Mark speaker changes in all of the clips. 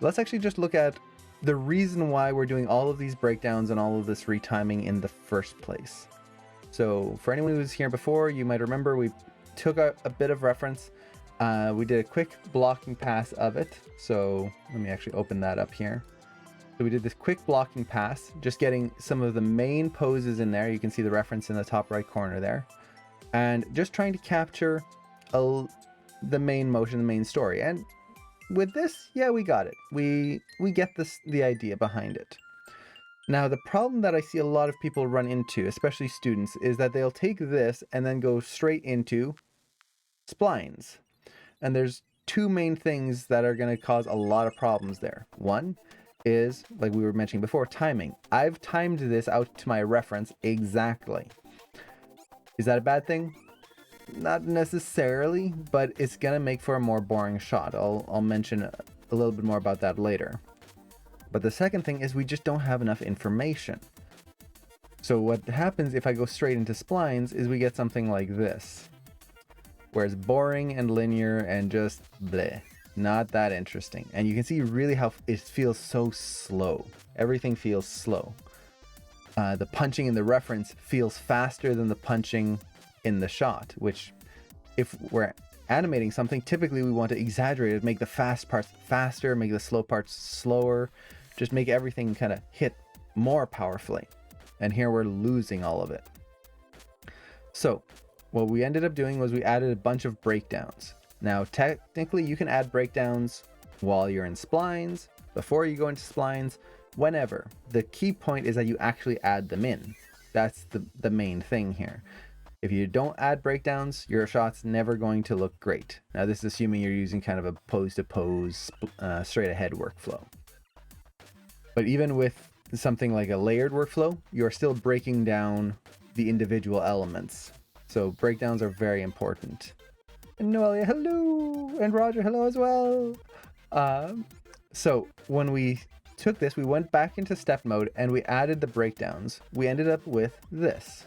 Speaker 1: let's actually just look at the reason why we're doing all of these breakdowns and all of this retiming in the first place. So for anyone who was here before, you might remember we took a bit of reference. We did a quick blocking pass of it. So let me actually open that up here. So we did this quick blocking pass, just getting some of the main poses in there. You can see the reference in the top right corner there. And just trying to capture the main motion, the main story. And with this, yeah, we got it. We get the idea behind it. Now, the problem that I see a lot of people run into, especially students, is that they'll take this and then go straight into splines. And there's two main things that are going to cause a lot of problems there. One is, like we were mentioning before, timing. I've timed this out to my reference exactly. Is that a bad thing? Not necessarily, but it's going to make for a more boring shot. I'll mention a little bit more about that later. But the second thing is we just don't have enough information. So what happens if I go straight into splines is we get something like this, where it's boring and linear and just bleh, not that interesting. And you can see really how it feels so slow. Everything feels slow. The punching in the reference feels faster than the punching in the shot, which if we're animating something, typically we want to exaggerate it, make the fast parts faster, make the slow parts slower, just make everything kind of hit more powerfully. And here we're losing all of it. So what we ended up doing was we added a bunch of breakdowns. Now, technically you can add breakdowns while you're in splines, before you go into splines, whenever. The key point is that you actually add them in. That's the main thing here. If you don't add breakdowns, your shot's never going to look great. Now, this is assuming you're using kind of a pose-to-pose, straight ahead workflow. But even with something like a layered workflow, you're still breaking down the individual elements. So breakdowns are very important. And Noelia, hello! And Roger, hello as well! So when we took this, we went back into step mode and we added the breakdowns. We ended up with this.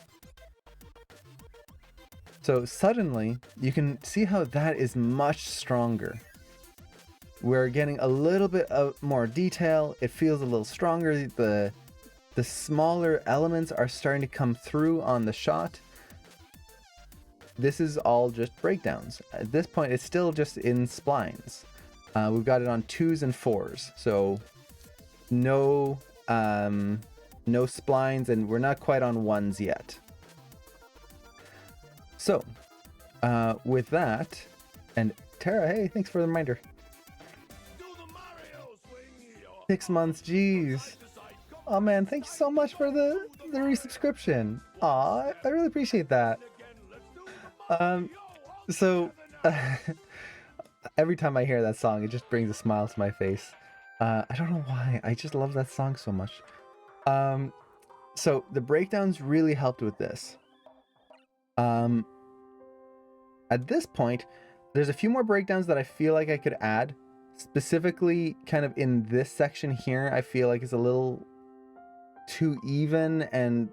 Speaker 1: So suddenly, you can see how that is much stronger. We're getting a little bit of more detail. It feels a little stronger. The smaller elements are starting to come through on the shot. This is all just breakdowns. At this point, it's still just in splines. We've got it on 2s and 4s. So no splines, and we're not quite on 1s yet. So, with that, and Tara, hey, thanks for the reminder. 6 months, geez. Oh man, thank you so much for the resubscription. Aw, I really appreciate that. So, every time I hear that song, it just brings a smile to my face. I don't know why, I just love that song so much. So, the breakdowns really helped with this. At this point, there's a few more breakdowns that I feel like I could add. Specifically, kind of in this section here, I feel like it's a little too even and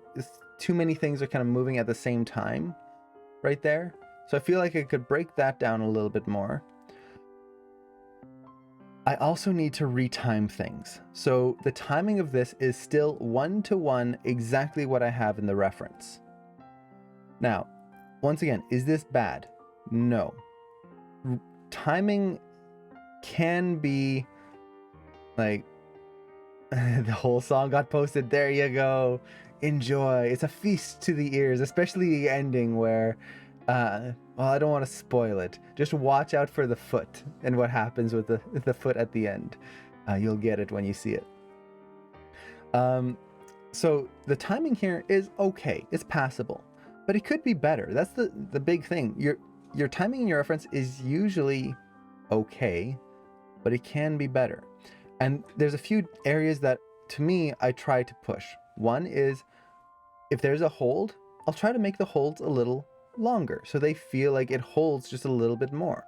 Speaker 1: too many things are kind of moving at the same time right there. So I feel like I could break that down a little bit more. I also need to retime things. So the timing of this is still 1-to-1 exactly what I have in the reference. Now, once again, is this bad? No. Timing can be like the whole song got posted. There you go. Enjoy. It's a feast to the ears, especially the ending where well, I don't want to spoil it. Just watch out for the foot and what happens with the foot at the end. You'll get it when you see it. So the timing here is okay. It's passable. But it could be better. That's the big thing. Your timing in your reference is usually okay, but it can be better. And there's a few areas that, to me, I try to push. One is, if there's a hold, I'll try to make the holds a little longer, so they feel like it holds just a little bit more.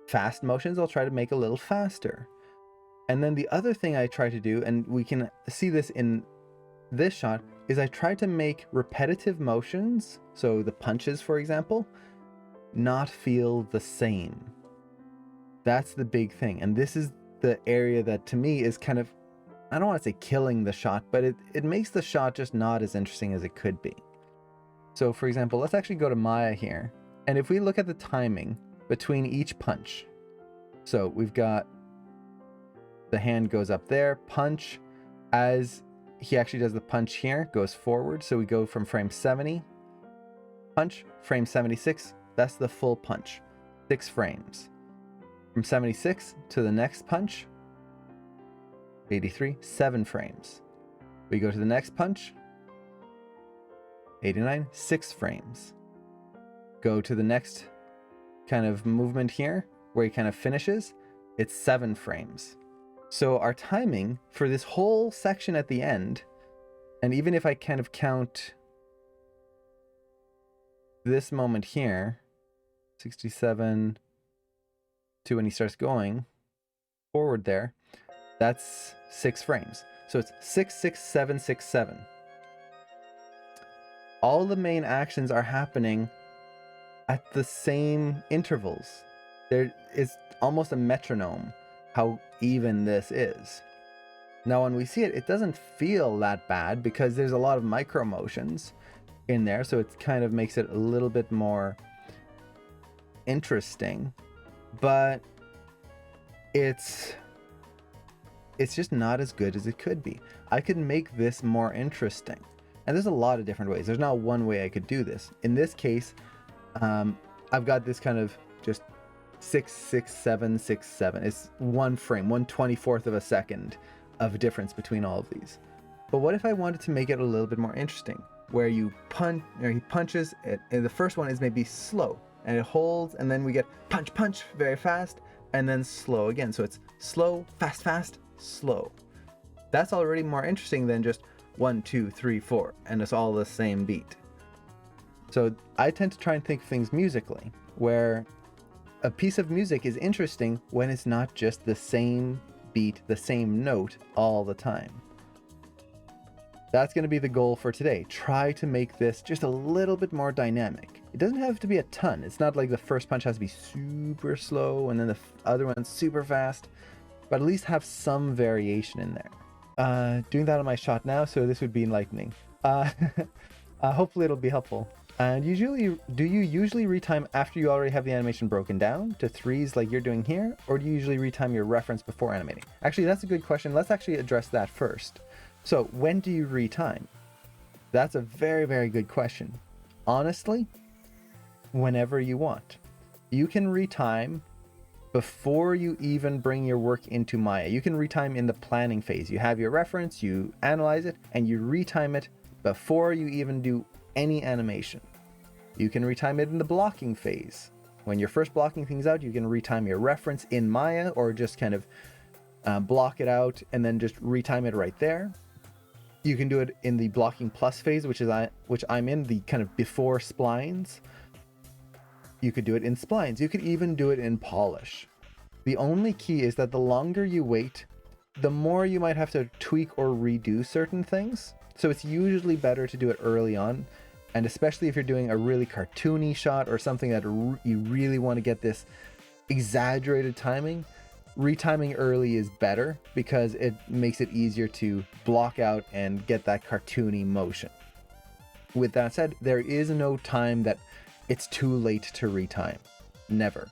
Speaker 1: Fast motions, I'll try to make a little faster. And then the other thing I try to do, and we can see this in this shot, is I try to make repetitive motions, so the punches, for example, not feel the same. That's the big thing. And this is the area that to me is kind of, I don't want to say killing the shot, but it makes the shot just not as interesting as it could be. So for example, let's actually go to Maya here. And if we look at the timing between each punch, so we've got the hand goes up there, punch, as he actually does the punch here, goes forward. So we go from frame 70, punch, frame 76, that's the full punch, 6 frames. From 76 to the next punch, 83, 7 frames. We go to the next punch, 89, 6 frames. Go to the next kind of movement here, where he kind of finishes, it's 7 frames. So our timing for this whole section at the end, and even if I kind of count this moment here, 67 to when he starts going forward there, that's 6 frames. So it's 6, 6, 7, 6, 7. All the main actions are happening at the same intervals. There is almost a metronome how even this is. Now when we see it, it doesn't feel that bad because there's a lot of micro motions in there, so it kind of makes it a little bit more interesting, but it's just not as good as it could be. I could make this more interesting, and there's a lot of different ways. There's not one way I could do this. In this case, I've got this kind of just 6, 6, 7, 6, 7. It's 1 frame, 1/24th of a second of difference between all of these. But what if I wanted to make it a little bit more interesting, where you punch, or he punches it, and the first one is maybe slow, and it holds, and then we get punch, punch, very fast, and then slow again. So it's slow, fast, fast, slow. That's already more interesting than just 1, 2, 3, 4, and it's all the same beat. So I tend to try and think of things musically, where a piece of music is interesting when it's not just the same beat, the same note all the time. That's going to be the goal for today. Try to make this just a little bit more dynamic. It doesn't have to be a ton. It's not like the first punch has to be super slow and then the other one's super fast, but at least have some variation in there. Doing that on my shot now, so this would be enlightening. Hopefully it'll be helpful. And do you usually retime after you already have the animation broken down to 3s like you're doing here, or do you usually retime your reference before animating? Actually, that's a good question. Let's actually address that first. So when do you retime? That's a very, very good question. Honestly, whenever you want. You can retime before you even bring your work into Maya. You can retime in the planning phase. You have your reference, you analyze it, and you retime it before you even do any animation. You can retime it in the blocking phase. When you're first blocking things out, you can retime your reference in Maya, or just kind of block it out and then just retime it right there. You can do it in the blocking plus phase, which I'm in, the kind of before splines. You could do it in splines. You could even do it in polish. The only key is that the longer you wait, the more you might have to tweak or redo certain things. So it's usually better to do it early on, and especially if you're doing a really cartoony shot or something that you really want to get this exaggerated timing, retiming early is better because it makes it easier to block out and get that cartoony motion. With that said, there is no time that it's too late to retime. Never.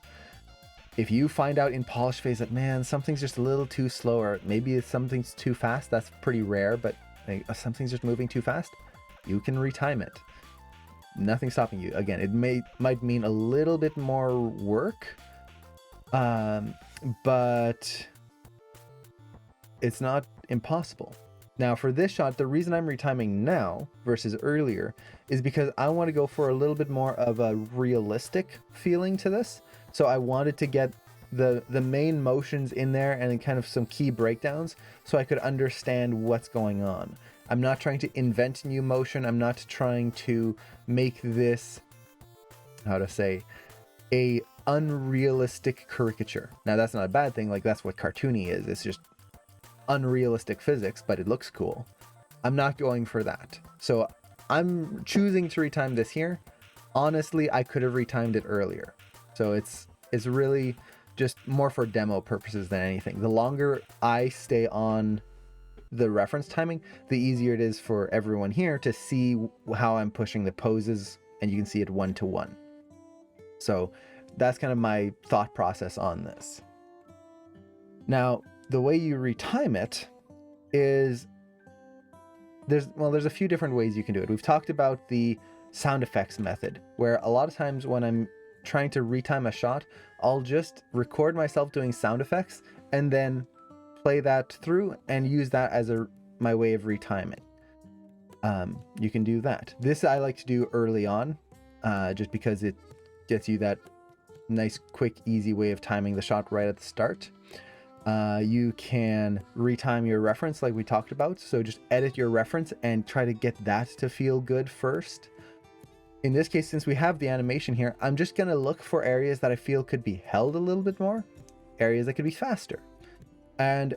Speaker 1: If you find out in polish phase that, man, something's just a little too slow, or maybe something's too fast, that's pretty rare, but something's just moving too fast, you can retime it. Nothing's stopping you. Again, it might mean a little bit more work, but it's not impossible. Now for this shot, the reason I'm retiming now versus earlier is because I want to go for a little bit more of a realistic feeling to this. So I wanted to get the main motions in there and then kind of some key breakdowns so I could understand what's going on. I'm not trying to invent new motion. I'm not trying to make this, how to say, a unrealistic caricature. Now that's not a bad thing, like that's what cartoony is. It's just unrealistic physics, but it looks cool. I'm not going for that. So I'm choosing to retime this here. Honestly, I could have retimed it earlier. So it's really just more for demo purposes than anything. The longer I stay on the reference timing, the easier it is for everyone here to see how I'm pushing the poses, and you can see it 1-to-1. So that's kind of my thought process on this. Now, the way you retime it is there's a few different ways you can do it. We've talked about the sound effects method, where a lot of times when I'm trying to retime a shot, I'll just record myself doing sound effects and then play that through and use that as my way of retiming. You can do that. This I like to do early on, just because it gets you that nice, quick, easy way of timing the shot right at the start. You can retime your reference like we talked about. So just edit your reference and try to get that to feel good first. In this case, since we have the animation here, I'm just going to look for areas that I feel could be held a little bit more, areas that could be faster, and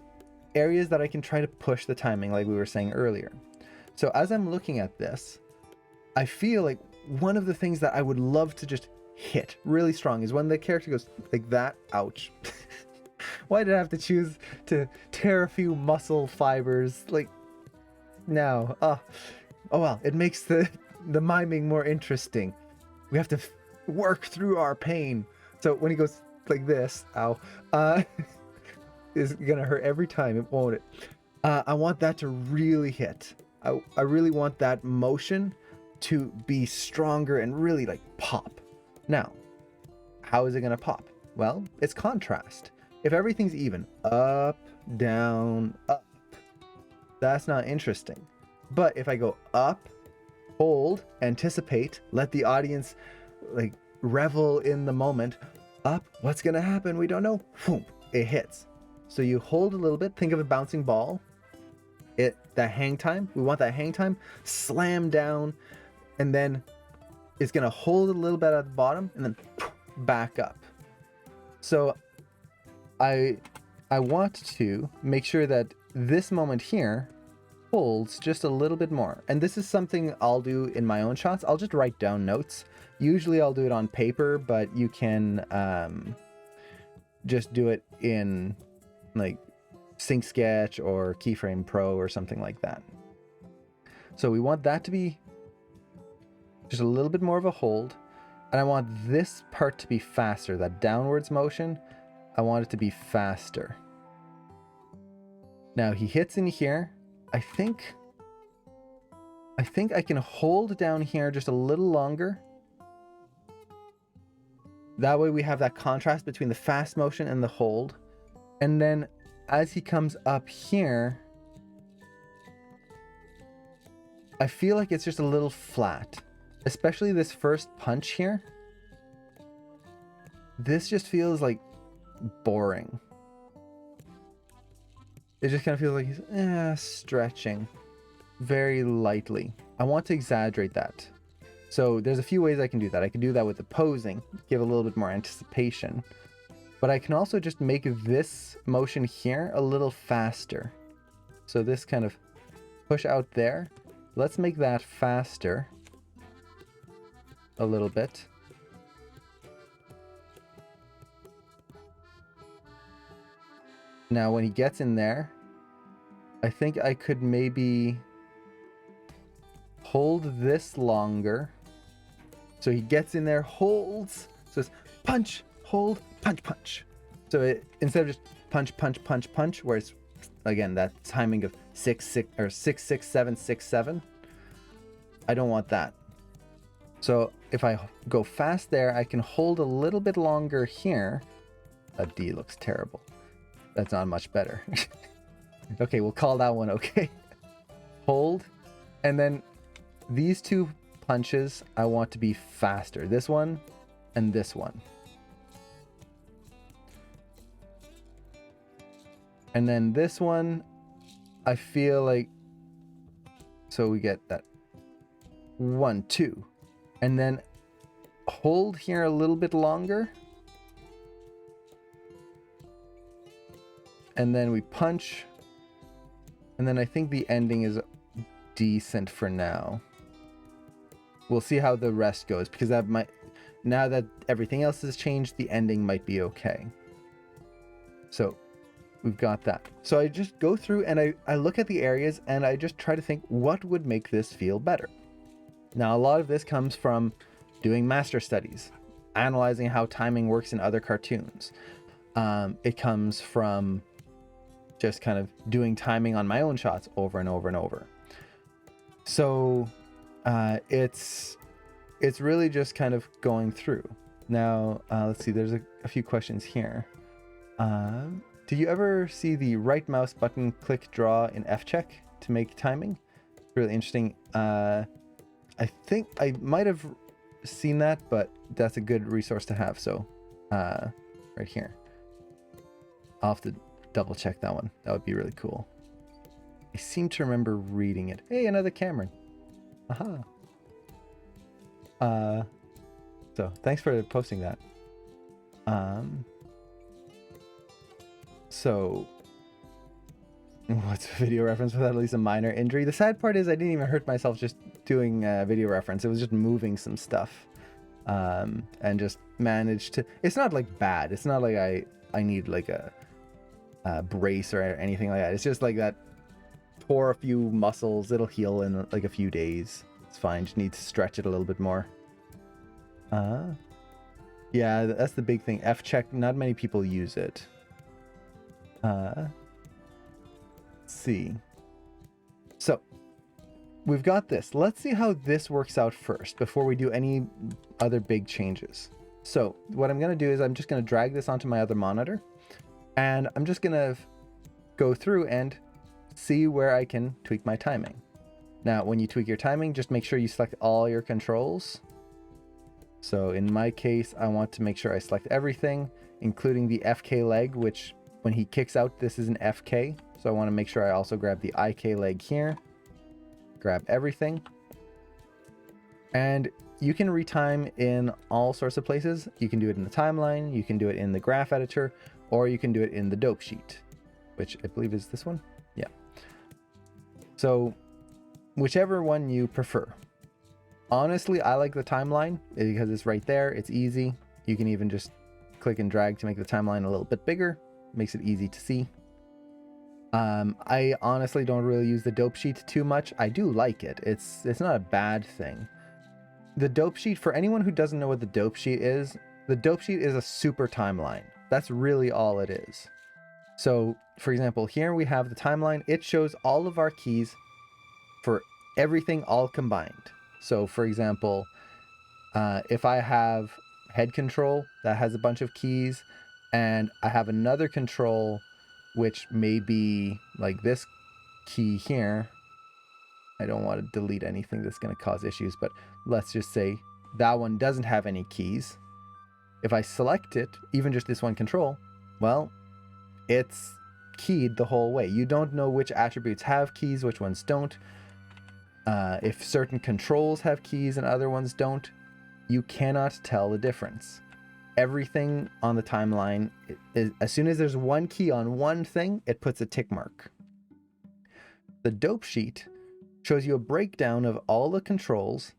Speaker 1: areas that I can try to push the timing like we were saying earlier. So as I'm looking at this, I feel like one of the things that I would love to just hit really strong is when the character goes like that. Ouch. Why did I have to choose to tear a few muscle fibers? Like, no. Oh well, it makes the miming more interesting. We have to work through our pain. So when he goes like this, ow, is gonna hurt every time, it won't it? I want that to really hit. I really want that motion to be stronger and really like pop. Now, how is it gonna pop? Well, it's contrast. If everything's even, up, down, up, that's not interesting. But if I go up, hold, anticipate, let the audience like revel in the moment, up, what's gonna happen? We don't know. Boom, it hits. So you hold a little bit, think of a bouncing ball. That hang time, we want that hang time, slam down, and then it's gonna hold a little bit at the bottom and then back up. So I want to make sure that this moment here holds just a little bit more. And this is something I'll do in my own shots. I'll just write down notes. Usually I'll do it on paper, but you can just do it in like Sync Sketch or Keyframe Pro or something like that. So we want that to be just a little bit more of a hold. And I want this part to be faster, that downwards motion. I want it to be faster. Now he hits in here. I think I can hold down here just a little longer. That way we have that contrast between the fast motion and the hold. And then as he comes up here, I feel like it's just a little flat, especially this first punch here. This just feels like boring. It just kind of feels like he's stretching very lightly. I want to exaggerate that. So there's a few ways I can do that. I can do that with the posing, give a little bit more anticipation. But I can also just make this motion here a little faster. So this kind of push out there. Let's make that faster a little bit. Now when he gets in there, I think I could maybe hold this longer. So he gets in there, holds, so it's punch, hold, punch, punch. So instead of just punch, punch, punch, punch, where it's, again, that timing of 6, 6, or 6, 6, 7, 6, 7, I don't want that. So if I go fast there, I can hold a little bit longer here. That D looks terrible. That's not much better. Okay, we'll call that one okay. Hold. And then these two punches, I want to be faster. This one and this one. And then this one, I feel like, so we get that 1, 2. And then hold here a little bit longer. And then we punch. And then I think the ending is decent for now. We'll see how the rest goes, because that might, now that everything else has changed, the ending might be okay. So we've got that. So I just go through and I look at the areas and I just try to think what would make this feel better. Now, a lot of this comes from doing master studies, analyzing how timing works in other cartoons. It comes from just kind of doing timing on my own shots over and over and over. So it's really just kind of going through. Now, let's see, there's a few questions here. Do you ever see the right mouse button click draw in F-check to make timing? Really interesting. I think I might have seen that, but that's a good resource to have. So right here, I'll have to double check that one. That would be really cool. I seem to remember reading it. Hey, another Cameron. Aha. So thanks for posting that. So what's a video reference without at least a minor injury? The sad part is I didn't even hurt myself just doing a video reference. It was just moving some stuff, and just managed to. It's not like bad. It's not like I need like a brace or anything like that. It's just like that. Tore a few muscles. It'll heal in like a few days. It's fine. Just need to stretch it a little bit more. Yeah, that's the big thing. F-check. Not many people use it. Let's see. So we've got this. Let's see how this works out first before we do any other big changes. So what I'm going to do is I'm just going to drag this onto my other monitor, and I'm just going to go through and see where I can tweak my timing. Now, when you tweak your timing, just make sure you select all your controls. So in my case, I want to make sure I select everything, including the FK leg, which when he kicks out, this is an FK. So I want to make sure I also grab the IK leg here, grab everything. And you can retime in all sorts of places. You can do it in the timeline, you can do it in the graph editor, or you can do it in the dope sheet, which I believe is this one. Yeah. So whichever one you prefer. Honestly, I like the timeline because it's right there. It's easy. You can even just click and drag to make the timeline a little bit bigger. Makes it easy to see. I honestly don't really use the dope sheet too much. I do like it. It's not a bad thing. The dope sheet, for anyone who doesn't know what the dope sheet is, the dope sheet is a super timeline. That's really all it is. So, for example, here we have the timeline. It shows all of our keys for everything all combined. So, for example, if I have head control that has a bunch of keys, and I have another control which may be like this key here. I don't want to delete anything that's going to cause issues, but let's just say that one doesn't have any keys. If I select it, even just this one control, well, it's keyed the whole way. You don't know which attributes have keys, which ones don't. If certain controls have keys and other ones don't, you cannot tell the difference. Everything on the timeline, as soon as there's one key on one thing, it puts a tick mark. The dope sheet shows you a breakdown of all the controls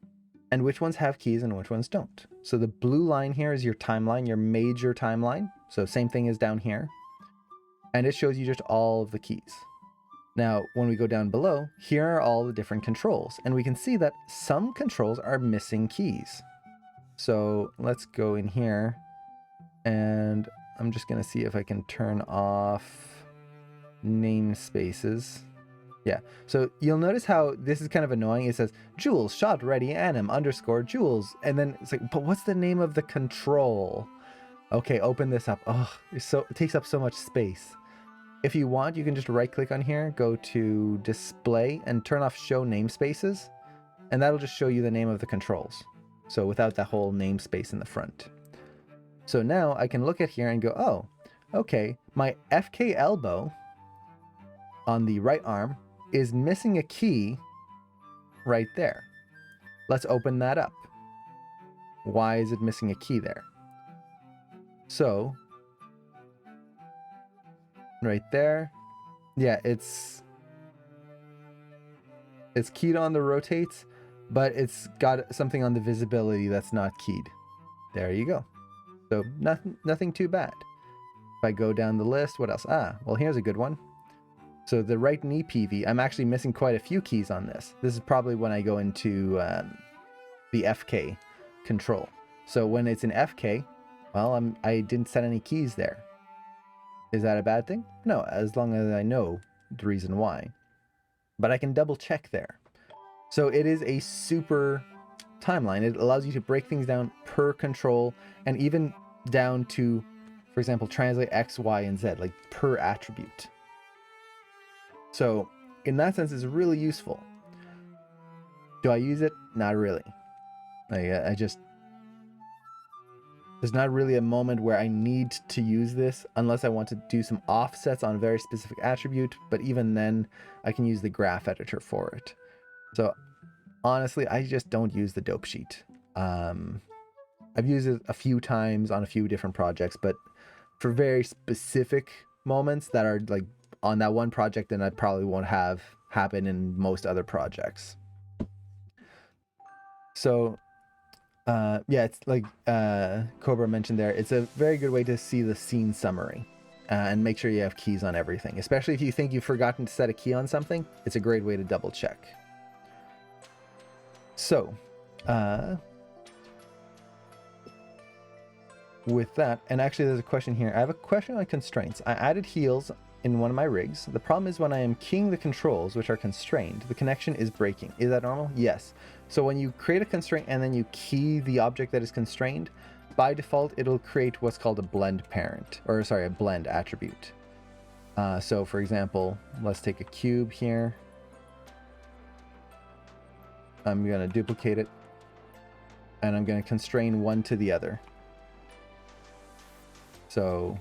Speaker 1: and which ones have keys and which ones don't. So the blue line here is your timeline, your major timeline. So same thing as down here. And it shows you just all of the keys. Now, when we go down below, here are all the different controls. And we can see that some controls are missing keys. So let's go in here. And I'm just going to see if I can turn off namespaces. Yeah, so you'll notice how this is kind of annoying. It says, Jules, shot ready, anim, _ Jules. And then it's like, but what's the name of the control? Okay, open this up. Oh, it takes up so much space. If you want, you can just right click on here, go to display and turn off show namespaces. And that'll just show you the name of the controls. So without that whole namespace in the front. So now I can look at here and go, oh, okay, my FK elbow on the right arm is missing a key right there. Let's open that up. Why is it missing a key there? So, right there, yeah, it's keyed on the rotates, but it's got something on the visibility that's not keyed. There you go. So nothing too bad. If I go down the list, what else? Well, here's a good one. So the right knee PV, I'm actually missing quite a few keys on this. This is probably when I go into the FK control. So when it's in FK, well, I didn't set any keys there. Is that a bad thing? No, as long as I know the reason why. But I can double check there. So it is a super timeline. It allows you to break things down per control and even down to, for example, translate X, Y, and Z, like per attribute. So in that sense, it's really useful. Do I use it? Not really. There's not really a moment where I need to use this unless I want to do some offsets on a very specific attribute. But even then, I can use the graph editor for it. So honestly, I just don't use the dope sheet. I've used it a few times on a few different projects, but for very specific moments that are like on that one project, then I probably won't have happen in most other projects. So yeah, it's like Cobra mentioned there, it's a very good way to see the scene summary and make sure you have keys on everything, especially if you think you've forgotten to set a key on something. It's a great way to double check. So with that, and actually there's a question here. I have a question on constraints. I added heals in one of my rigs. The problem is when I am keying the controls, which are constrained, the connection is breaking. Is that normal? Yes. So when you create a constraint and then you key the object that is constrained, by default, it'll create what's called a blend parent, or sorry, a blend attribute. So for example, let's take a cube here. I'm going to duplicate it and I'm going to constrain one to the other. So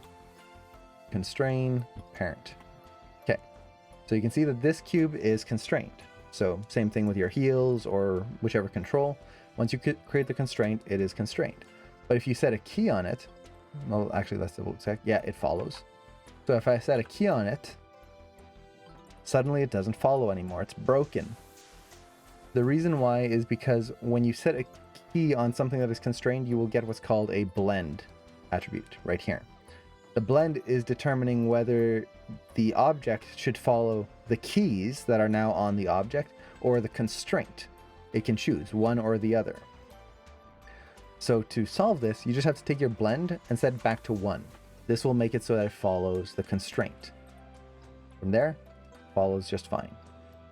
Speaker 1: constrain parent. Okay, so you can see that this cube is constrained. So same thing with your heals or whichever control. Once you create the constraint, it is constrained. But if you set a key on it, well, actually let's double check. Yeah, it follows. So if I set a key on it, suddenly it doesn't follow anymore. It's broken. The reason why is because when you set a key on something that is constrained, you will get what's called a blend attribute right here. The blend is determining whether the object should follow the keys that are now on the object or the constraint. It can choose one or the other. So to solve this, you just have to take your blend and set it back to 1. This will make it so that it follows the constraint. From there, follows just fine.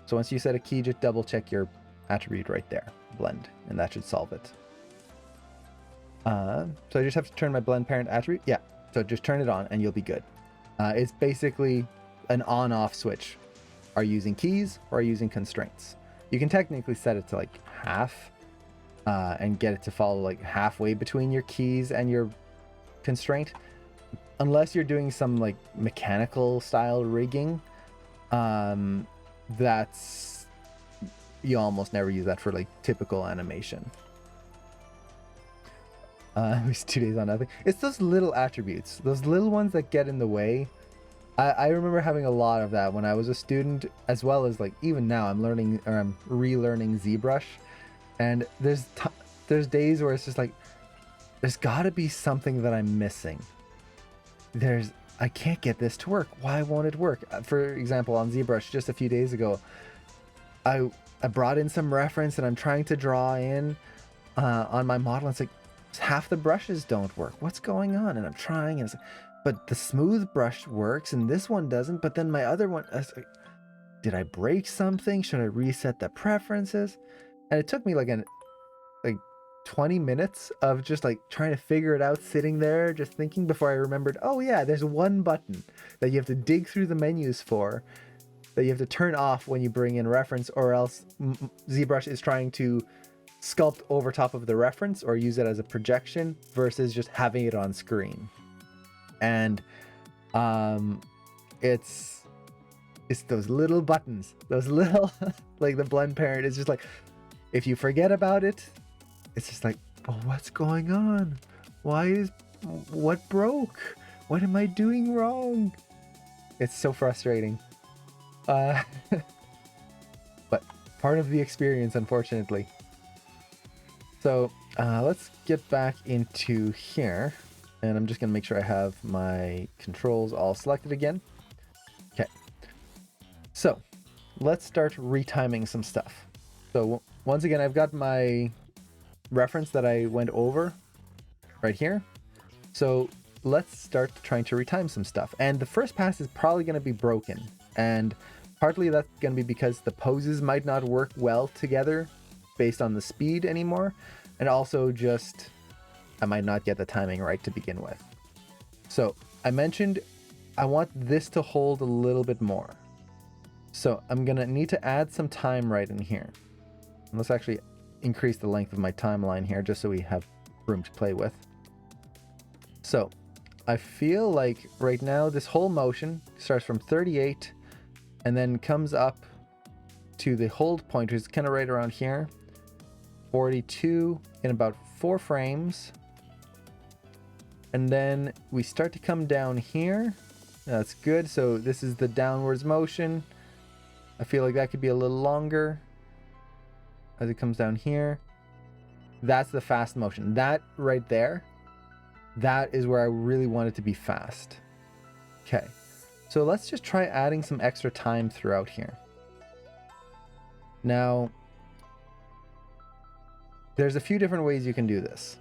Speaker 1: So once you set a key, just double check your attribute right there, blend, and that should solve it. So I just have to turn my blend parent attribute. Yeah, so just turn it on and you'll be good. It's basically an on-off switch. Are you using keys or are you using constraints? You can technically set it to like half and get it to follow like halfway between your keys and your constraint. Unless you're doing some like mechanical style rigging, that's, you almost never use that for like typical animation. It was 2 days on nothing. It's those little attributes, those little ones that get in the way. I remember having a lot of that when I was a student, as well as like even now I'm learning, or I'm relearning ZBrush, and there's days where it's just like there's got to be something that I'm missing. I can't get this to work. Why won't it work? For example, on ZBrush just a few days ago, I brought in some reference and I'm trying to draw in on my model. And it's like half the brushes don't work. What's going on? And I'm trying, and it's like, but the smooth brush works and this one doesn't. But then my other one, I was like, did I break something? Should I reset the preferences? And it took me like 20 minutes of just like trying to figure it out, sitting there just thinking, before I remembered, oh yeah, there's one button that you have to dig through the menus for, that you have to turn off when you bring in reference, or else ZBrush is trying to sculpt over top of the reference or use it as a projection versus just having it on screen. And it's those little buttons, those little like the blend parent is just like, if you forget about it, it's just like, oh, what's going on? What broke? What am I doing wrong? It's so frustrating. But part of the experience, unfortunately. So let's get back into here. And I'm just going to make sure I have my controls all selected again. Okay. So let's start retiming some stuff. So once again, I've got my reference that I went over right here. So let's start trying to retime some stuff. And the first pass is probably going to be broken. And partly that's going to be because the poses might not work well together based on the speed anymore. And also just, I might not get the timing right to begin with. So I mentioned I want this to hold a little bit more. So I'm going to need to add some time right in here. And let's actually increase the length of my timeline here just so we have room to play with. So I feel like right now this whole motion starts from 38 and then comes up to the hold point, which is kind of right around here. 42 in about 4 frames. And then we start to come down here. That's good. So this is the downwards motion. I feel like that could be a little longer as it comes down here. That's the fast motion. That right there, that is where I really want it to be fast. Okay, so let's just try adding some extra time throughout here. Now, there's a few different ways you can do this.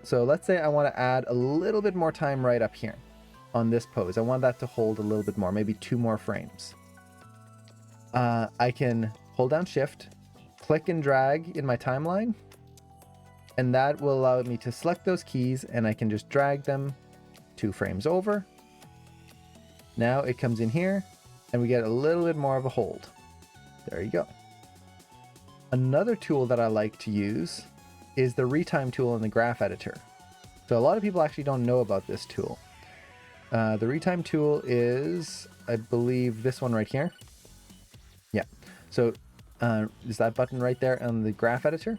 Speaker 1: So let's say I want to add a little bit more time right up here on this pose. I want that to hold a little bit more, maybe 2 more frames. I can hold down Shift, click and drag in my timeline, and that will allow me to select those keys, and I can just drag them 2 frames over. Now it comes in here, and we get a little bit more of a hold. There you go. Another tool that I like to use is the retime tool in the graph editor. So a lot of people actually don't know about this tool. The retime tool is, I believe, this one right here. Yeah, so is that button right there on the graph editor.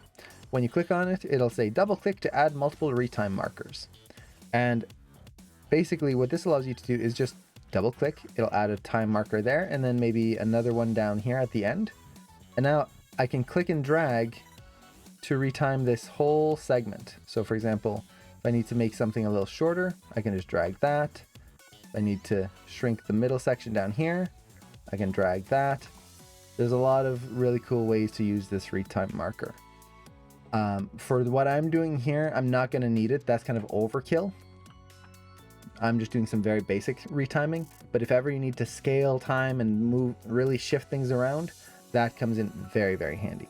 Speaker 1: When you click on it, it'll say double click to add multiple retime markers. And basically what this allows you to do is just double click, it'll add a time marker there, and then maybe another one down here at the end. And now I can click and drag to retime this whole segment. So for example, if I need to make something a little shorter, I can just drag that. If I need to shrink the middle section down here, I can drag that. There's a lot of really cool ways to use this retime marker. For what I'm doing here, I'm not going to need it. That's kind of overkill. I'm just doing some very basic retiming. But if ever you need to scale time and move, really shift things around, that comes in very, very handy.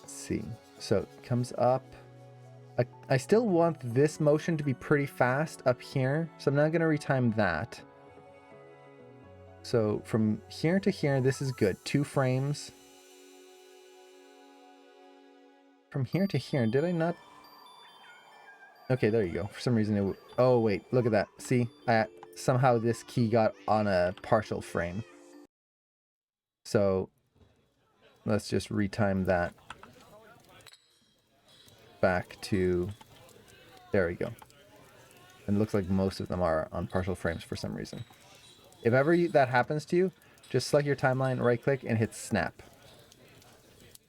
Speaker 1: Let's see. So it comes up. I still want this motion to be pretty fast up here, so I'm not going to retime that. So from here to here, this is good. 2 frames. From here to here, did I not? Okay, there you go. For some reason it oh wait, look at that. See, somehow this key got on a partial frame. So let's just retime that back to, there we go. And it looks like most of them are on partial frames for some reason. If ever that happens to you, just select your timeline, right click, and hit snap.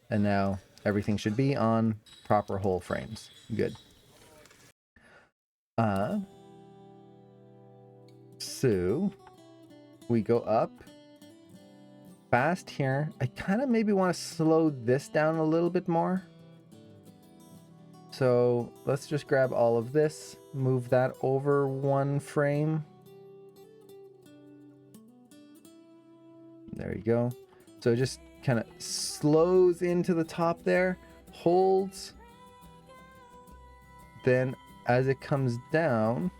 Speaker 1: And now everything should be on proper whole frames. Good. So we go up fast here. I kind of maybe want to slow this down a little bit more. So let's just grab all of this, move that over 1 frame. There you go. So it just kind of slows into the top there, holds. Then as it comes down,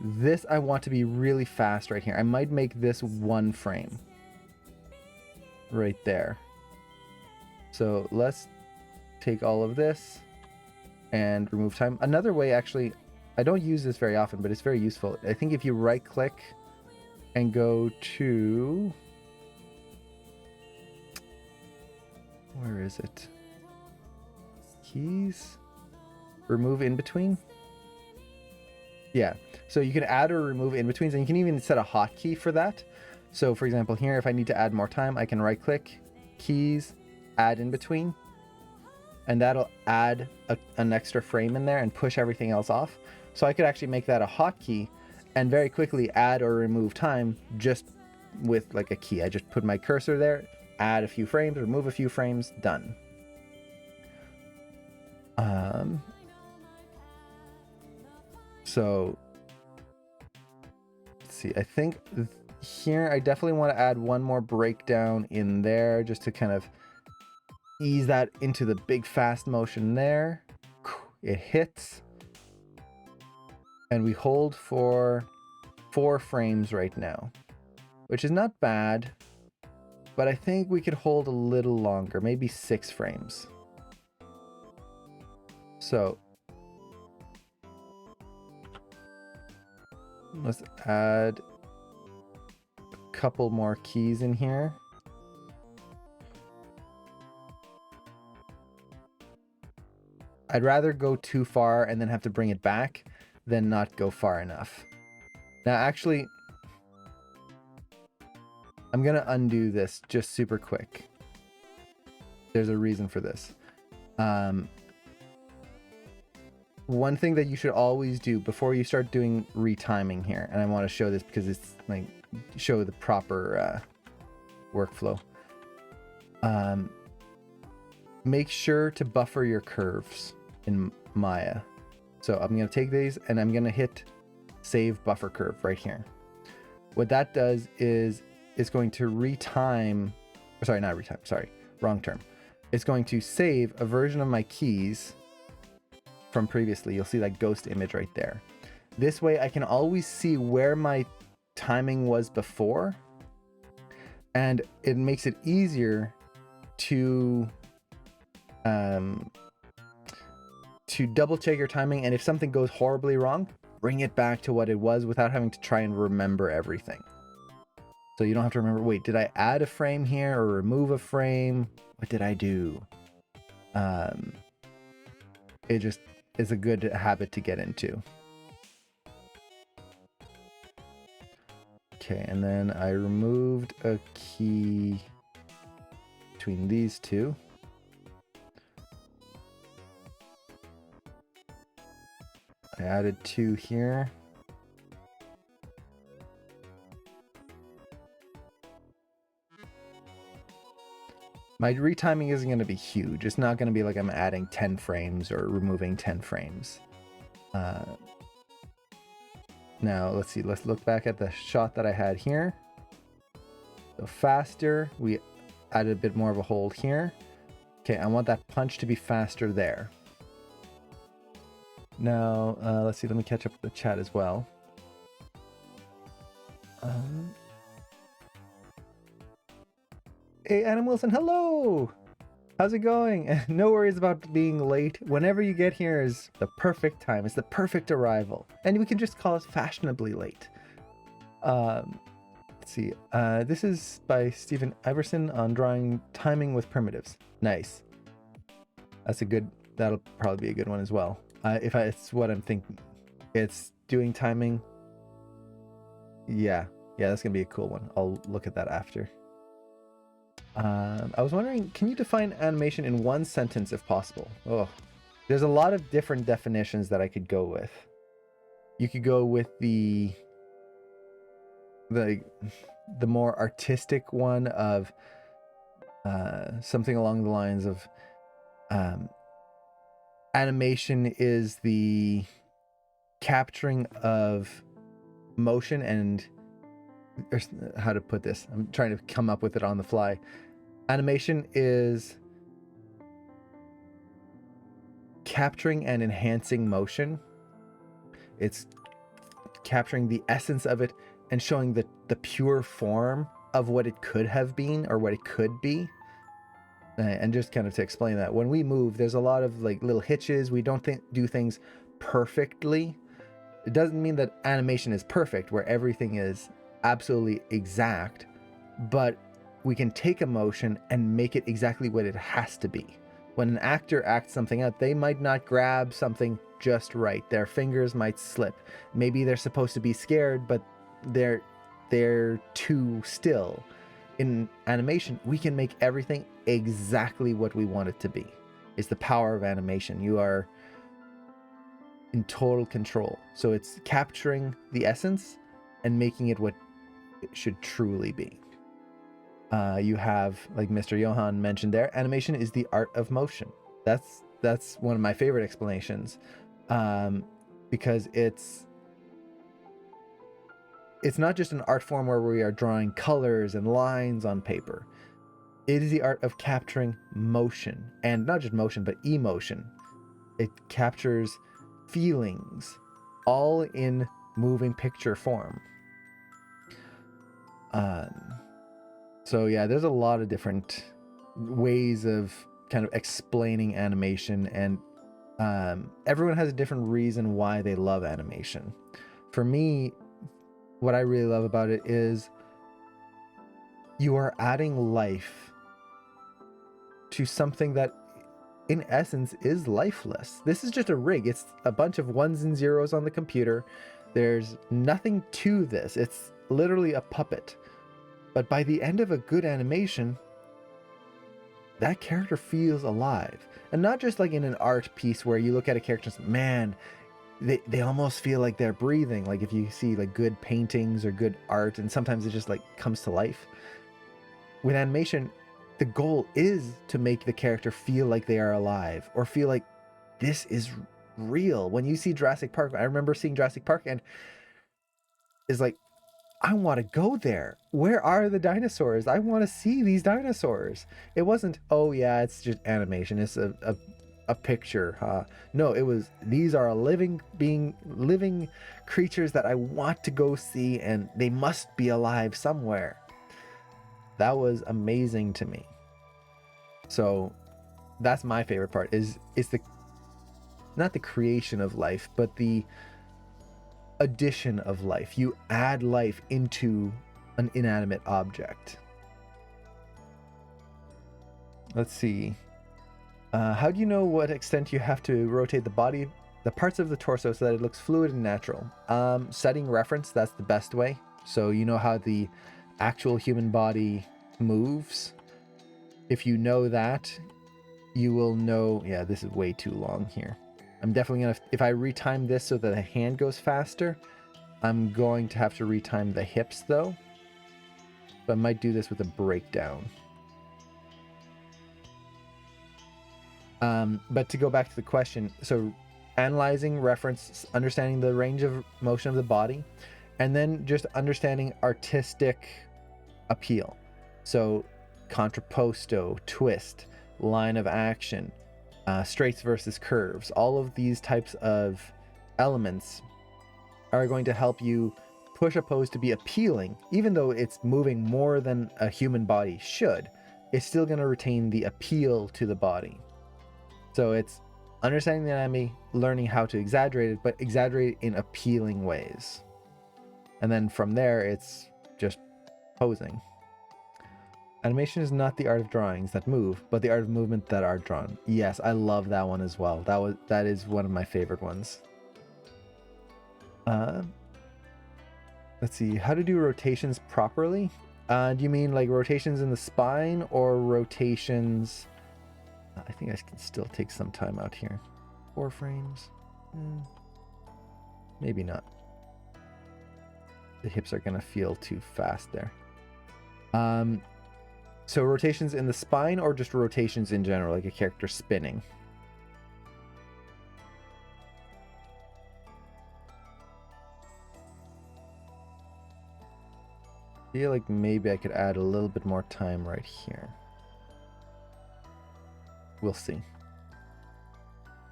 Speaker 1: this I want to be really fast right here. I might make this 1 frame right there. So let's take all of this and remove time. Another way, actually, I don't use this very often, but it's very useful. I think if you right click and go to, where is it? Keys? Remove in between? Yeah, so you can add or remove in betweens, and you can even set a hotkey for that. So for example, here, if I need to add more time, I can right click, keys, add in between. and that'll add an extra frame in there and push everything else off. So I could actually make that a hotkey and very quickly add or remove time just with like a key. I just put my cursor there, add a few frames, remove a few frames, done. So let's see, I think here I definitely want to add one more breakdown in there just to kind of ease that into the big fast motion there. It hits and we hold for 4 frames right now, which is not bad, but I think we could hold a little longer, maybe 6 frames. So let's add a couple more keys in here. I'd rather go too far and then have to bring it back than not go far enough. Now, actually, I'm going to undo this just super quick. There's a reason for this. One thing that you should always do before you start doing retiming here, and I want to show this because it's like show the proper workflow. Make sure to buffer your curves in Maya. So I'm going to take these and I'm going to hit save buffer curve right here. What that does is it's going to retime, sorry, not retime, sorry, wrong term. It's going to save a version of my keys from previously. You'll see that ghost image right there. This way I can always see where my timing was before, and it makes it easier to double check your timing, and if something goes horribly wrong, bring it back to what it was without having to try and remember everything. So you don't have to remember, wait, did I add a frame here or remove a frame? What did I do? It just is a good habit to get into. Okay, and then I removed a key between these two. I added 2 here. My retiming isn't going to be huge. It's not going to be like I'm adding 10 frames or removing 10 frames. Now, let's see. Let's look back at the shot that I had here. So faster. We added a bit more of a hold here. Okay, I want that punch to be faster there. Now, let's see. Let me catch up with the chat as well. Hey, Adam Wilson, hello! How's it going? No worries about being late. Whenever you get here is the perfect time. It's the perfect arrival. And we can just call it fashionably late. Let's see. This is by Stephen Iverson on drawing timing with primitives. Nice. That's a good... That'll probably be a good one as well. It's what I'm thinking. It's doing timing. Yeah, that's gonna be a cool one. I'll look at that after. I was wondering, can you define animation in one sentence if possible? Oh, there's a lot of different definitions that I could go with. You could go with the more artistic one of something along the lines of animation is the capturing of motion and how to put this. I'm trying to come up with it on the fly. Animation is capturing and enhancing motion. It's capturing the essence of it and showing the pure form of what it could have been or what it could be. And just kind of to explain that, when we move, there's a lot of like little hitches. We don't do things perfectly. It doesn't mean that animation is perfect, where everything is absolutely exact, but we can take emotion and make it exactly what it has to be. When an actor acts something out, they might not grab something just right. Their fingers might slip. Maybe they're supposed to be scared, but they're too still. In animation, we can make everything exactly what we want it to be. is the power of animation. You are in total control. So it's capturing the essence and making it what it should truly be. You have, like Mr. Johan mentioned there, animation is the art of motion. That's one of my favorite explanations, because it's not just an art form where we are drawing colors and lines on paper. It is the art of capturing motion, and not just motion, but emotion. It captures feelings, all in moving picture form. So yeah, there's a lot of different ways of kind of explaining animation, and everyone has a different reason why they love animation. For me, what I really love about it is you are adding life to something that in essence is lifeless. This is just a rig. It's a bunch of ones and zeros on the computer. There's nothing to this. It's literally a puppet. But by the end of a good animation, that character feels alive. And not just like in an art piece where you look at a character and say, man, they almost feel like they're breathing. Like if you see like good paintings or good art, and sometimes it just like comes to life. With animation, the goal is to make the character feel like they are alive, or feel like this is real. When you see Jurassic Park, I remember seeing Jurassic Park and it's like, I want to go there. Where are the dinosaurs? I want to see these dinosaurs. It wasn't, oh yeah, it's just animation. It's a picture. No, it was, these are a living creatures that I want to go see, and they must be alive somewhere. That was amazing to me. So that's my favorite part, is the, not the creation of life, but the addition of life. You add life into an inanimate object. Let's see. How do you know what extent you have to rotate the body, the parts of the torso, so that it looks fluid and natural? Setting reference, that's the best way. So you know how the actual human body moves. If you know that, you will know, yeah, this is way too long here. I'm definitely gonna, if I retime this so that the hand goes faster, I'm going to have to retime the hips though. But I might do this with a breakdown. But to go back to the question, so analyzing reference, understanding the range of motion of the body, and then just understanding artistic appeal. So contrapposto, twist, line of action, straights versus curves, all of these types of elements are going to help you push a pose to be appealing. Even though it's moving more than a human body should, it's still going to retain the appeal to the body. So it's understanding the anatomy, learning how to exaggerate it, but exaggerate it in appealing ways. And then from there, it's just posing. Animation is not the art of drawings that move, but the art of movement that are drawn. Yes, I love that one as well. That is one of my favorite ones. Let's see, how to do rotations properly? Do you mean like rotations in the spine, or rotations? I think I can still take some time out here. 4 frames. Maybe not. The hips are gonna feel too fast there. So rotations in the spine, or just rotations in general, like a character spinning? I feel like maybe I could add a little bit more time right here. We'll see.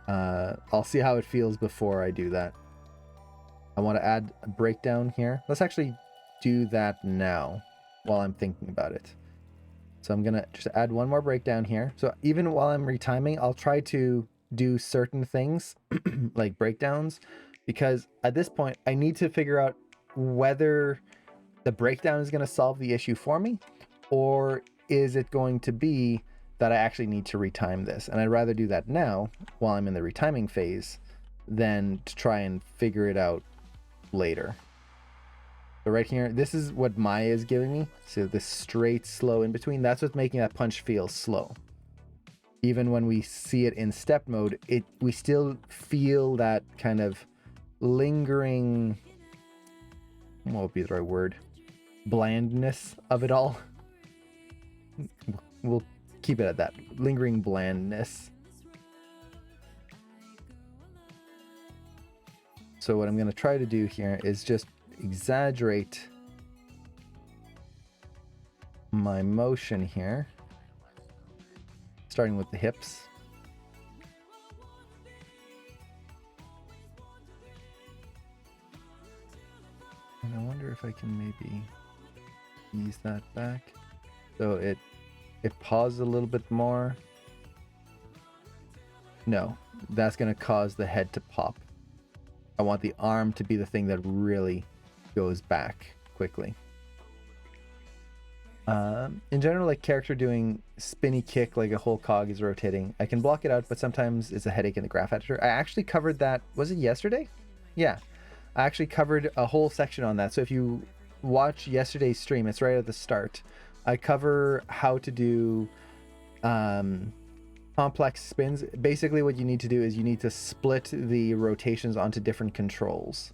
Speaker 1: I'll see how it feels before I do that. I want to add a breakdown here. Let's actually do that now while I'm thinking about it. So I'm gonna just add one more breakdown here. So even while I'm retiming, I'll try to do certain things like breakdowns, because at this point I need to figure out whether the breakdown is going to solve the issue for me, or is it going to be that I actually need to retime this. And I'd rather do that now while I'm in the retiming phase than to try and figure it out later. So right here, this is what Maya is giving me. So this straight, slow in between, that's what's making that punch feel slow. even when we see it in step mode, we still feel that kind of lingering, what would be the right word? Blandness of it all. We'll keep it at that. Lingering blandness. So what I'm going to try to do here is just exaggerate my motion here, starting with the hips. And I wonder if I can maybe ease that back so it pauses a little bit more. No, that's going to cause the head to pop. I want the arm to be the thing that really goes back quickly. In general, like character doing spinny kick, like a whole cog is rotating, I can block it out, but sometimes it's a headache in the graph editor. I actually covered that, was it yesterday? Yeah, I actually covered a whole section on that. So if you watch yesterday's stream, it's right at the start. I cover how to do complex spins. Basically what you need to do is you need to split the rotations onto different controls,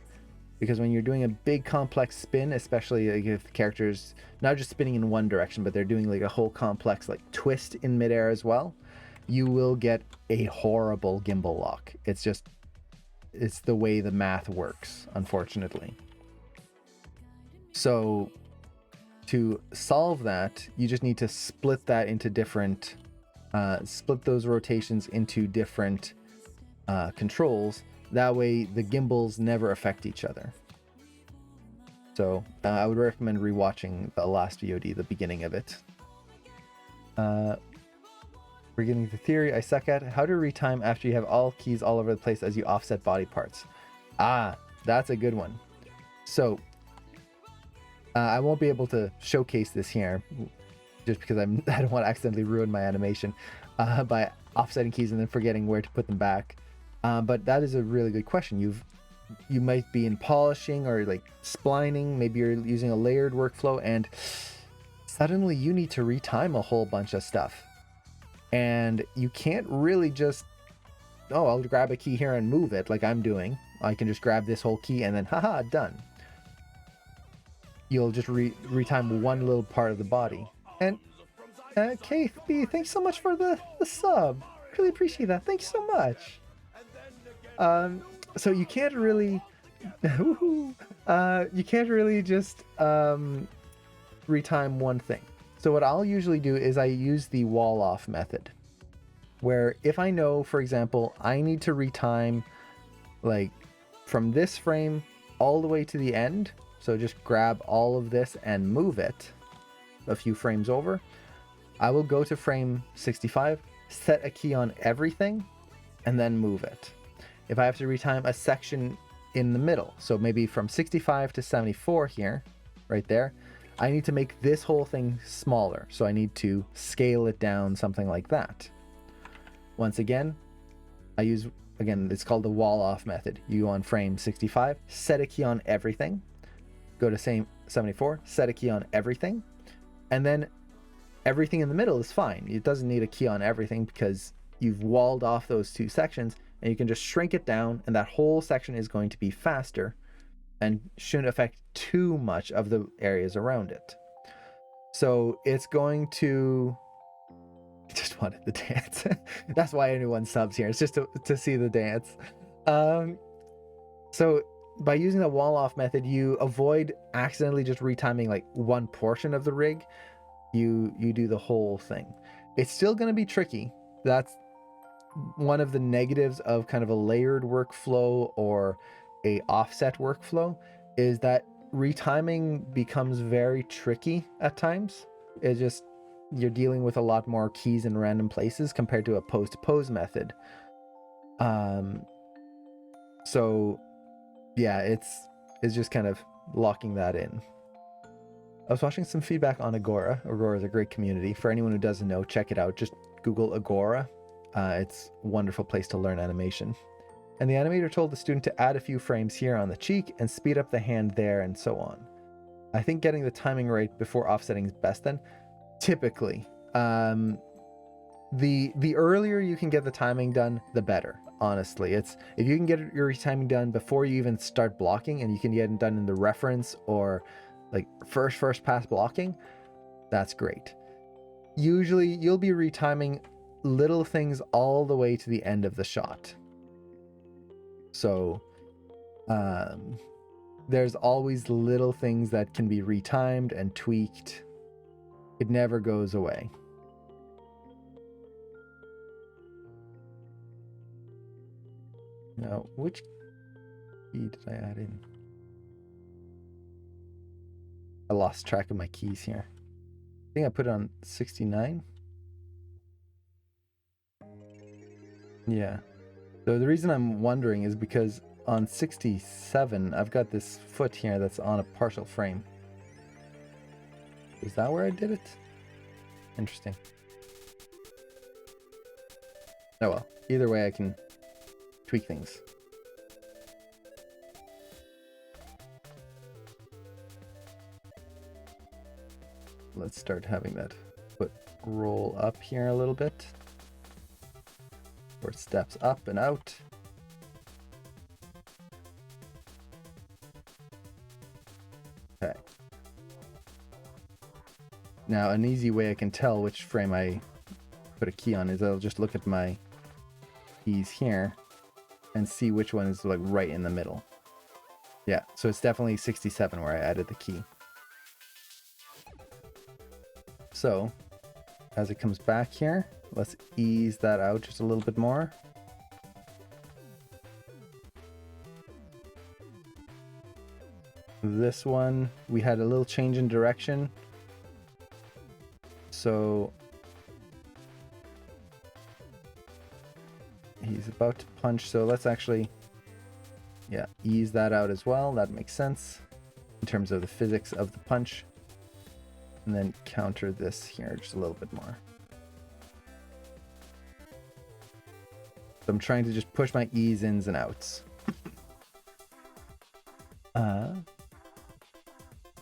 Speaker 1: because when you're doing a big complex spin, especially like if the character's not just spinning in one direction, but they're doing like a whole complex like twist in midair as well, you will get a horrible gimbal lock. It's the way the math works, unfortunately. So to solve that, you just need to split that into different split those rotations into different controls. That way the gimbals never affect each other. So I would recommend rewatching the last VOD, the beginning of it. We're getting the theory I suck at. How to retime after you have all keys all over the place as you offset body parts. That's a good one. So I won't be able to showcase this here just because I don't want to accidentally ruin my animation by offsetting keys and then forgetting where to put them back. But that is a really good question. You might be in polishing or like splining. Maybe you're using a layered workflow and suddenly you need to retime a whole bunch of stuff. And you can't really just, I'll grab a key here and move it like I'm doing. I can just grab this whole key and then haha, done. You'll just retime one little part of the body. And Keith B, thanks so much for the sub. Really appreciate that. Thanks so much. So you can't really just retime one thing. So what I'll usually do is I use the wall off method, where if I know, for example, I need to retime like from this frame all the way to the end, so just grab all of this and move it a few frames over, I will go to frame 65, set a key on everything, and then move it. If I have to retime a section in the middle, so maybe from 65 to 74 here, right there, I need to make this whole thing smaller. So I need to scale it down, something like that. Once again, it's called the wall off method. You go on frame 65, set a key on everything, go to 74, set a key on everything, and then everything in the middle is fine. It doesn't need a key on everything because you've walled off those two sections, and you can just shrink it down, and that whole section is going to be faster and shouldn't affect too much of the areas around it. So it's going to... I just wanted the dance. That's why anyone subs here. It's just to see the dance. So by using the wall off method, you avoid accidentally just retiming like one portion of the rig. You do the whole thing. It's still going to be tricky. That's one of the negatives of kind of a layered workflow or a offset workflow, is that retiming becomes very tricky at times. It's just, you're dealing with a lot more keys in random places compared to a pose to pose method. So yeah, it's just kind of locking that in. I was watching some feedback on Agora. Agora is a great community. For anyone who doesn't know, check it out. Just Google Agora. It's a wonderful place to learn animation. And the animator told the student to add a few frames here on the cheek and speed up the hand there and so on. I think getting the timing right before offsetting is best then. Typically. The earlier you can get the timing done, the better. Honestly, it's if you can get your timing done before you even start blocking, and you can get it done in the reference or like first pass blocking, that's great. Usually, you'll be retiming little things all the way to the end of the shot. So, there's always little things that can be retimed and tweaked. It never goes away. Now, which key did I add in? I lost track of my keys here. I think I put it on 69. Yeah. So the reason I'm wondering is because on 67, I've got this foot here that's on a partial frame. Is that where I did it? Interesting. Oh well, either way I can tweak things. Let's start having that foot roll up here a little bit. Where it steps up and out. Okay. Now, an easy way I can tell which frame I put a key on is I'll just look at my keys here and see which one is like right in the middle. Yeah, so it's definitely 67 where I added the key. So, as it comes back here, let's ease that out just a little bit more. This one, we had a little change in direction. So, he's about to punch, so let's actually, yeah, ease that out as well. That makes sense in terms of the physics of the punch. And then counter this here just a little bit more. So I'm trying to just push my ease ins and outs.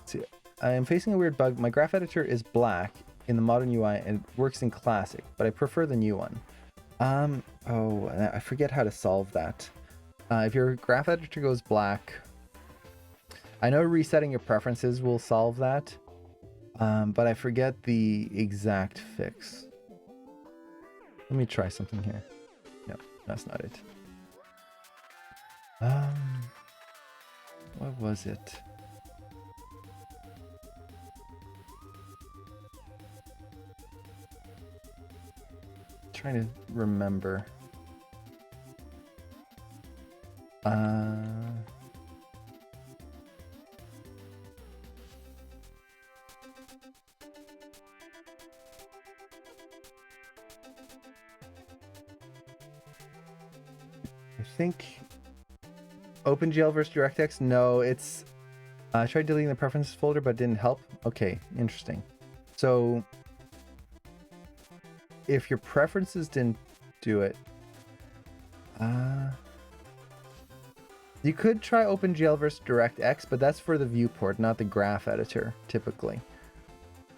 Speaker 1: See, I am facing a weird bug. My graph editor is black in the modern UI and it works in classic, but I prefer the new one. Oh, I forget how to solve that. If your graph editor goes black, I know resetting your preferences will solve that, but I forget the exact fix. Let me try something here. No, that's not it. What was it? Trying to remember. I think OpenGL versus DirectX. No, it's. I tried deleting the preferences folder, but it didn't help. Okay, interesting. So, if your preferences didn't do it, you could try OpenGL versus DirectX, but that's for the viewport, not the graph editor, typically.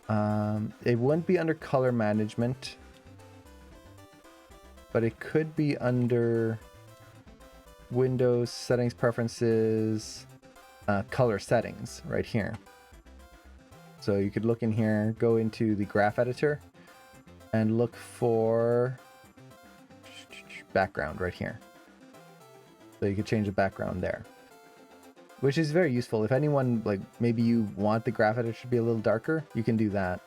Speaker 1: It wouldn't be under color management, but it could be under Windows settings, preferences, color settings right here. So you could look in here, go into the graph editor, and look for background right here. So you could change the background there, which is very useful. If anyone, like maybe you want the graph editor to be a little darker, you can do that.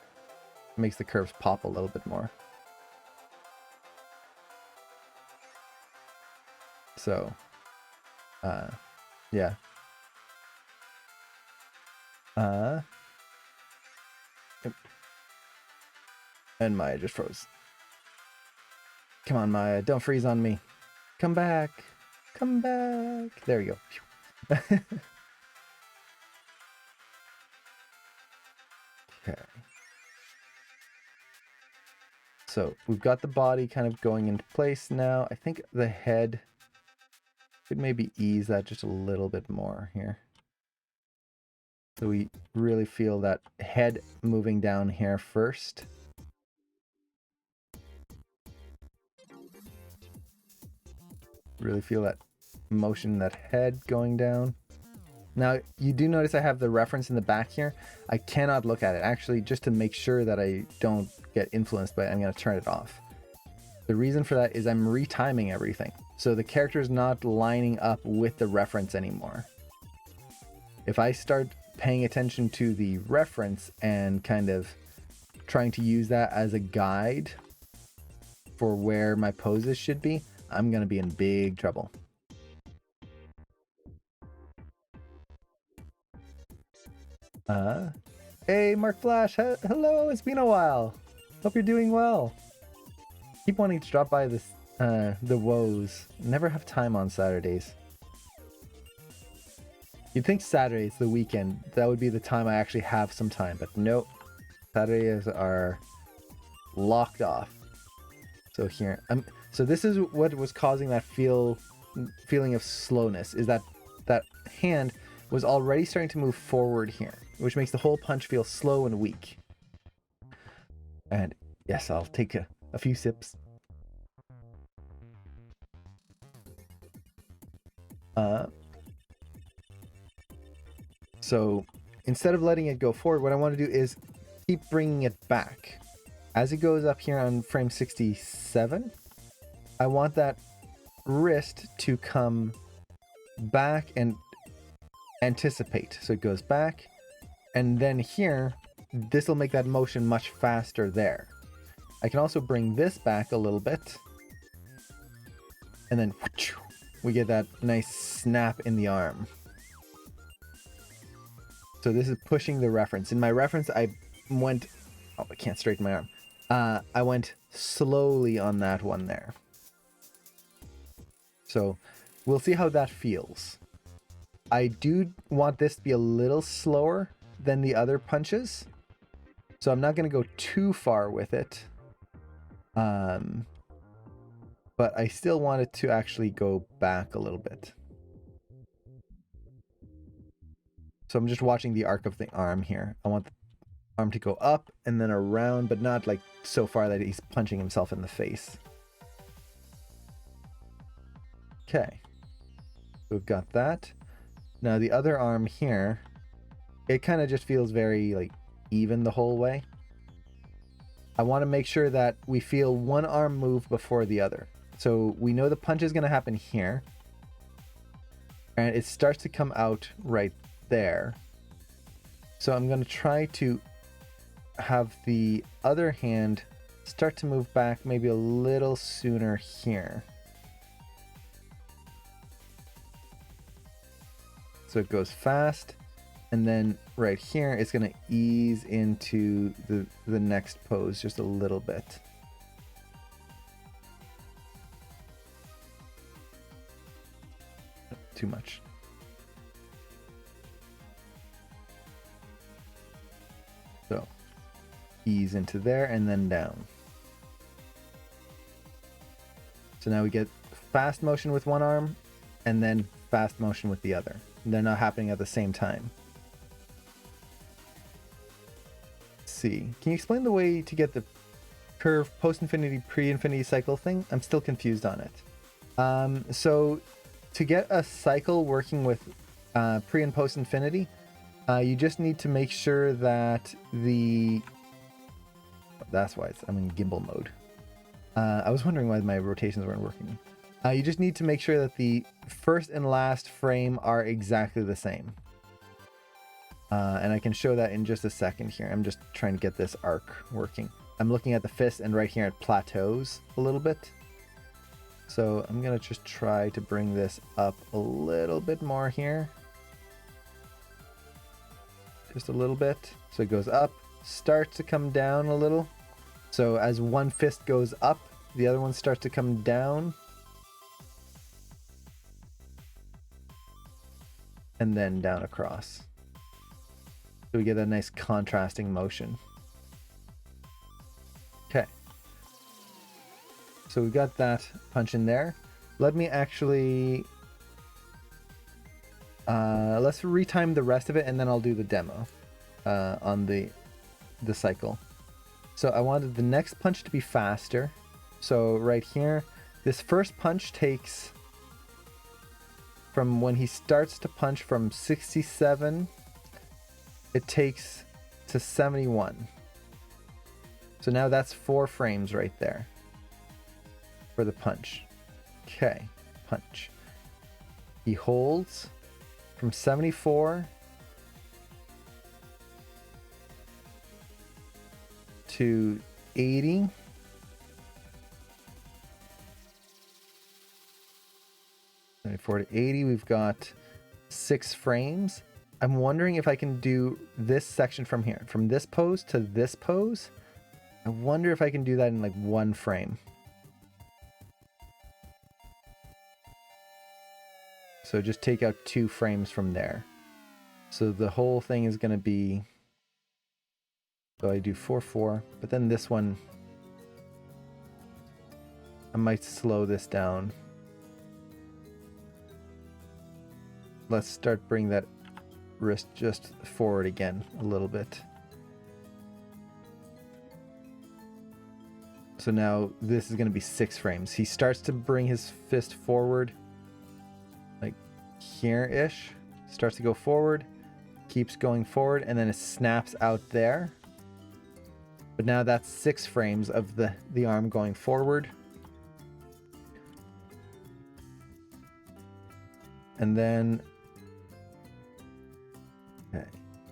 Speaker 1: It makes the curves pop a little bit more. So, yeah. And Maya just froze. Come on, Maya, don't freeze on me. Come back. Come back. There you go. Okay. So we've got the body kind of going into place now. I think the head could maybe ease that just a little bit more here. So we really feel that head moving down here first. Really feel that motion, that head going down. Now, you do notice I have the reference in the back here. I cannot look at it. Actually, just to make sure that I don't get influenced by it, I'm going to turn it off. The reason for that is I'm retiming everything. So the character is not lining up with the reference anymore. If I start paying attention to the reference and kind of trying to use that as a guide for where my poses should be, I'm going to be in big trouble. Hey, Mark Flash. Hello, it's been a while. Hope you're doing well. Keep wanting to drop by this, the woes. Never have time on Saturdays. You'd think Saturday's the weekend. That would be the time I actually have some time, but nope. Saturdays are locked off. So here, so this is what was causing that feeling of slowness, is that hand was already starting to move forward here, which makes the whole punch feel slow and weak. And yes, I'll take a few sips. So instead of letting it go forward, what I want to do is keep bringing it back. As it goes up here on frame 67, I want that wrist to come back and anticipate. So it goes back, and then here, this will make that motion much faster there. I can also bring this back a little bit, and then we get that nice snap in the arm. So this is pushing the reference. In my reference, I went... Oh, I can't straighten my arm. I went slowly on that one there. So we'll see how that feels. I do want this to be a little slower than the other punches. So I'm not going to go too far with it. But I still want it to actually go back a little bit. So I'm just watching the arc of the arm here. I want the arm to go up and then around, but not like so far that he's punching himself in the face. Okay. We've got that. Now the other arm here, it kind of just feels very like even the whole way. I want to make sure that we feel one arm move before the other. So we know the punch is going to happen here. And it starts to come out right there. So I'm going to try to have the other hand start to move back maybe a little sooner here. So it goes fast, and then right here it's going to ease into the next pose just a little bit. Too much. So ease into there and then down. So now we get fast motion with one arm and then fast motion with the other. They're not happening at the same time. Let's see. Can you explain the way to get the curve post-infinity, pre-infinity cycle thing? I'm still confused on it. So to get a cycle working with pre and post-infinity, you just need to make sure that the... That's why I'm in gimbal mode. I was wondering why my rotations weren't working. You just need to make sure that the first and last frame are exactly the same. And I can show that in just a second here. I'm just trying to get this arc working. I'm looking at the fist, and right here it plateaus a little bit. So I'm going to just try to bring this up a little bit more here. Just a little bit. So it goes up, starts to come down a little. So as one fist goes up, the other one starts to come down. And then down across. So we get a nice contrasting motion. Okay. So we got that punch in there. Let me actually... let's retime the rest of it, and then I'll do the demo on the cycle. So I wanted the next punch to be faster. So right here, this first punch takes from when he starts to punch from 67, it takes to 71. So now that's 4 frames right there for the punch. Okay, punch. He holds from 74 to 80. To 80, we've got 6 frames. I'm wondering if I can do this section from here, from this pose to this pose. I wonder if I can do that in like 1 frame. So just take out 2 frames from there. So the whole thing is going to be, so I do 4, 4, but then this one, I might slow this down. Let's start bringing that wrist just forward again a little bit. So now this is going to be 6 frames. He starts to bring his fist forward, like here-ish. Starts to go forward, keeps going forward, and then it snaps out there. But now that's 6 frames of the arm going forward. And then, okay,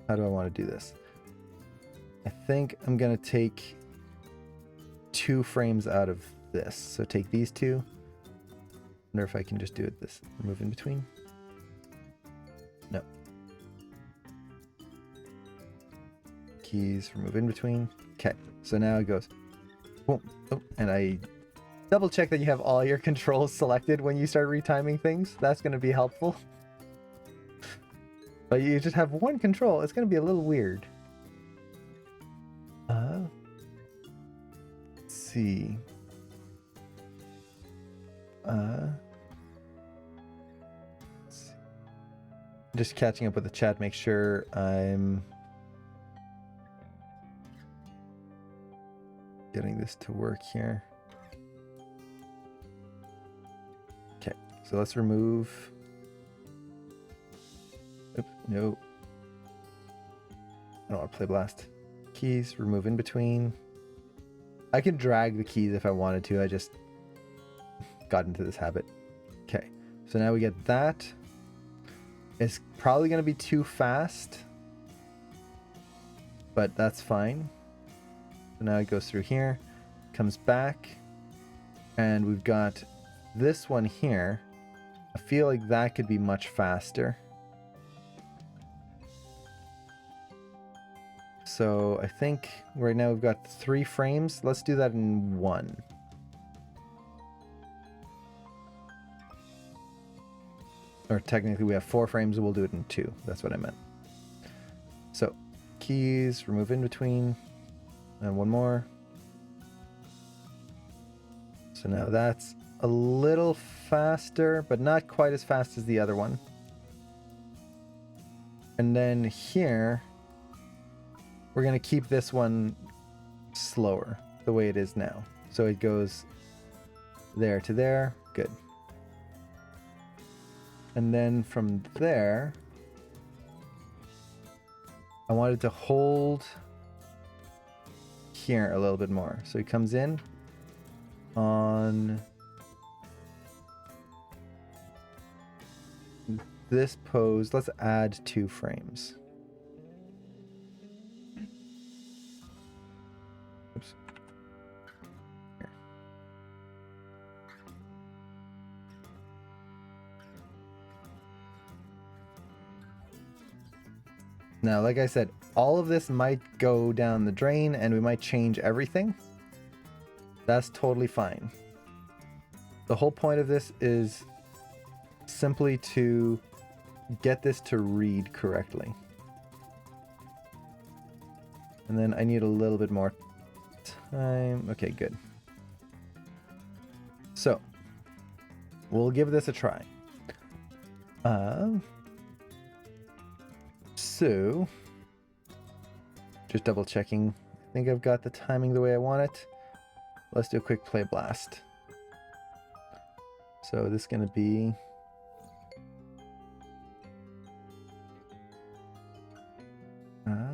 Speaker 1: how do I want to do this? I think I'm going to take 2 frames out of this. So take these 2. Wonder if I can just do it this, remove in between. No. Keys, remove in between. Okay, so now it goes boom, boom, and I double check that you have all your controls selected when you start retiming things. That's going to be helpful. But you just have 1 control, it's going to be a little weird. Let's see. Just catching up with the chat, make sure I'm getting this to work here. Okay, so let's remove. Oops, no. I don't want to play blast. Keys, remove in between. I can drag the keys if I wanted to. I just got into this habit. Okay, so now we get that. It's probably going to be too fast, but that's fine. So now it goes through here, comes back, and we've got this one here. I feel like that could be much faster. So I think right now we've got 3 frames. Let's do that in 1. Or technically we have 4 frames, and we'll do it in 2. That's what I meant. So keys, remove in between, and 1 more. So now that's a little faster, but not quite as fast as the other one. And then here, we're going to keep this one slower the way it is now. So it goes there to there. Good. And then from there, I wanted to hold here a little bit more. So he comes in on this pose. Let's add 2 frames. Oops. Here. Now, like I said, all of this might go down the drain and we might change everything. That's totally fine. The whole point of this is simply to get this to read correctly. And then I need a little bit more time. Okay, good. So, we'll give this a try. So, just double checking. I think I've got the timing the way I want it. Let's do a quick play blast. So this is going to be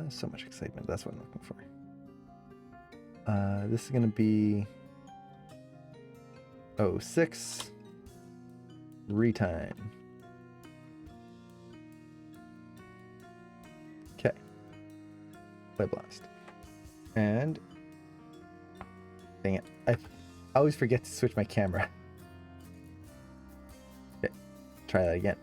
Speaker 1: So much excitement. That's what I'm looking for. This is going to be 06 retime. Okay. Play blast. And dang it. I always forget to switch my camera. Okay. Try that again.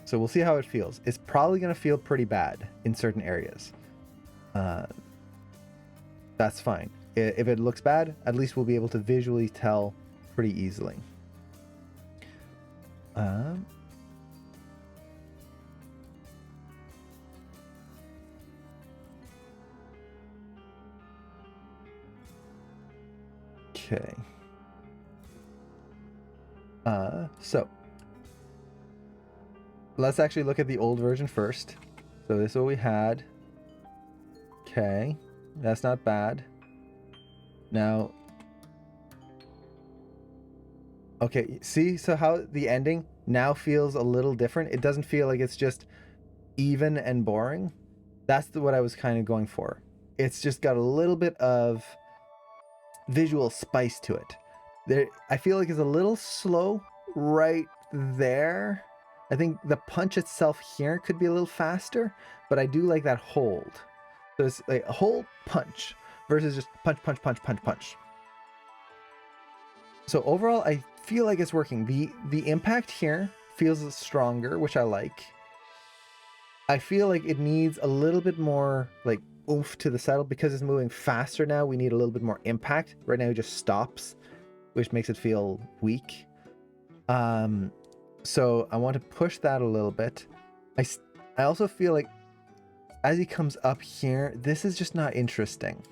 Speaker 1: So we'll see how it feels. It's probably going to feel pretty bad in certain areas. That's fine. If it looks bad, at least we'll be able to visually tell pretty easily. Okay. So let's actually look at the old version first. So this is what we had. Okay, that's not bad. Now, okay, see, so how the ending now feels a little different. It doesn't feel like it's just even and boring. That's what I was kind of going for. It's just got a little bit of visual spice to it. There, I feel like it's a little slow right there. I think the punch itself here could be a little faster, but I do like that hold. So it's like a hold punch versus just punch, punch, punch, punch, punch. So overall, I feel like it's working. The impact here feels stronger, which I like. I feel like it needs a little bit more like oomph to the saddle because it's moving faster now. We need a little bit more impact. Right now it just stops, which makes it feel weak. So I want to push that a little bit. I also feel like as he comes up here, this is just not interesting.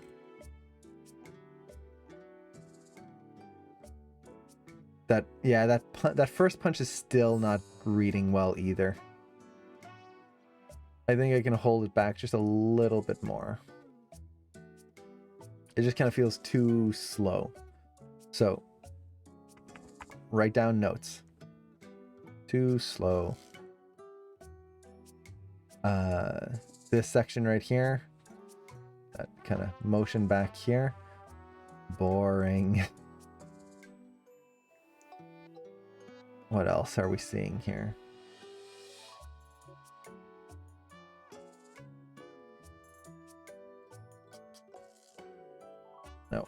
Speaker 1: That first punch is still not reading well either. I think I can hold it back just a little bit more. It just kind of feels too slow. So, write down notes. Too slow. This section right here. That kind of motion back here. Boring. What else are we seeing here? No.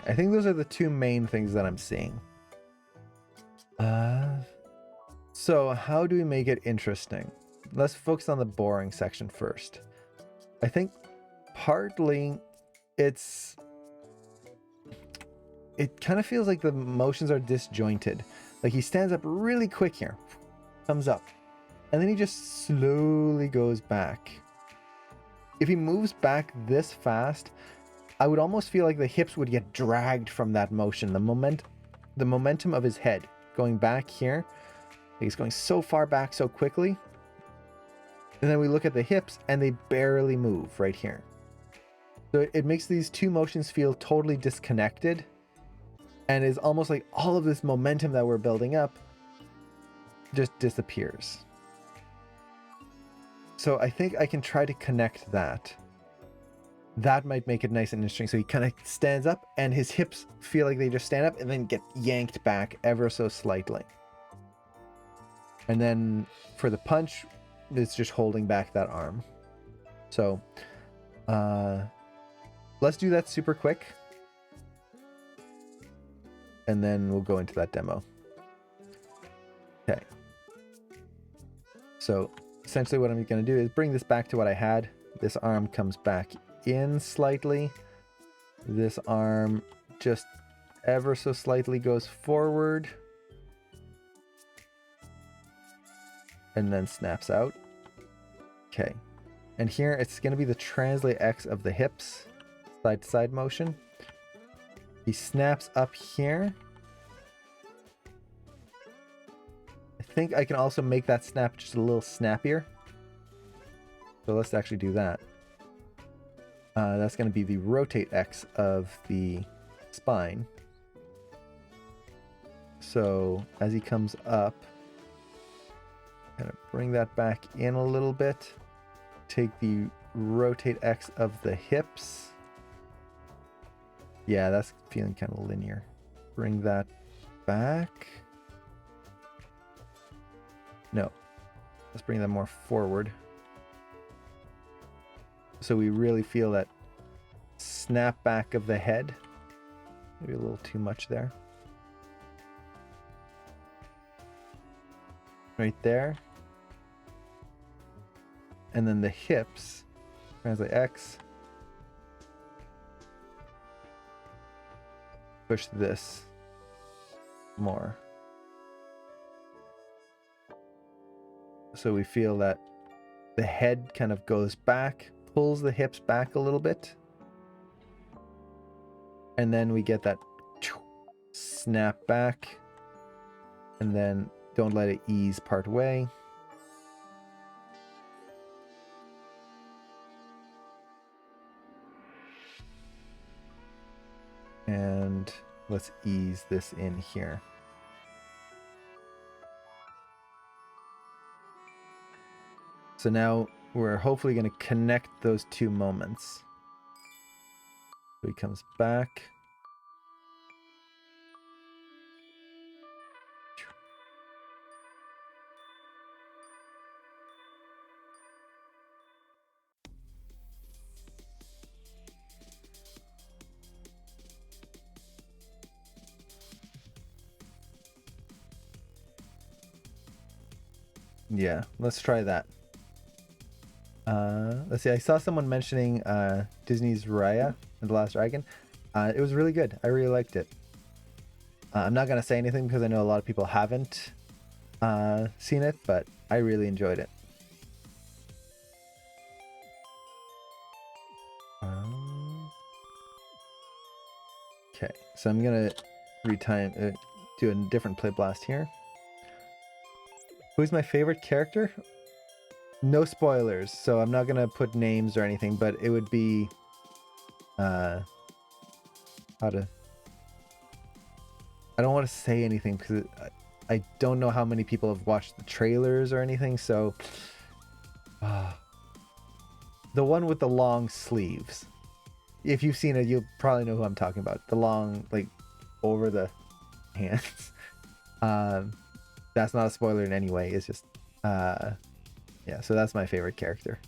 Speaker 1: I think those are the two main things that I'm seeing. So how do we make it interesting? Let's focus on the boring section first. I think partly it kind of feels like the motions are disjointed. Like he stands up really quick here, comes up, and then he just slowly goes back. If he moves back this fast, I would almost feel like the hips would get dragged from that motion. The momentum of his head going back here. He's going so far back so quickly. And then we look at the hips and they barely move right here. So it makes these two motions feel totally disconnected. And it's almost like all of this momentum that we're building up just disappears. So I think I can try to connect that. That might make it nice and interesting. So he kind of stands up and his hips feel like they just stand up and then get yanked back ever so slightly. And then for the punch, it's just holding back that arm. So let's do that super quick. And then we'll go into that demo. Okay. So essentially what I'm going to do is bring this back to what I had. This arm comes back in slightly. This arm just ever so slightly goes forward. And then snaps out. Okay. And here it's going to be the translate X of the hips. Side to side motion. He snaps up here. I think I can also make that snap just a little snappier. So let's actually do that. That's going to be the rotate X of the spine. So as he comes up, Kind of bring that back in a little bit. Take the rotate X of the hips. Yeah, that's feeling kind of linear. Bring that back. No, let's bring that more forward. So we really feel that snap back of the head. Maybe a little too much there. Right there. And then the hips. Translate X. Push this more. So we feel that the head kind of goes back, pulls the hips back a little bit. And then we get that snap back. And then don't let it ease part way. And let's ease this in here. So now we're hopefully going to connect those two moments. So he comes back. Yeah, let's try that. Let's see. I saw someone mentioning Disney's Raya and the Last Dragon. It was really good. I really liked it. I'm not gonna say anything because I know a lot of people haven't seen it, but I really enjoyed it. Okay, so I'm gonna do a different play blast here. Who's my favorite character? No spoilers, so I'm not gonna put names or anything, but it would be I don't want to say anything because I don't know how many people have watched the trailers or anything, so the one with the long sleeves. If you've seen it, you'll probably know who I'm talking about. The long, like, over the hands. That's not a spoiler in any way. It's just yeah, so that's my favorite character.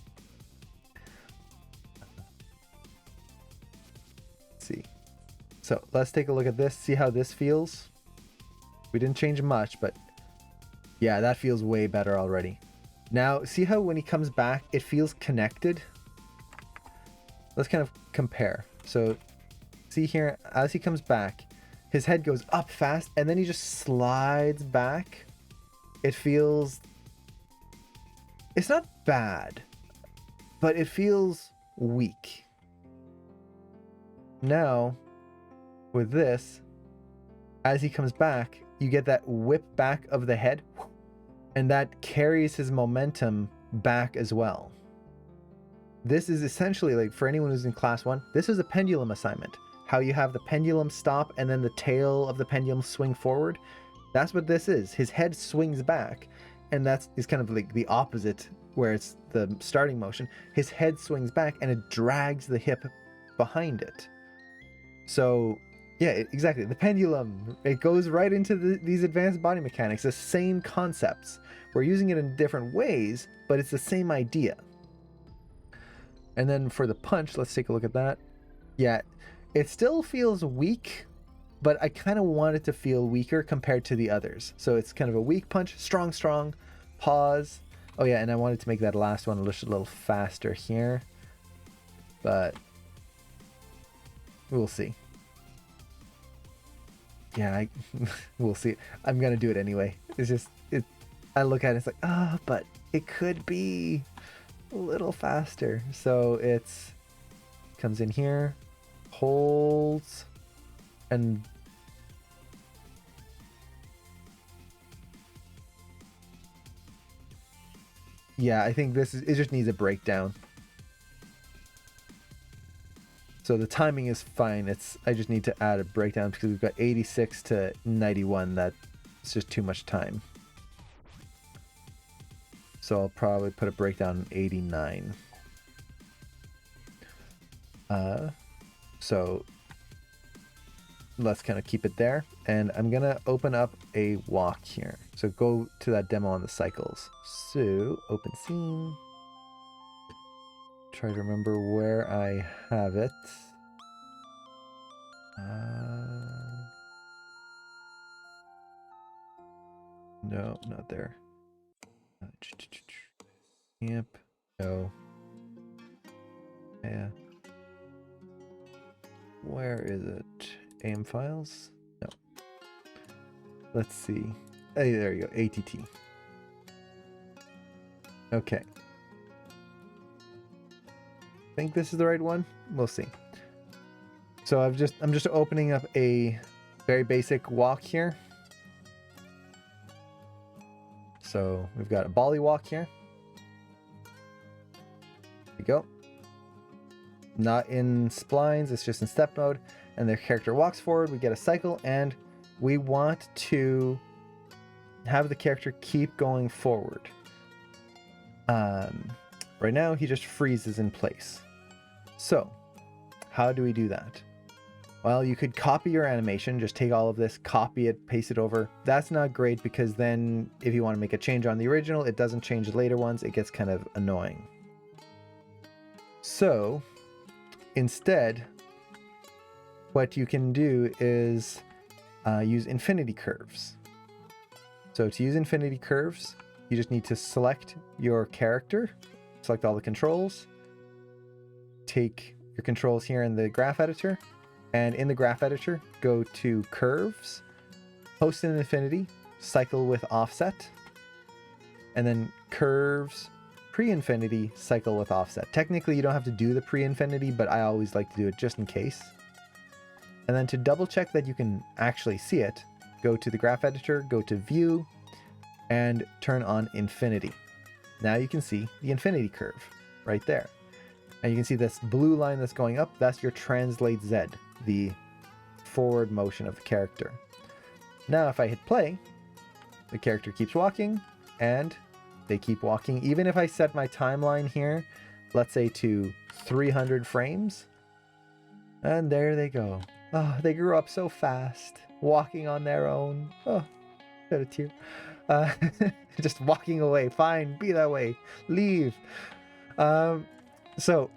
Speaker 1: Let's see. So let's take a look at this, see how this feels. We didn't change much, but yeah, that feels way better already. Now, see how when he comes back, it feels connected? Let's kind of compare. So see here, as he comes back, his head goes up fast, and then he just slides back. It feels... It's not bad, but it feels weak. Now, with this, as he comes back, you get that whip back of the head, and that carries his momentum back as well. This is essentially, like, for anyone who's in class 1, this is a pendulum assignment. How you have the pendulum stop and then the tail of the pendulum swing forward. That's what this is. His head swings back, and that's is kind of like the opposite, where it's the starting motion. His head swings back and it drags the hip behind it. So yeah, exactly. The pendulum, it goes right into these advanced body mechanics, the same concepts. We're using it in different ways, but it's the same idea. And then for the punch, let's take a look at that. Yeah, it still feels weak, but I kind of want it to feel weaker compared to the others. So it's kind of a weak punch, strong, strong, pause. Oh yeah, and I wanted to make that last one just a little faster here, but we'll see. Yeah, we'll see. I'm gonna do it anyway. It's just, I look at it, it's like, but it could be a little faster. So it's comes in here, holds, and yeah, I think it just needs a breakdown. So the timing is fine. I just need to add a breakdown because we've got 86 to 91. That's just too much time. So I'll probably put a breakdown 89. So let's kind of keep it there. And I'm going to open up a walk here. So go to that demo on the cycles. So open scene. Try to remember where I have it. No, not there. Yep. No. Yeah. Where is it? AIM files? No. Let's see. Hey, there you go. ATT. Okay. Think this is the right one? We'll see. So I'm just opening up a very basic walk here. So we've got a volley walk here. There we go. Not in splines, it's just in step mode. And the character walks forward, we get a cycle, and we want to have the character keep going forward. Right now, he just freezes in place. So, how do we do that? Well, you could copy your animation, just take all of this, copy it, paste it over. That's not great because then if you want to make a change on the original, it doesn't change the later ones. It gets kind of annoying. So instead, what you can do is use infinity curves. So to use infinity curves, you just need to select your character, select all the controls, take your controls here in the graph editor, and in the graph editor, go to curves, post in infinity, cycle with offset, and then curves, pre-infinity, cycle with offset. Technically, you don't have to do the pre-infinity, but I always like to do it just in case. And then to double check that you can actually see it, go to the graph editor, go to view, and turn on infinity. Now you can see the infinity curve right there. And you can see this blue line that's going up, that's your translate Z, the forward motion of the character. Now if I hit play, the character keeps walking, and they keep walking. Even if I set my timeline here, let's say to 300 frames, and there they go. Oh, they grew up so fast, walking on their own. Oh, got a tear. Just walking away. Fine, be that way. Leave. So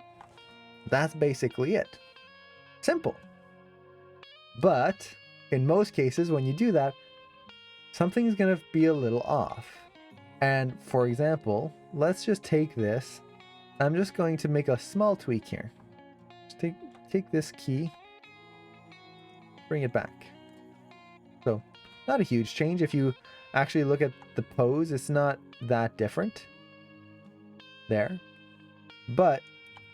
Speaker 1: that's basically it. Simple. But in most cases, when you do that, something's going to be a little off. And for example, let's just take this. I'm just going to make a small tweak here. Just take this key, bring it back. So not a huge change. If you actually look at the pose, it's not that different there. But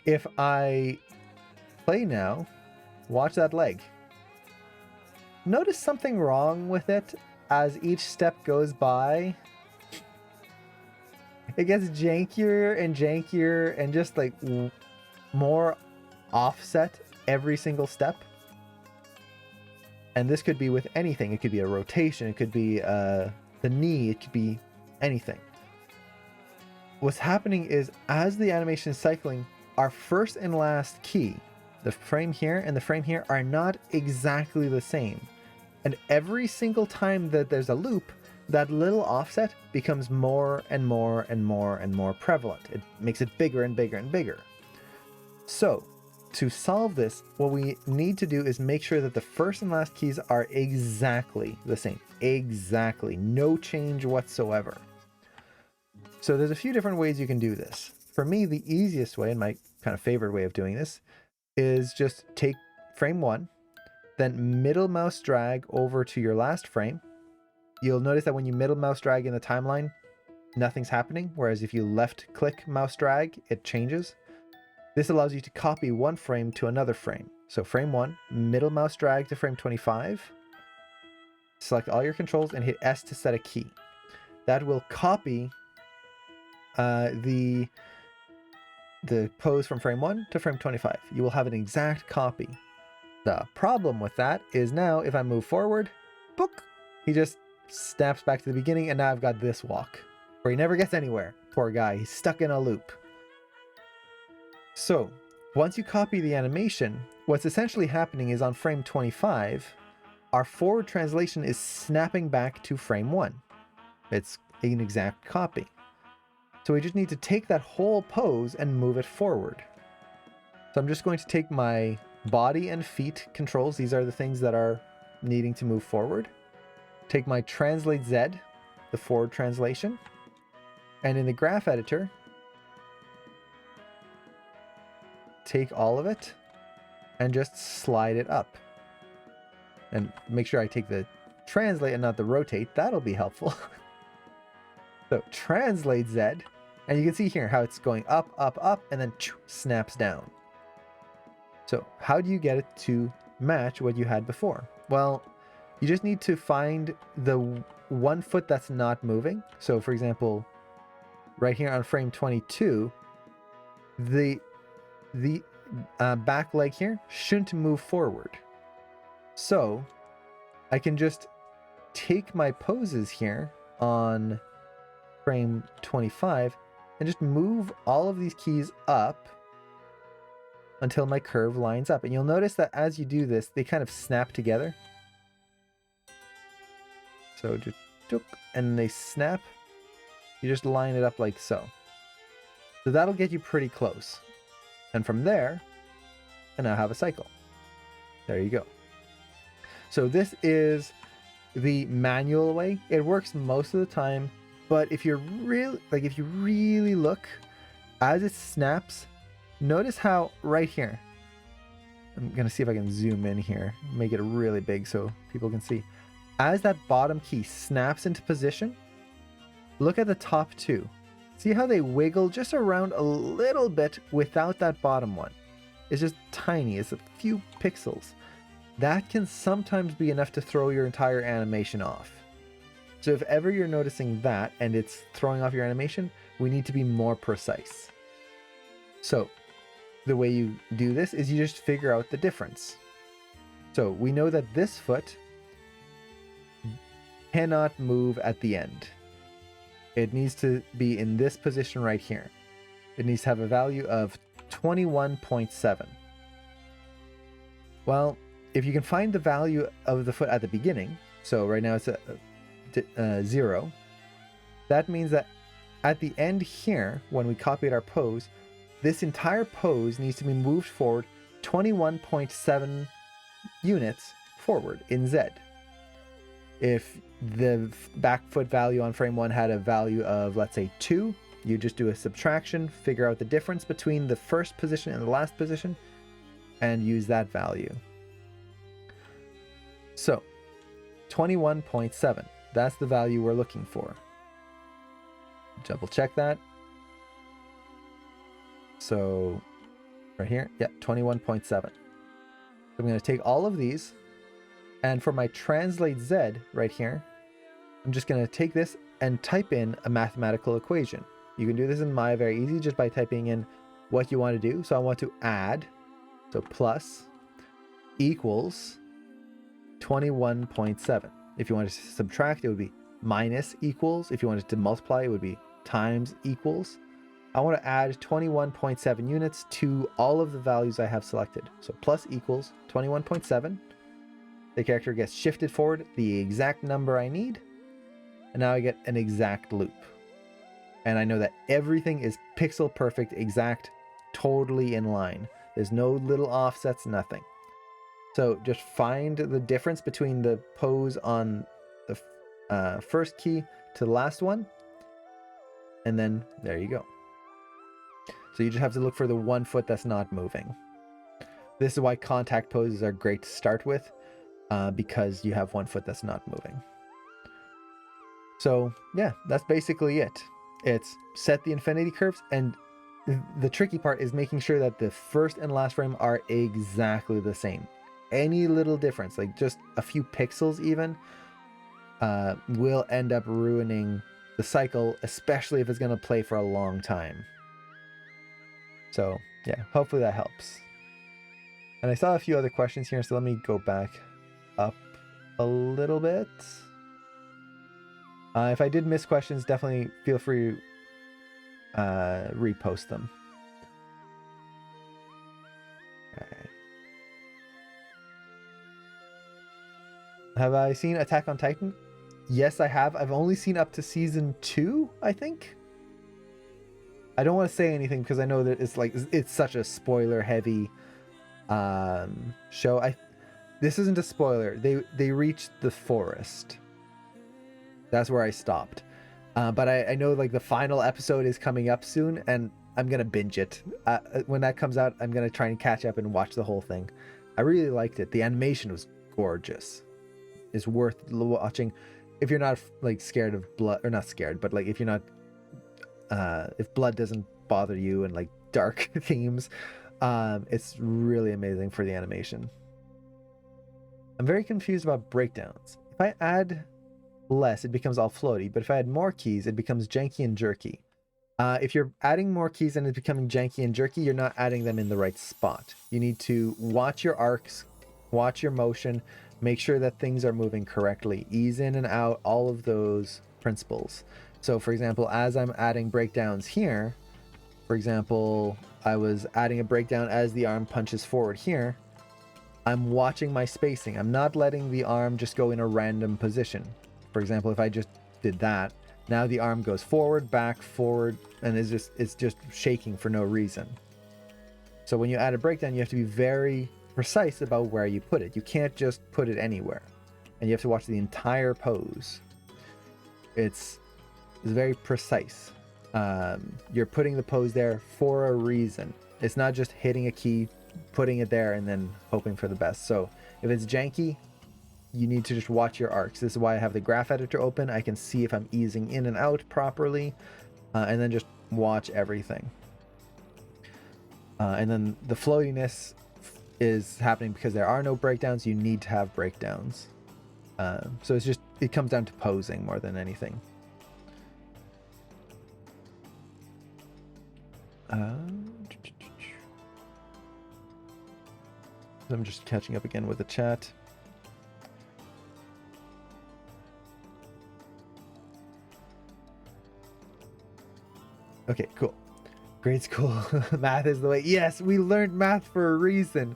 Speaker 1: if I play now, watch that leg. Notice something wrong with it as each step goes by. It gets jankier and jankier and just like more offset every single step. And this could be with anything. It could be a rotation. It could be the knee. It could be anything. What's happening is as the animation is cycling, our first and last key, the frame here and the frame here, are not exactly the same. And every single time that there's a loop, that little offset becomes more and more and more and more prevalent. It makes it bigger and bigger and bigger. So to solve this, what we need to do is make sure that the first and last keys are exactly the same. Exactly. No change whatsoever. So there's a few different ways you can do this. For me, the easiest way, and my kind of favorite way of doing this, is just take frame 1, then middle mouse drag over to your last frame. You'll notice that when you middle mouse drag in the timeline, nothing's happening. Whereas if you left click mouse drag, it changes. This allows you to copy one frame to another frame. So frame 1, middle mouse drag to frame 25. Select all your controls and hit S to set a key. That will copy the pose from frame 1 to frame 25. You will have an exact copy. The problem with that is now if I move forward, book, he just snaps back to the beginning, and now I've got this walk where he never gets anywhere. Poor guy, he's stuck in a loop. So once you copy the animation, what's essentially happening is on frame 25, our forward translation is snapping back to frame 1. It's an exact copy. So we just need to take that whole pose and move it forward. So I'm just going to take my body and feet controls. These are the things that are needing to move forward. Take my translate Z, the forward translation, and in the graph editor, take all of it and just slide it up. And make sure I take the translate and not the rotate. That'll be helpful. So translate Z, and you can see here how it's going up, up, up, and then snaps down. So how do you get it to match what you had before? Well, you just need to find the one foot that's not moving. So for example, right here on frame 22, the back leg here shouldn't move forward. So I can just take my poses here on frame 25 and just move all of these keys up until my curve lines up. And you'll notice that as you do this, they kind of snap together. So just and they snap. You just line it up like so. So that'll get you pretty close. And from there, I now have a cycle. There you go. So this is the manual way. It works most of the time, but if you're if you really look, as it snaps, notice how right here, I'm gonna see if I can zoom in here, make it really big so people can see. As that bottom key snaps into position, look at the top two. See how they wiggle just around a little bit without that bottom one. It's just tiny, it's a few pixels. That can sometimes be enough to throw your entire animation off. So if ever you're noticing that and it's throwing off your animation, we need to be more precise. So the way you do this is you just figure out the difference. So we know that this foot cannot move at the end. It needs to be in this position right here. It needs to have a value of 21.7. Well, if you can find the value of the foot at the beginning, so right now it's a 0, that means that at the end here, when we copied our pose, this entire pose needs to be moved forward 21.7 units forward in Z. If the back foot value on frame 1 had a value of, let's say, 2, you just do a subtraction, figure out the difference between the first position and the last position, and use that value. So 21.7, that's the value we're looking for. Double check that. So right here, yeah, 21.7. So I'm going to take all of these, and for my translate Z right here, I'm just going to take this and type in a mathematical equation. You can do this in Maya very easy just by typing in what you want to do. So I want to add, so plus equals 21.7. If you wanted to subtract, it would be minus equals. If you wanted to multiply, it would be times equals. I want to add 21.7 units to all of the values I have selected. So plus equals 21.7. The character gets shifted forward the exact number I need. And now I get an exact loop. And I know that everything is pixel perfect, exact, totally in line. There's no little offsets, nothing. So just find the difference between the pose on the first key to the last one. And then there you go. So you just have to look for the one foot that's not moving. This is why contact poses are great to start with, because you have one foot that's not moving. So yeah, that's basically it. It's set the infinity curves, and the tricky part is making sure that the first and last frame are exactly the same. Any little difference, like just a few pixels even, will end up ruining the cycle, especially if it's going to play for a long time. So yeah, hopefully that helps. And I saw a few other questions here, so let me go back up a little bit. If I did miss questions, definitely feel free repost them. Okay. Have I seen Attack on Titan? Yes, I have. I've only seen up to season 2, I think. I don't want to say anything because I know that it's such a spoiler heavy show. This isn't a spoiler. They reached the forest. That's where I stopped. But I know like the final episode is coming up soon, and I'm gonna binge it. When that comes out, I'm gonna try and catch up and watch the whole thing. I really liked it. The animation was gorgeous. It's worth watching if you're not like scared of blood, or not scared, but like if you're not, if blood doesn't bother you and like dark themes, it's really amazing for the animation. I'm very confused about breakdowns. If I add less, it becomes all floaty, but if I add more keys, it becomes janky and jerky. If you're adding more keys and it's becoming janky and jerky, you're not adding them in the right spot. You need to watch your arcs, watch your motion, make sure that things are moving correctly, ease in and out, all of those principles. So for example, as I'm adding breakdowns here, for example, I was adding a breakdown as the arm punches forward here. I'm watching my spacing. I'm not letting the arm just go in a random position. For example, if I just did that, now the arm goes forward, back, forward, and it's just shaking for no reason. So when you add a breakdown, you have to be very precise about where you put it. You can't just put it anywhere, and you have to watch the entire pose. It's very precise. You're putting the pose there for a reason. It's not just hitting a key, putting it there, and then hoping for the best. So if it's janky, you need to just watch your arcs. This is why I have the graph editor open. I can see if I'm easing in and out properly, and then just watch everything. And then the floatiness is happening because there are no breakdowns. You need to have breakdowns. So it comes down to posing more than anything. I'm just catching up again with the chat. Okay, cool. Grade school. Math is the way. Yes, we learned math for a reason.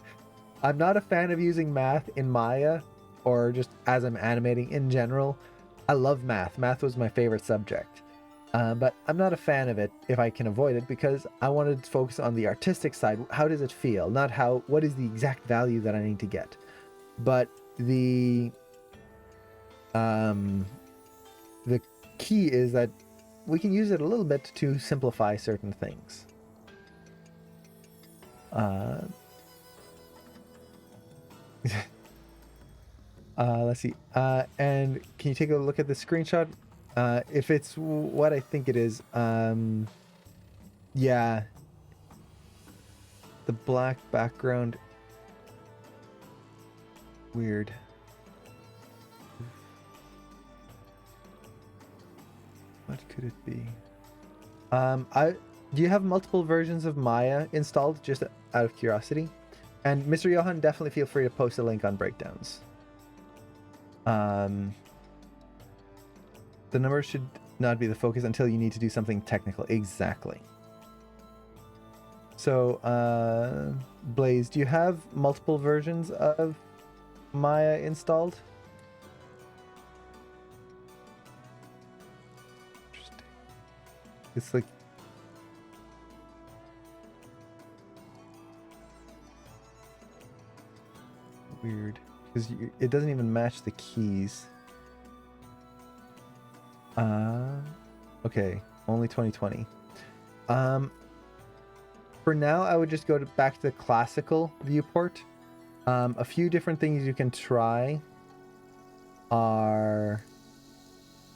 Speaker 1: I'm not a fan of using math in Maya or just as I'm animating in general. I love math. Math was my favorite subject. But I'm not a fan of it if I can avoid it, because I wanted to focus on the artistic side. How does it feel? Not what is the exact value that I need to get. But the key is that we can use it a little bit to simplify certain things. Let's see. And can you take a look at the screenshot? If it's what I think it is, yeah. The black background. Weird. What could it be? Do you have multiple versions of Maya installed, just out of curiosity? And Mr. Johan, definitely feel free to post a link on breakdowns. The numbers should not be the focus until you need to do something technical. Exactly. So, Blaze, do you have multiple versions of Maya installed? Interesting. It's like... weird. Because it doesn't even match the keys. Okay, only 2020. For now, I would just go back to the classical viewport. A few different things you can try are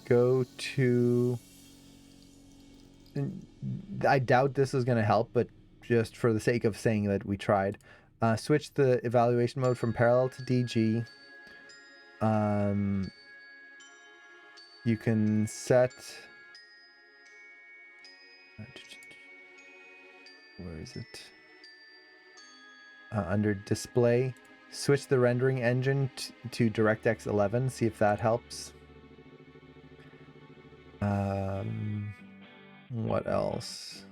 Speaker 1: go to... I doubt this is going to help, but just for the sake of saying that we tried, switch the evaluation mode from parallel to DG. You can set... where is it? Under display, switch the rendering engine to DirectX 11. See if that helps. What else?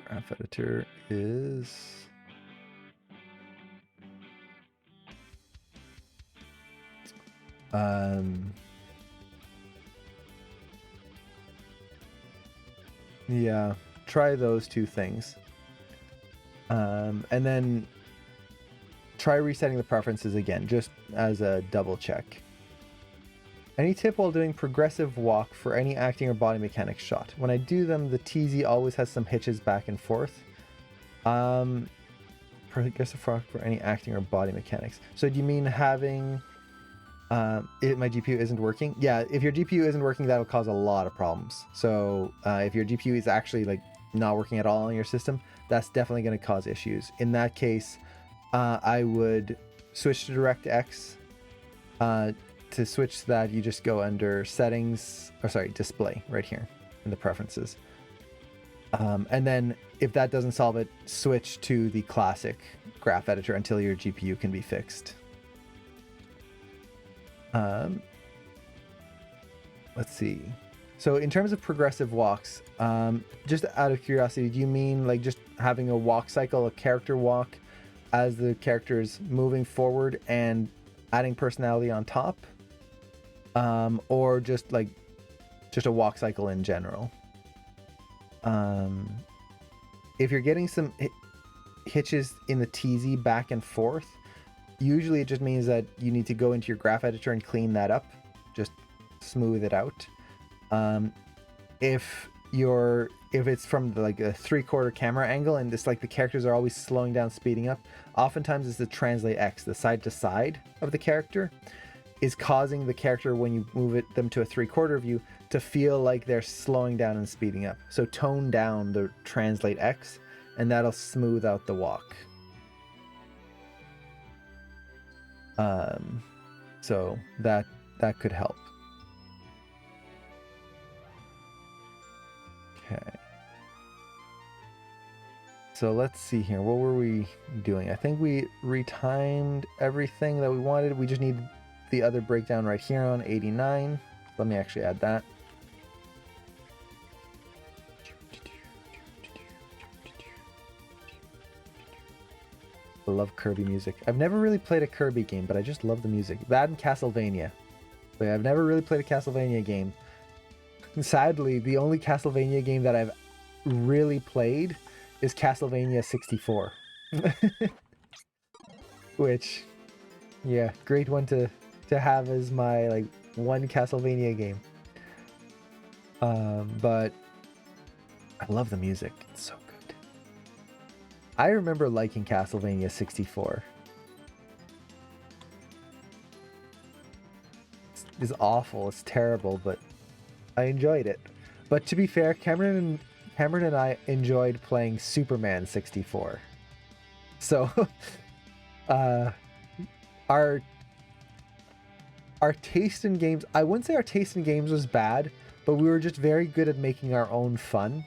Speaker 1: Graph editor is... yeah, try those two things. And then try resetting the preferences again, just as a double check. Any tip while doing progressive walk for any acting or body mechanics shot? When I do them, the TZ always has some hitches back and forth. Progressive walk for any acting or body mechanics. So do you mean having... my GPU isn't working? Yeah, if your GPU isn't working, that'll cause a lot of problems. So if your GPU is actually like not working at all in your system, that's definitely going to cause issues. In that case, I would switch to DirectX. To switch that, you just go under settings, or sorry, display right here in the preferences. And then if that doesn't solve it, switch to the classic graph editor until your GPU can be fixed. Let's see. So in terms of progressive walks, just out of curiosity, do you mean like just having a walk cycle, a character walk as the character is moving forward and adding personality on top? Or just a walk cycle in general? If you're getting some hitches in the TZ back and forth, usually it just means that you need to go into your graph editor and clean that up, just smooth it out. If it's from like a 3/4 camera angle and it's like the characters are always slowing down, speeding up, oftentimes it's the translate X, the side to side of the character, is causing the character, when you move them to a 3/4 view, to feel like they're slowing down and speeding up. So tone down the translate X and that'll smooth out the walk. So that could help. Okay. So let's see here. What were we doing? I think we retimed everything that we wanted. We just need the other breakdown right here on 89. Let me actually add that. I love Kirby music. I've never really played a Kirby game, but I just love the music. That and Castlevania. But I've never really played a Castlevania game. And sadly, the only Castlevania game that I've really played is Castlevania 64. Which, yeah, great one to have as my like one Castlevania game. But I love the music. It's so good. I remember liking Castlevania 64. It's awful. It's terrible, but I enjoyed it. But to be fair, Cameron and I enjoyed playing Superman 64. So our taste in games, I wouldn't say our taste in games was bad, but we were just very good at making our own fun,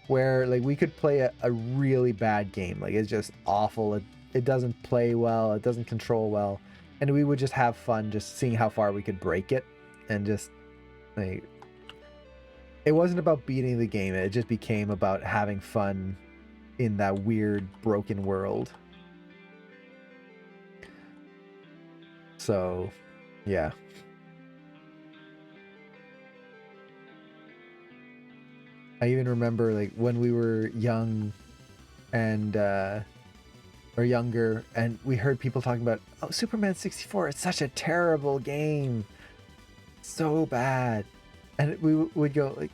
Speaker 1: where like we could play a really bad game, like it's just awful, it doesn't play well, it doesn't control well, and we would just have fun just seeing how far we could break it. And just like, it wasn't about beating the game, it just became about having fun in that weird broken world. So yeah. I even remember like when we were young and or younger, and we heard people talking about, oh, Superman 64, it's such a terrible game, so bad. And we would go like,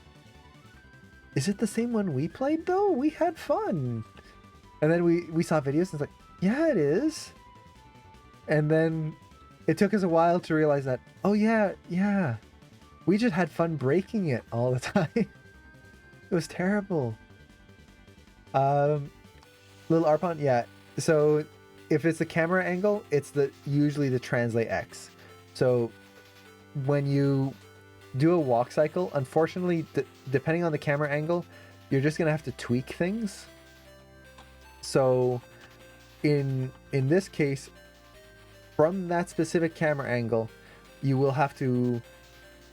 Speaker 1: is it the same one we played though? We had fun. And then we saw videos and it's like, yeah, it is. And then it took us a while to realize that, oh yeah, we just had fun breaking it all the time. It was terrible. Little Arpon, yeah. So if it's the camera angle, it's usually the translate X. So when you do a walk cycle, unfortunately, depending on the camera angle, you're just gonna have to tweak things. So in this case, from that specific camera angle, you will have to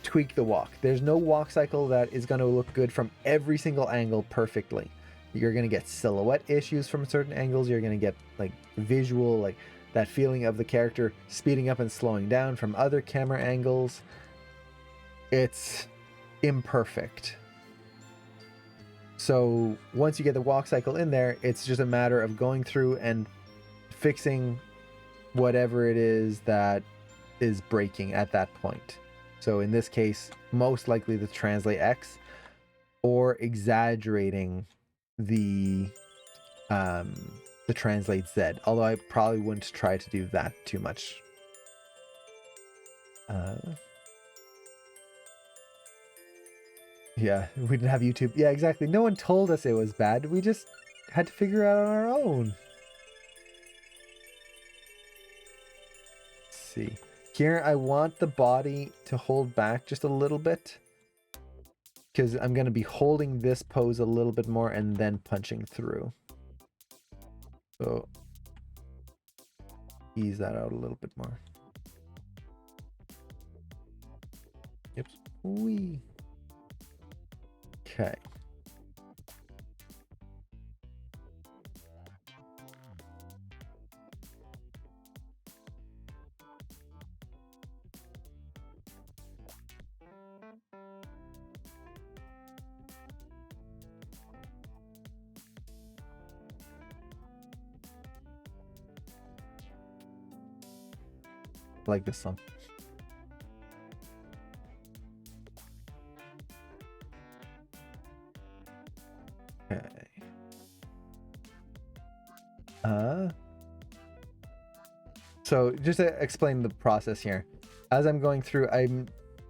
Speaker 1: tweak the walk. There's no walk cycle that is going to look good from every single angle perfectly. You're going to get silhouette issues from certain angles. You're going to get like visual, like that feeling of the character speeding up and slowing down from other camera angles. It's imperfect. So once you get the walk cycle in there, it's just a matter of going through and fixing whatever it is that is breaking at that point. So in this case, most likely the translate X, or exaggerating the translate Z. Although I probably wouldn't try to do that too much. Yeah, we didn't have YouTube. Yeah, exactly. No one told us it was bad. We just had to figure it out on our own. Let's see. Here, I want the body to hold back just a little bit, because I'm going to be holding this pose a little bit more and then punching through. So ease that out a little bit more. Yep. Wee. Okay. I like this song. Okay. So just to explain the process here, as I'm going through, I'm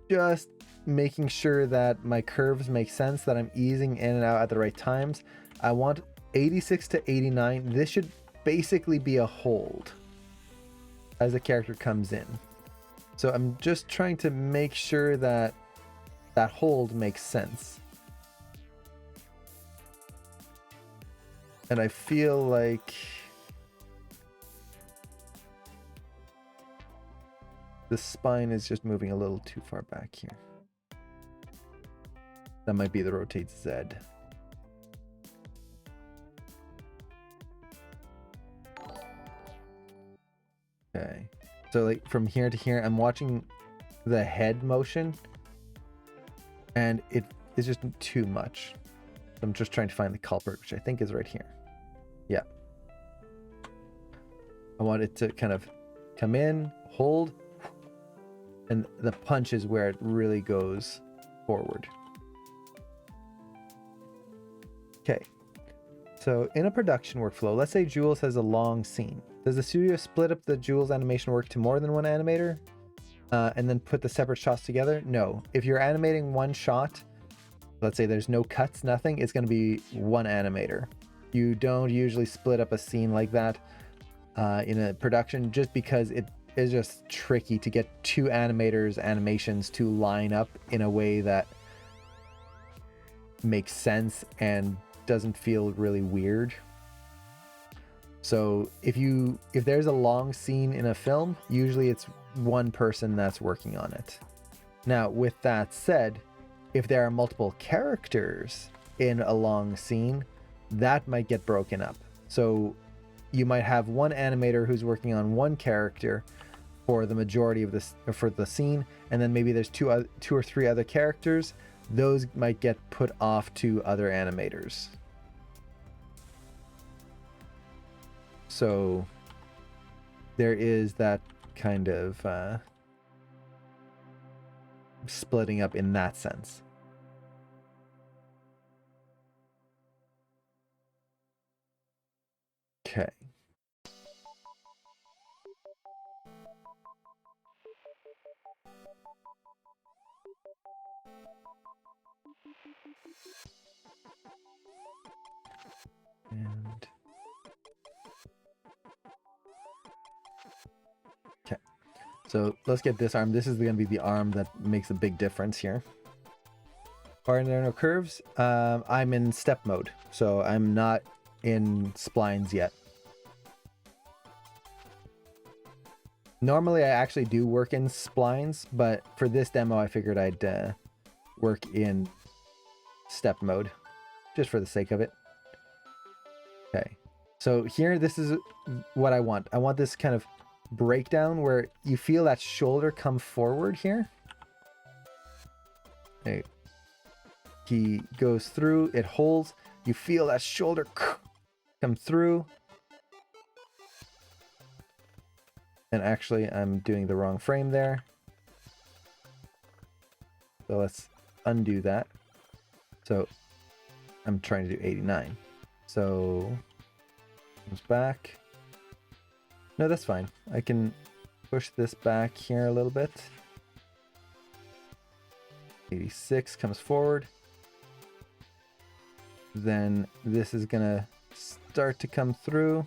Speaker 1: just making sure that my curves make sense, that I'm easing in and out at the right times. I want 86 to 89. This should basically be a hold as the character comes in. So I'm just trying to make sure that that hold makes sense. And I feel like the spine is just moving a little too far back here. That might be the rotate Z. Okay. So like from here to here, I'm watching the head motion and it is just too much. I'm just trying to find the culprit, which I think is right here. Yeah. I want it to kind of come in, hold, and the punch is where it really goes forward. Okay. So in a production workflow, let's say Jules has a long scene. Does the studio split up the Jules animation work to more than one animator and then put the separate shots together? No. If you're animating one shot, let's say there's no cuts, nothing, it's going to be one animator. You don't usually split up a scene like that in a production, just because it is just tricky to get two animators' animations to line up in a way that makes sense and doesn't feel really weird. So if there's a long scene in a film, usually it's one person that's working on it. Now, with that said, if there are multiple characters in a long scene, that might get broken up. So you might have one animator who's working on one character for the majority of this, for the scene, and then maybe there's two or three other characters. Those might get put off to other animators. So there is that kind of splitting up in that sense. Okay. And okay. So let's get this arm. This is going to be the arm that makes a big difference here. Are there no curves? I'm in step mode, so I'm not in splines yet. Normally I actually do work in splines, but for this demo I figured I'd work in step mode just for the sake of it. Okay, so here, this is what I want. I want this kind of breakdown where you feel that shoulder come forward here. Okay. He goes through, it holds, you feel that shoulder come through. And actually, I'm doing the wrong frame there. So let's undo that. So I'm trying to do 89. So comes back. No, that's fine. I can push this back here a little bit. 86 comes forward. Then this is gonna start to come through.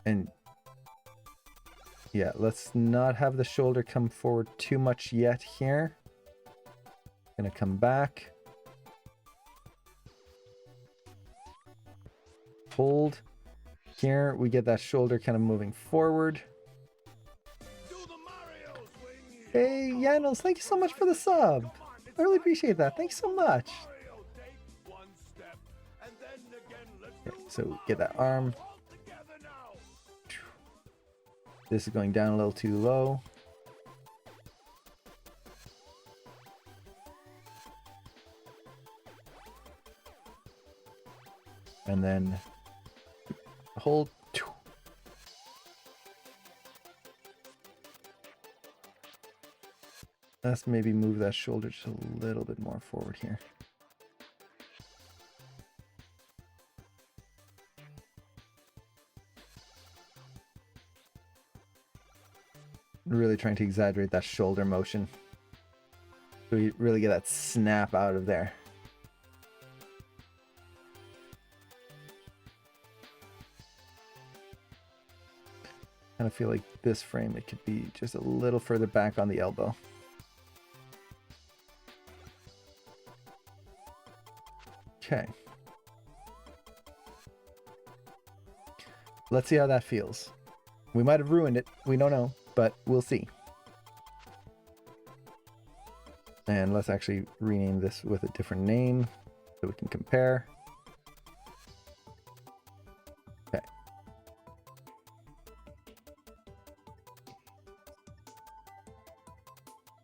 Speaker 1: And yeah, let's not have the shoulder come forward too much yet here. Gonna come back. Hold. Here we get that shoulder kind of moving forward. Hey, Yanos, thank you so much for the sub. I really appreciate that. Thanks so much. Okay, so get that arm. This is going down a little too low. And then hold. Let's maybe move that shoulder just a little bit more forward here. Really trying to exaggerate that shoulder motion, so you really get that snap out of there. Kind of feel like this frame, it could be just a little further back on the elbow. Okay. Let's see how that feels. We might have ruined it. We don't know, but we'll see. And let's actually rename this with a different name so we can compare. Okay.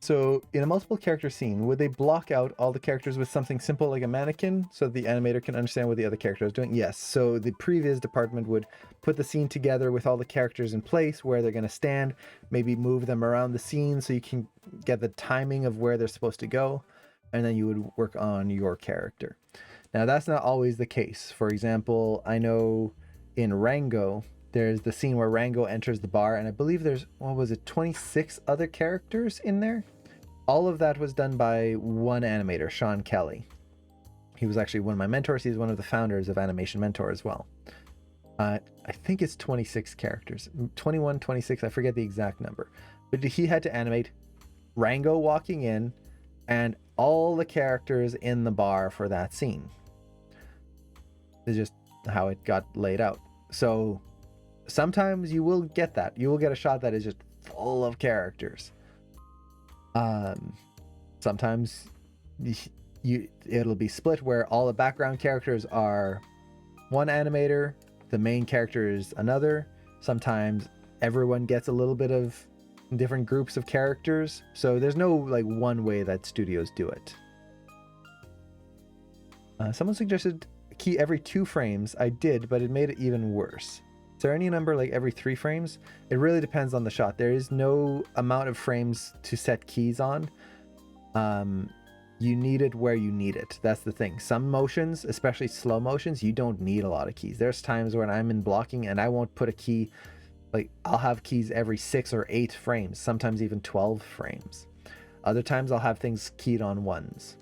Speaker 1: So in a multiple character scene, would they block out all the characters with something simple like a mannequin so the animator can understand what the other character is doing? Yes. So the previous department would put the scene together with all the characters in place, where they're going to stand, maybe move them around the scene so you can get the timing of where they're supposed to go, and then you would work on your character. Now, that's not always the case. For example, I know in Rango, there's the scene where Rango enters the bar, and I believe there's, what was it, 26 other characters in there? All of that was done by one animator, Sean Kelly. He was actually one of my mentors. He's one of the founders of Animation Mentor as well. I think it's 26 characters. 21, 26, I forget the exact number. But he had to animate Rango walking in and all the characters in the bar for that scene. It's just how it got laid out. So sometimes you will get that. You will get a shot that is just full of characters. Sometimes it'll be split where all the background characters are one animator, the main character is another. Sometimes everyone gets a little bit of different groups of characters. So there's no like one way that studios do it. Someone suggested key every 2 frames. I did, but it made it even worse. Is there any number like every 3 frames? It really depends on the shot. There is no amount of frames to set keys on. You need it where you need it. That's the thing. Some motions, especially slow motions, you don't need a lot of keys. There's times when I'm in blocking and I won't put a key, like I'll have keys every 6 or 8 frames, sometimes even 12 frames. Other times I'll have things keyed on ones.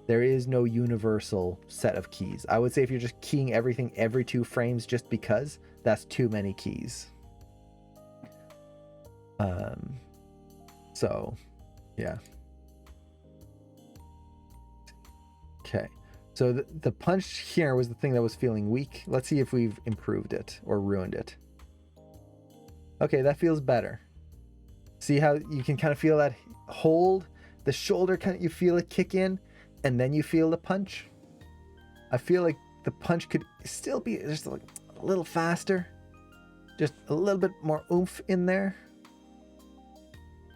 Speaker 1: There is no universal set of keys. I would say if you're just keying everything every 2 frames just because, that's too many keys. So yeah. Okay, So the punch here was the thing that was feeling weak. Let's see if we've improved it or ruined it. Okay, that feels better. See how you can kind of feel that hold, the shoulder, kind of, you feel it kick in, and then you feel the punch. I feel like the punch could still be just like a little faster, just a little bit more oomph in there.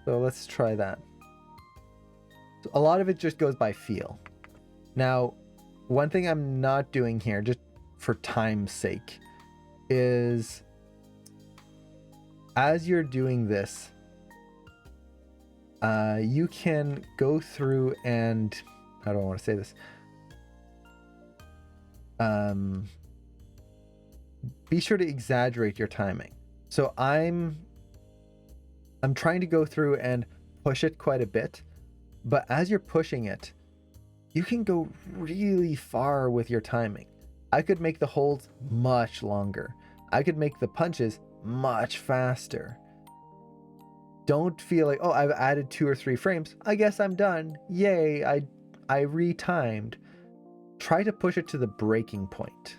Speaker 1: So let's try that. So a lot of it just goes by feel. Now, one thing I'm not doing here, just for time's sake, is as you're doing this, you can go through and, how do I want to say this? Be sure to exaggerate your timing. So I'm trying to go through and push it quite a bit, but as you're pushing it, you can go really far with your timing. I could make the holds much longer. I could make the punches much faster. Don't feel like, oh, I've added 2 or 3 frames. I guess I'm done. Yay, I retimed. Try to push it to the breaking point.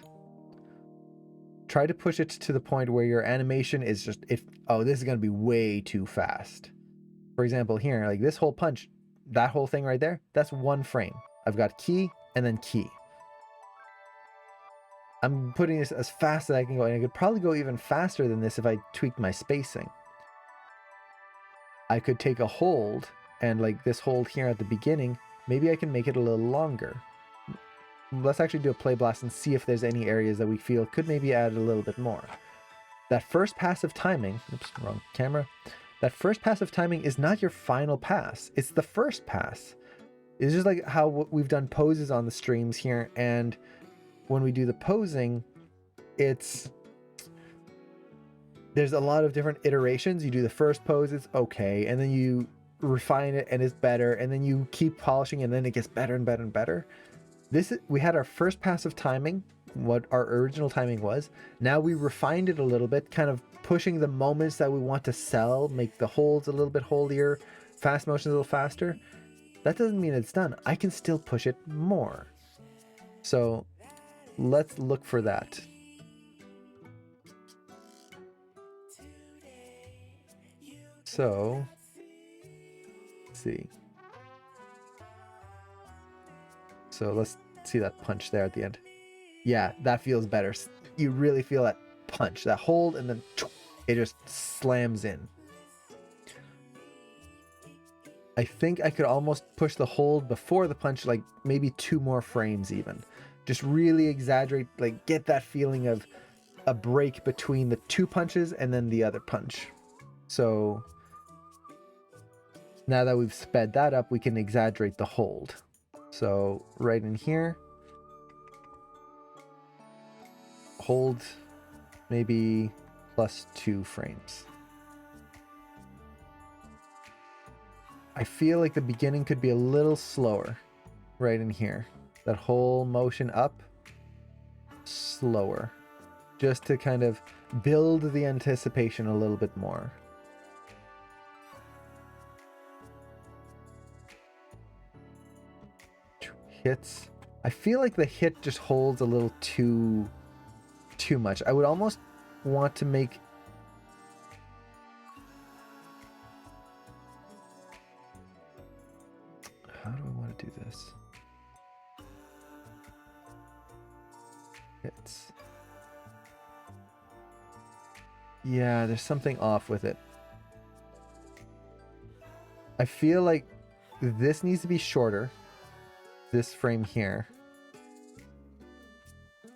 Speaker 1: Try to push it to the point where your animation is just, oh, this is going to be way too fast. For example, here, like this whole punch, that whole thing right there, that's 1 frame. I've got key and then key. I'm putting this as fast as I can go, and I could probably go even faster than this if I tweaked my spacing. I could take a hold, and like this hold here at the beginning, maybe I can make it a little longer. Let's actually do a play blast and see if there's any areas that we feel could maybe add a little bit more. That first pass of timing, oops, wrong camera. That first pass of timing is not your final pass. It's the first pass. It's just like how we've done poses on the streams here, and when we do the posing, there's a lot of different iterations. You do the first pose, it's okay, and then you refine it and it's better, and then you keep polishing and then it gets better and better and better. We had our first pass of timing, what our original timing was. Now we refined it a little bit, kind of pushing the moments that we want to sell, make the holds a little bit holdier, fast motion a little faster. That doesn't mean it's done. I can still push it more. So let's look for that. So, let's see. So let's see that punch there at the end. Yeah, that feels better. You really feel that punch, that hold, and then it just slams in. I think I could almost push the hold before the punch, like maybe 2 more frames even. Just really exaggerate, like get that feeling of a break between the 2 punches and then the other punch. So now that we've sped that up, we can exaggerate the hold. So right in here, hold maybe +2 frames. I feel like the beginning could be a little slower right in here. That whole motion up, slower, just to kind of build the anticipation a little bit more. Hits. I feel like the hit just holds a little too much. I would almost want to make how do I want to do this? Hits. Yeah, there's something off with it. I feel like this needs to be shorter. This frame here.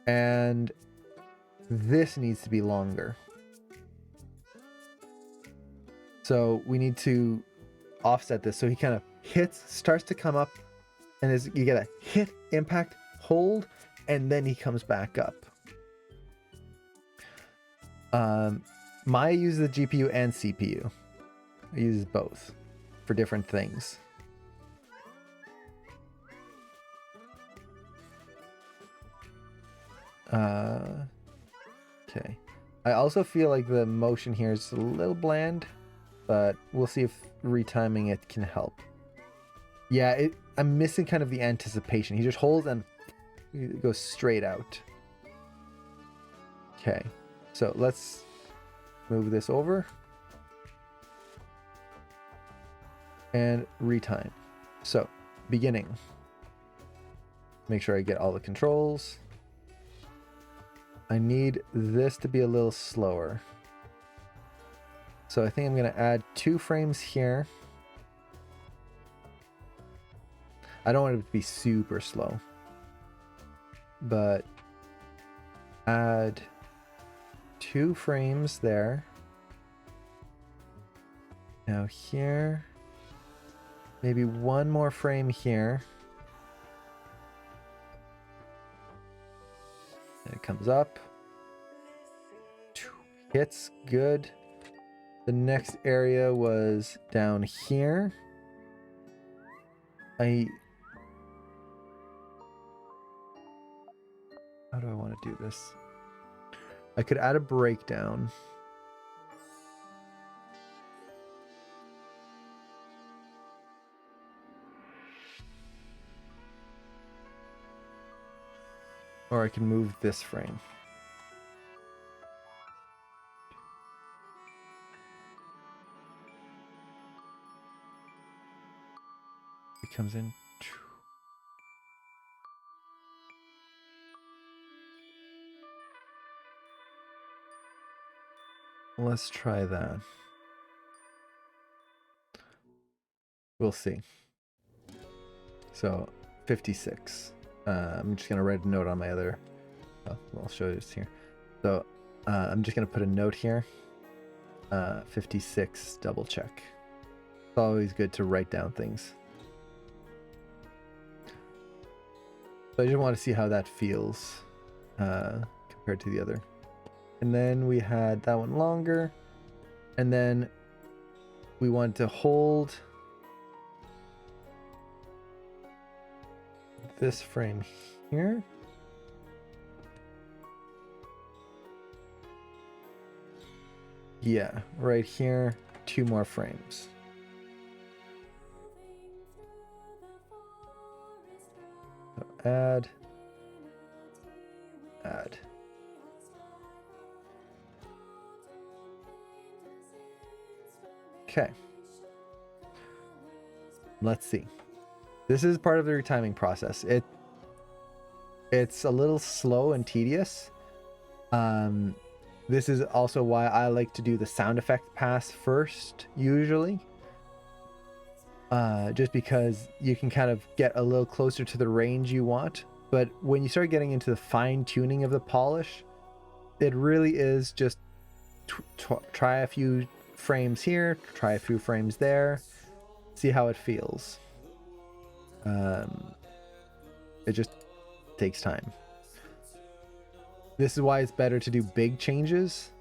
Speaker 1: And this needs to be longer. So we need to offset this. So he kind of hits, starts to come up, and you get a hit, impact, hold, and then he comes back up. Maya uses the GPU and CPU. I use both for different things. Okay. I also feel like the motion here is a little bland, but we'll see if retiming it can help. Yeah, I'm missing kind of the anticipation. He just holds and It goes straight out. Okay, so let's move this over and retime. So beginning. Make sure I get all the controls. I need this to be a little slower. So I think I'm going to add 2 frames here. I don't want it to be super slow, but add 2 frames there. Now here, maybe 1 more frame here. And it comes up. Hits, good. The next area was down here. How do I want to do this? I could add a breakdown. Or I can move this frame. It comes in. Let's try that. We'll see. So 56. I'm just gonna write a note on my other. Oh, I'll show you this here. So I'm just gonna put a note here. 56. Double check. It's always good to write down things. So I just want to see how that feels compared to the other. And then we had that one longer, and then we want to hold this frame here. Yeah, right here, 2 more frames. So add. Okay. Let's see. This is part of the retiming process. It's a little slow and tedious. This is also why I like to do the sound effect pass first, usually. Just because you can kind of get a little closer to the range you want. But when you start getting into the fine tuning of the polish, it really is just try a few frames here, try a few frames there, see how it feels. It just takes time. This is why it's better to do big changes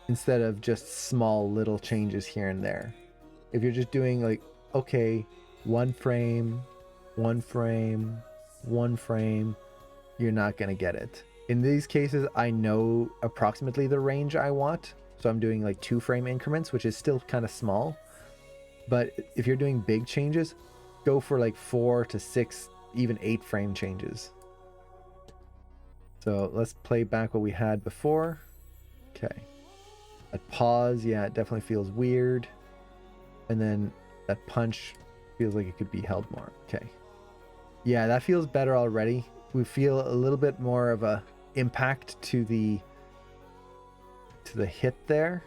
Speaker 1: instead of just small little changes here and there. If you're just doing like, okay, 1 frame, 1 frame, 1 frame, you're not gonna get it. In these cases, I know approximately the range I want, so I'm doing like 2 frame increments, which is still kind of small. But if you're doing big changes, go for like 4 to 6, even 8 frame changes. So let's play back what we had before. Okay. That pause, yeah, it definitely feels weird. And then that punch feels like it could be held more. Okay. Yeah, that feels better already. We feel a little bit more of a impact to the hit there.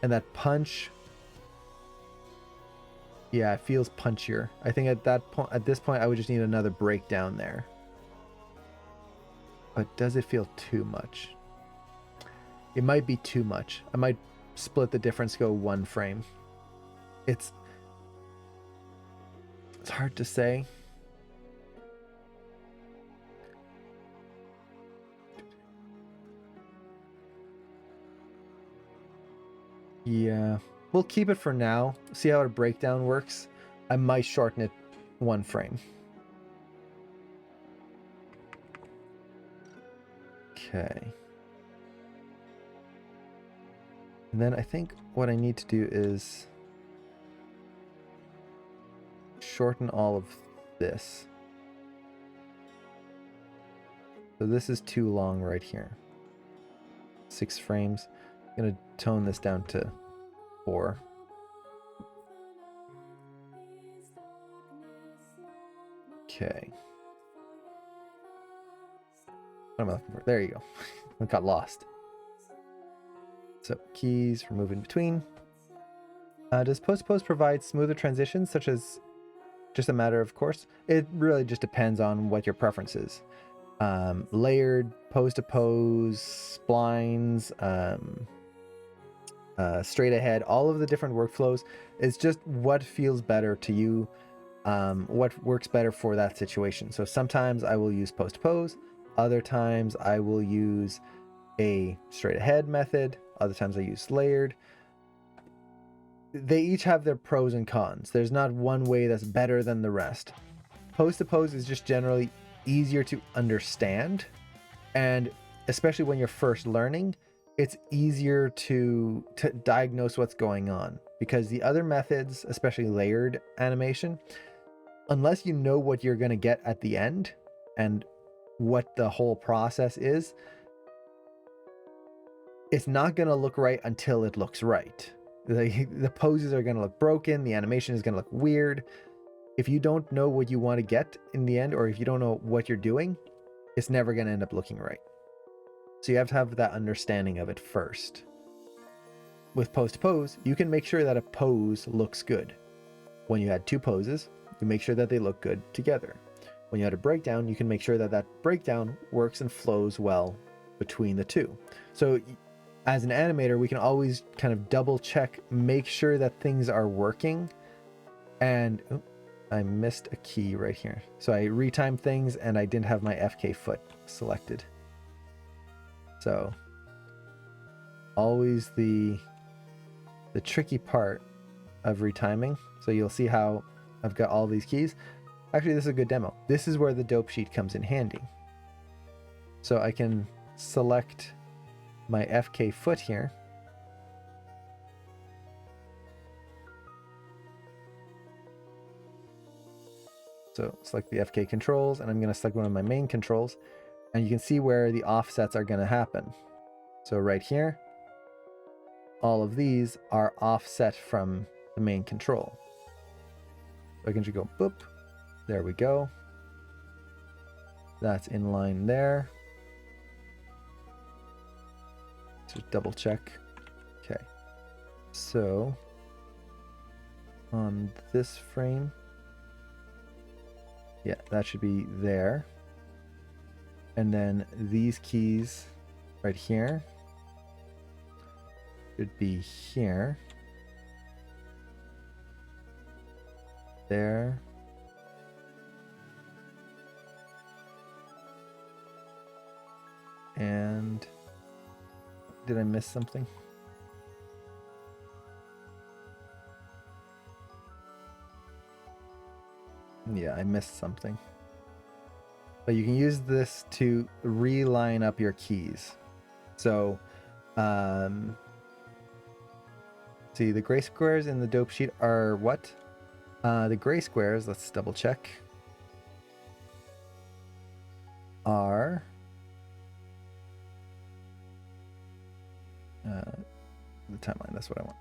Speaker 1: And that punch, yeah, it feels punchier. I think at this point I would just need another breakdown there. But does it feel too much? It might be too much. I might split the difference, go 1 frame. It's hard to say. Yeah, we'll keep it for now. See how our breakdown works. I might shorten it 1 frame. Okay. And then I think what I need to do is shorten all of this. So this is too long right here. 6 frames. I'm gonna tone this down to 4. Okay. What am I looking for? There you go. I got lost. So keys for moving between. Does post-to-pose provide smoother transitions, such as just a matter of course? It really just depends on what your preference is. Layered, pose-to-pose, splines, straight ahead, all of the different workflows. It's just what feels better to you, what works better for that situation. So sometimes I will use post-to-pose, other times I will use a straight ahead method, other times I use layered. They each have their pros and cons. There's not one way that's better than the rest. Post-to-pose is just generally easier to understand, and especially when you're first learning, it's easier to diagnose what's going on, because the other methods, especially layered animation, unless you know what you're going to get at the end and what the whole process is, it's not going to look right until it looks right. The poses are going to look broken, the animation is going to look weird. If you don't know what you want to get in the end, or if you don't know what you're doing, it's never going to end up looking right. So you have to have that understanding of it first. With post-to-pose, you can make sure that a pose looks good. When you had 2 poses, you make sure that they look good together. When you had a breakdown, you can make sure that that breakdown works and flows well between the 2. So as an animator, we can always kind of double check, make sure that things are working. And I missed a key right here. So I retimed things and I didn't have my FK foot selected. So always the tricky part of retiming. So you'll see how I've got all these keys. Actually, this is a good demo. This is where the dope sheet comes in handy. So I can select my FK foot here. So select the FK controls, and I'm going to select one of my main controls, and you can see where the offsets are going to happen. So right here, all of these are offset from the main control. So I can just go boop. There we go. That's in line there. Just double check. Okay. So on this frame, yeah, that should be there. And then these keys right here should be here. There. And did I miss something? Yeah, I missed something. But you can use this to reline up your keys. So, see, the gray squares in the dope sheet are what? The gray squares, let's double check, are the timeline, that's what I want.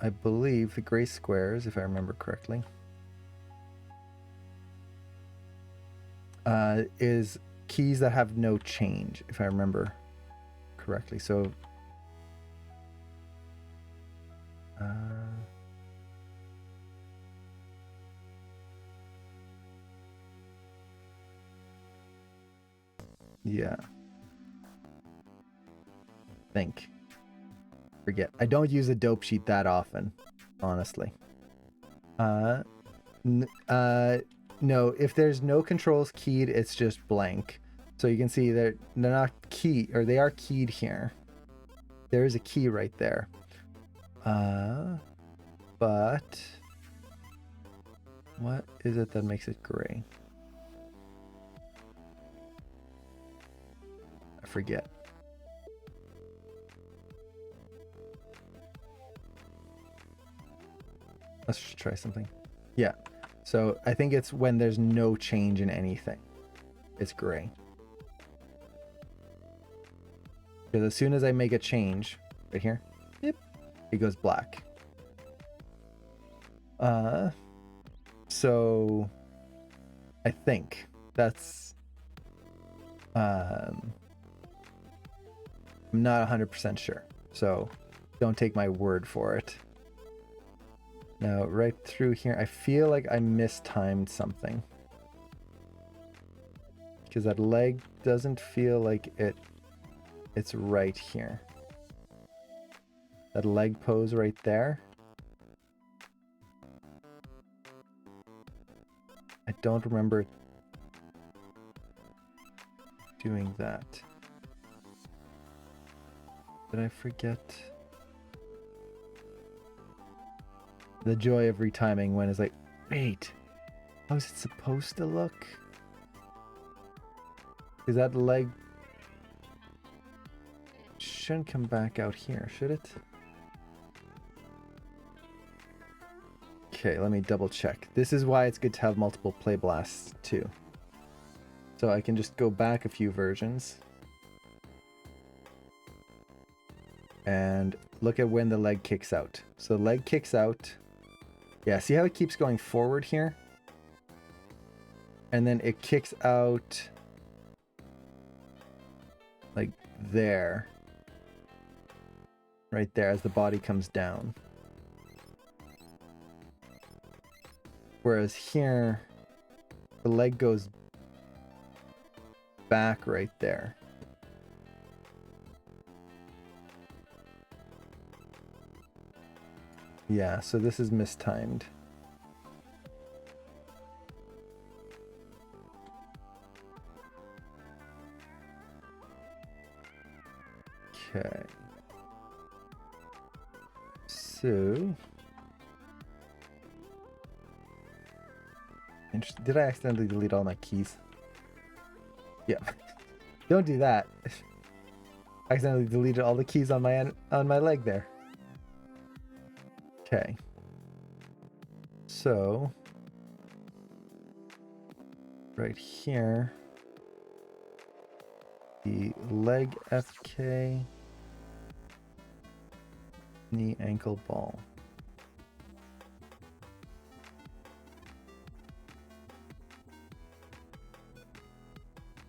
Speaker 1: I believe the gray squares, if I remember correctly, is keys that have no change, if I remember correctly. So yeah, forget. I don't use a dope sheet that often, honestly. No, if there's no controls keyed, it's just blank. So you can see that they're not keyed, or they are keyed here. There is a key right there. But what is it that makes it gray? I forget. Let's try something. Yeah. So I think it's when there's no change in anything. It's gray. Because as soon as I make a change, right here, yep, it goes black. So I think that's I'm not 100% sure. So don't take my word for it. Now, right through here, I feel like I mistimed something. Because that leg doesn't feel like it's right here. That leg pose right there. I don't remember doing that. Did I forget? The joy of retiming when it's like, wait, how is it supposed to look? Because that leg shouldn't come back out here, should it? Okay, let me double check. This is why it's good to have multiple play blasts too. So I can just go back a few versions. And look at when the leg kicks out. So the leg kicks out. Yeah, see how it keeps going forward here? And then it kicks out like there. Right there as the body comes down. Whereas here, the leg goes back right there. Yeah, so this is mistimed. Okay. So... Did I accidentally delete all my keys? Yeah. Don't do that. I accidentally deleted all the keys on my leg there. Okay. So right here, the leg FK, knee ankle ball.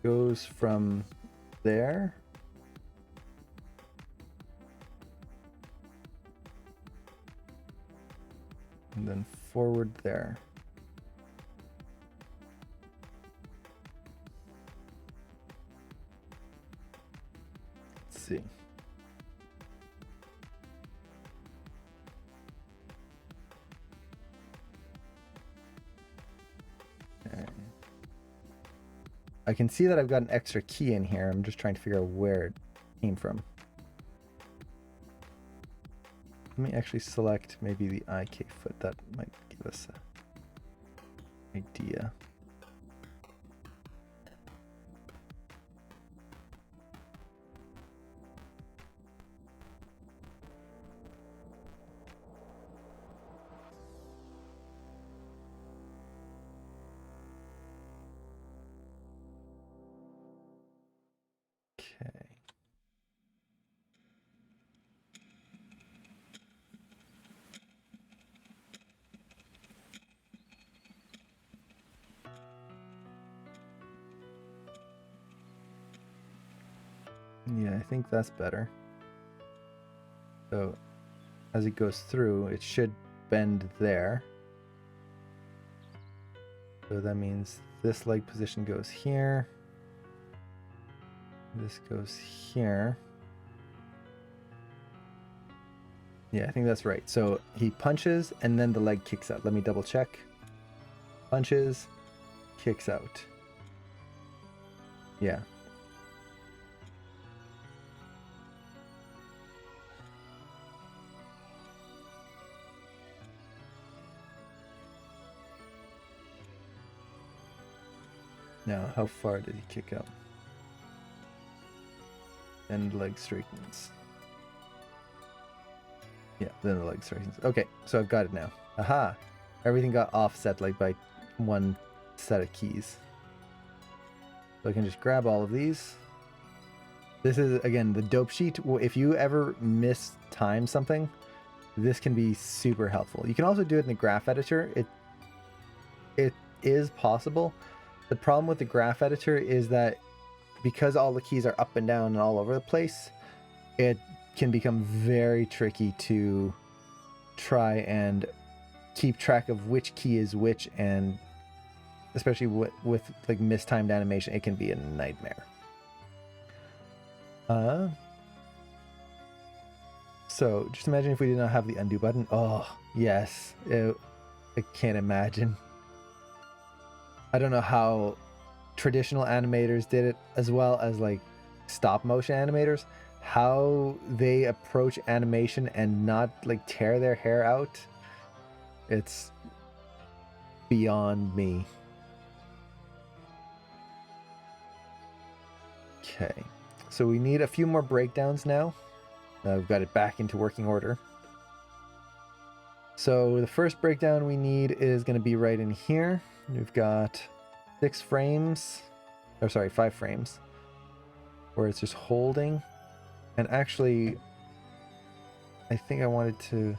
Speaker 1: Goes from there and then forward there. Let's see. Okay. I can see that I've got an extra key in here. I'm just trying to figure out where it came from. Let me actually select maybe the IK foot. That might give us an idea. Okay. Yeah, I think that's better. So as it goes through, it should bend there. So that means this leg position goes here. This goes here. Yeah, I think that's right. So he punches and then the leg kicks out. Let me double check. Punches, kicks out. Yeah. Now, how far did he kick out? And leg straightens. Yeah, then the leg straightens. Okay, so I've got it now. Aha! everything got offset like by one set of keys. So I can just grab all of these. This is, again, the dope sheet. If you ever mistime something, this can be super helpful. You can also do it in the graph editor. It is possible. The problem with the graph editor is that because all the keys are up and down and all over the place, it can become very tricky to try and keep track of which key is which, and especially with like mistimed animation, it can be a nightmare. So just imagine if we did not have the undo button. Oh, yes. I can't imagine. I don't know how traditional animators did it, as well as like stop motion animators, how they approach animation and not like tear their hair out. It's beyond me. Okay, so we need a few more breakdowns now. We've got it back into working order. So the first breakdown we need is going to be right in here. We've got 5 frames where it's just holding. And actually, I think I wanted to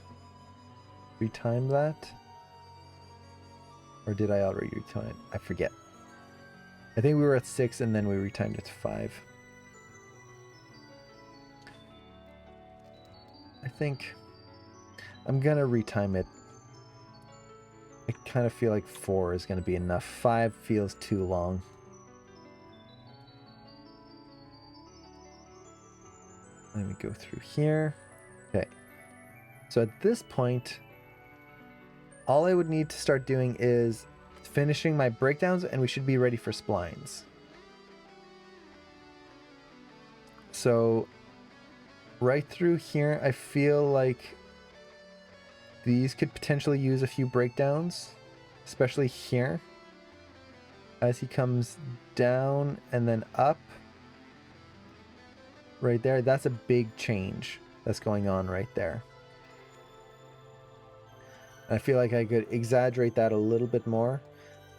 Speaker 1: retime that. Or did I already retime it? I forget. I think we were at 6 and then we retimed it to 5. I think I'm gonna retime it. I kind of feel like 4 is gonna be enough. 5 feels too long. Let me go through here. Okay. So at this point, all I would need to start doing is finishing my breakdowns, and we should be ready for splines. So right through here, I feel like these could potentially use a few breakdowns, especially here. As he comes down and then up. Right there, that's a big change that's going on right there. I feel like I could exaggerate that a little bit more,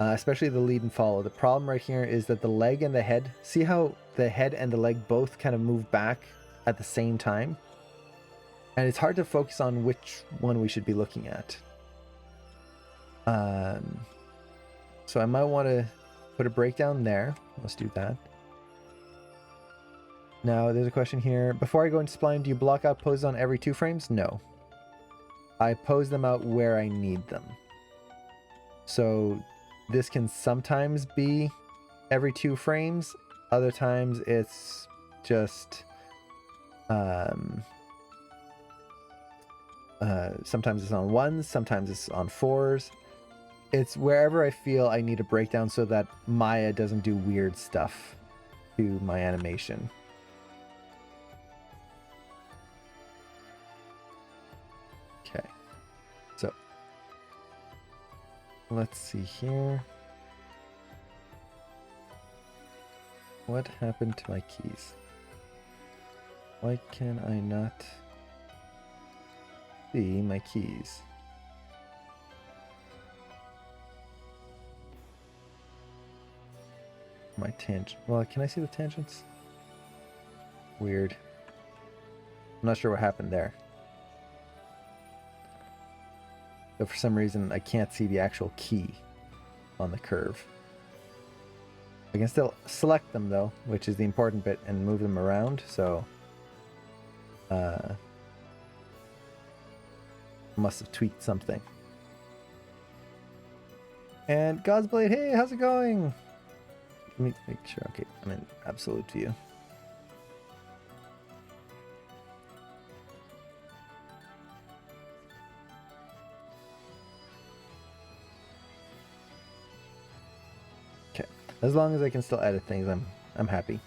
Speaker 1: especially the lead and follow. The problem right here is that the leg and the head, see how the head and the leg both kind of move back at the same time? And it's hard to focus on which one we should be looking at. So I might want to put a breakdown there. Let's do that. Now, there's a question here. Before I go into spline, do you block out poses on every 2 frames? No. I pose them out where I need them. So this can sometimes be every 2 frames. Other times it's just... sometimes it's on 1s, sometimes it's on 4s. It's wherever I feel I need a breakdown so that Maya doesn't do weird stuff to my animation. Okay, so let's see here. What happened to my keys? Why can I not see my keys? My tangent. Well, can I see the tangents? Weird. I'm not sure what happened there. But for some reason, I can't see the actual key on the curve. I can still select them though, which is the important bit, and move them around, so... must have tweaked something. And Godsblade, hey, how's it going? Let me make sure. Okay, I'm in absolute view. Okay, as long as I can still edit things, I'm happy.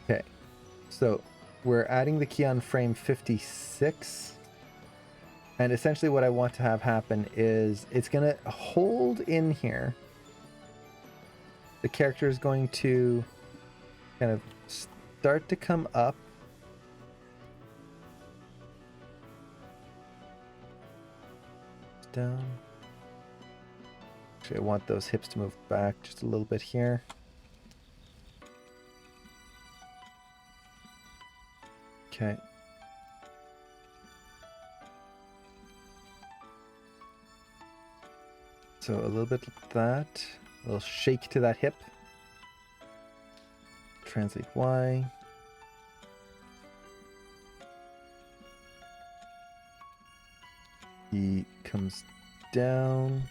Speaker 1: Okay, so we're adding the key on frame 56. And essentially what I want to have happen is it's going to hold in here. The character is going to kind of start to come up. down. Actually, I want those hips to move back just a little bit here. Okay. So a little bit like that. A little shake to that hip. Translate Y. He comes down.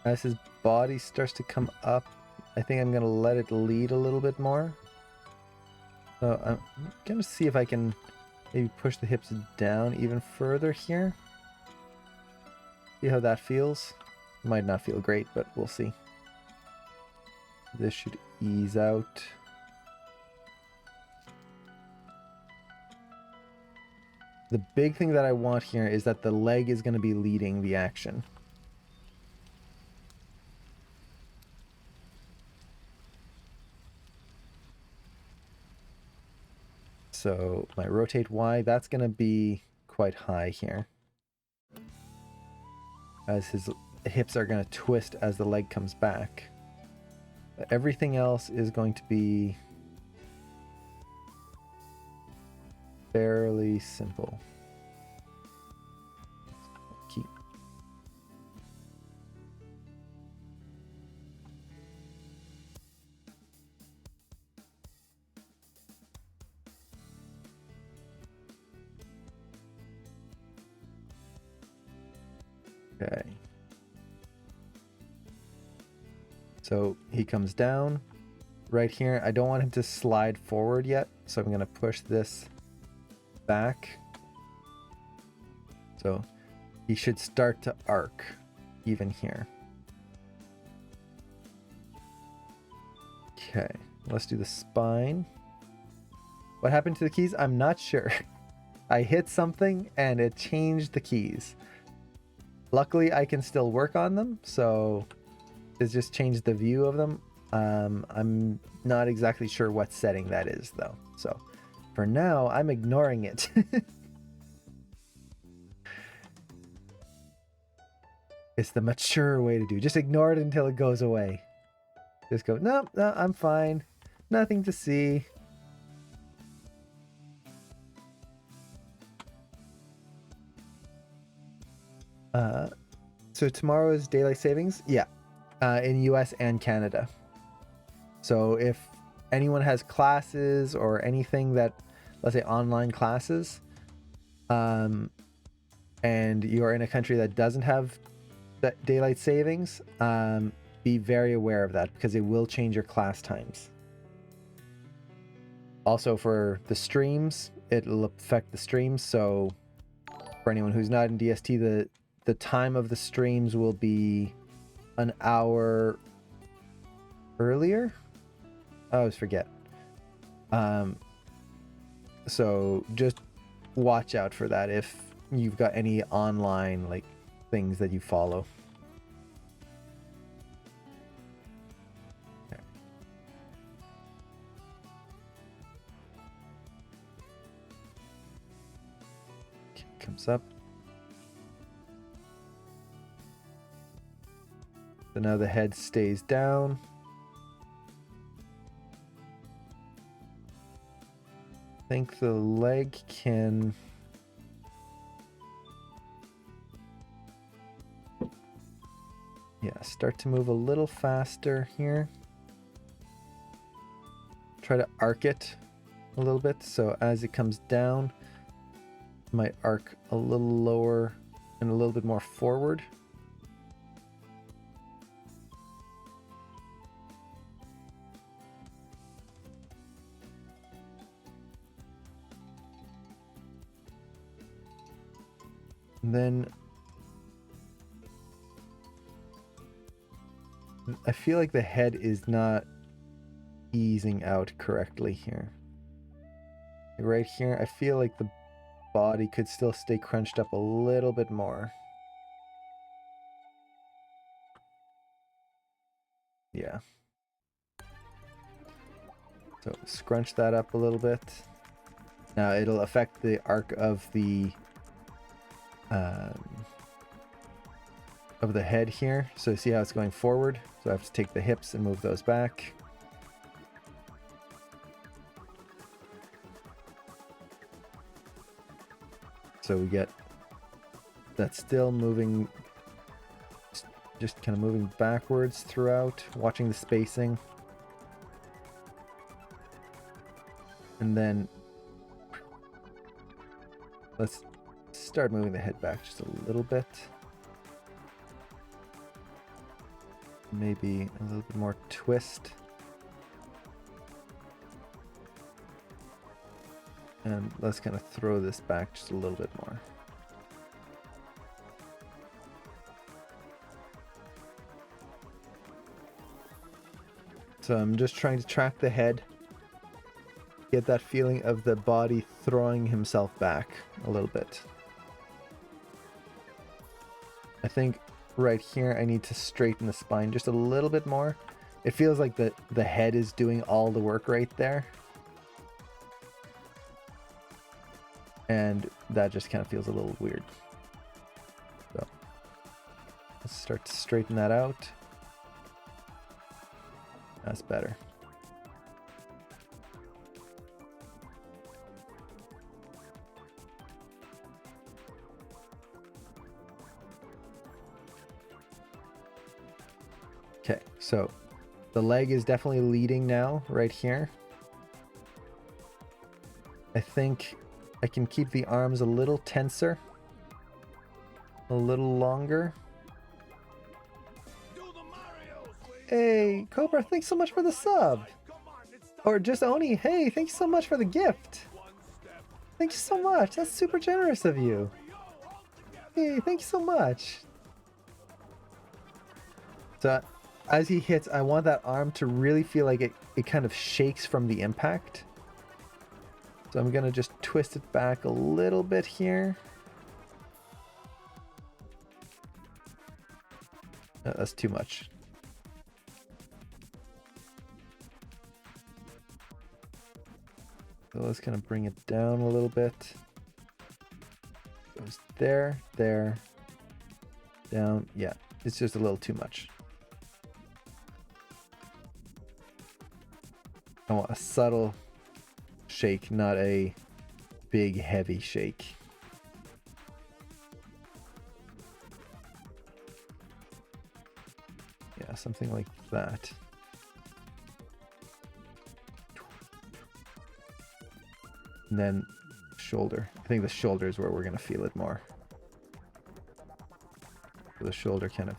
Speaker 1: As his body starts to come up, I think I'm going to let it lead a little bit more. So I'm going to see if I can maybe push the hips down even further here. See how that feels. Might not feel great, but we'll see. This should ease out. The big thing that I want here is that the leg is going to be leading the action. So my rotate Y, that's going to be quite high here. As his hips are going to twist as the leg comes back. But everything else is going to be fairly simple. Keep. Okay. So he comes down right here. I don't want him to slide forward yet, so I'm going to push this back. So he should start to arc even here. Okay, let's do the spine. What happened to the keys? I'm not sure. I hit something and it changed the keys. Luckily, I can still work on them, so it's just changed the view of them. I'm not exactly sure what setting that is, though. So for now, I'm ignoring it. It's the mature way to do. Just ignore it until it goes away. Just go, no, I'm fine. Nothing to see. So tomorrow is daylight savings? Yeah. In US and Canada. So if anyone has classes or anything that, let's say online classes, and you're in a country that doesn't have that daylight savings, be very aware of that because it will change your class times. Also for the streams, it'll affect the streams. So for anyone who's not in DST, the time of the streams will be an hour earlier. I always forget. So just watch out for that if you've got any online like things that you follow. Okay. Comes up. So now the head stays down. I think the leg can... Yeah, start to move a little faster here. Try to arc it a little bit. So as it comes down, it might arc a little lower and a little bit more forward. And then I feel like the head is not easing out correctly here. Right here, I feel like the body could still stay crunched up a little bit more. Yeah. So scrunch that up a little bit. Now it'll affect the arc of the of the head here. So see how it's going forward? So I have to take the hips and move those back. So we get that still moving, just kind of moving backwards throughout, watching the spacing. And then let's start moving the head back just a little bit. Maybe a little bit more twist. And let's kind of throw this back just a little bit more. So I'm just trying to track the head. Get that feeling of the body throwing himself back a little bit. I think right here I need to straighten the spine just a little bit more. It feels like the head is doing all the work right there. And that just kind of feels a little weird. So let's start to straighten that out. That's better. Okay, so the leg is definitely leading now, right here. I think I can keep the arms a little tenser, a little longer. Hey, Cobra, thanks so much for the sub. Or just Oni, hey, thanks so much for the gift. Thank you so much. That's super generous of you. Hey, thank you so much. So as he hits, I want that arm to really feel like it kind of shakes from the impact. So I'm going to just twist it back a little bit here. No, that's too much. So let's kind of bring it down a little bit. Goes there, there, down. Yeah, it's just a little too much. I want a subtle shake, not a big heavy shake. Yeah, something like that. And then shoulder. I think the shoulder is where we're going to feel it more. So the shoulder kind of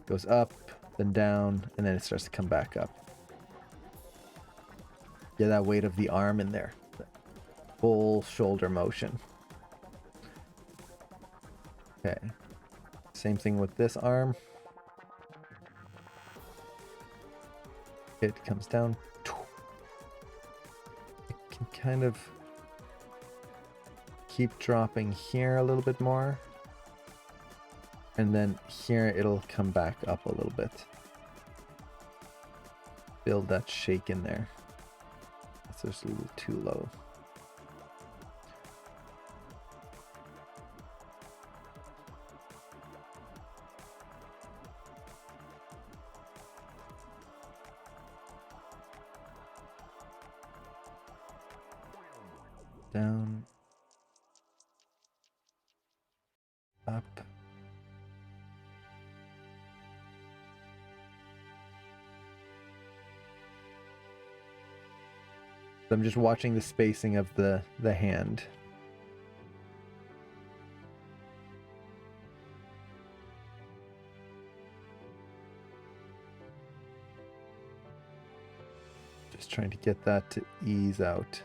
Speaker 1: goes up, then down, and then it starts to come back up. Get that weight of the arm in there. Full shoulder motion. Okay. Same thing with this arm. It comes down. It can kind of keep dropping here a little bit more. And then here it'll come back up a little bit. Build that shake in there. That's just a little too low. Down. Up. I'm just watching the spacing of the hand. Just trying to get that to ease out.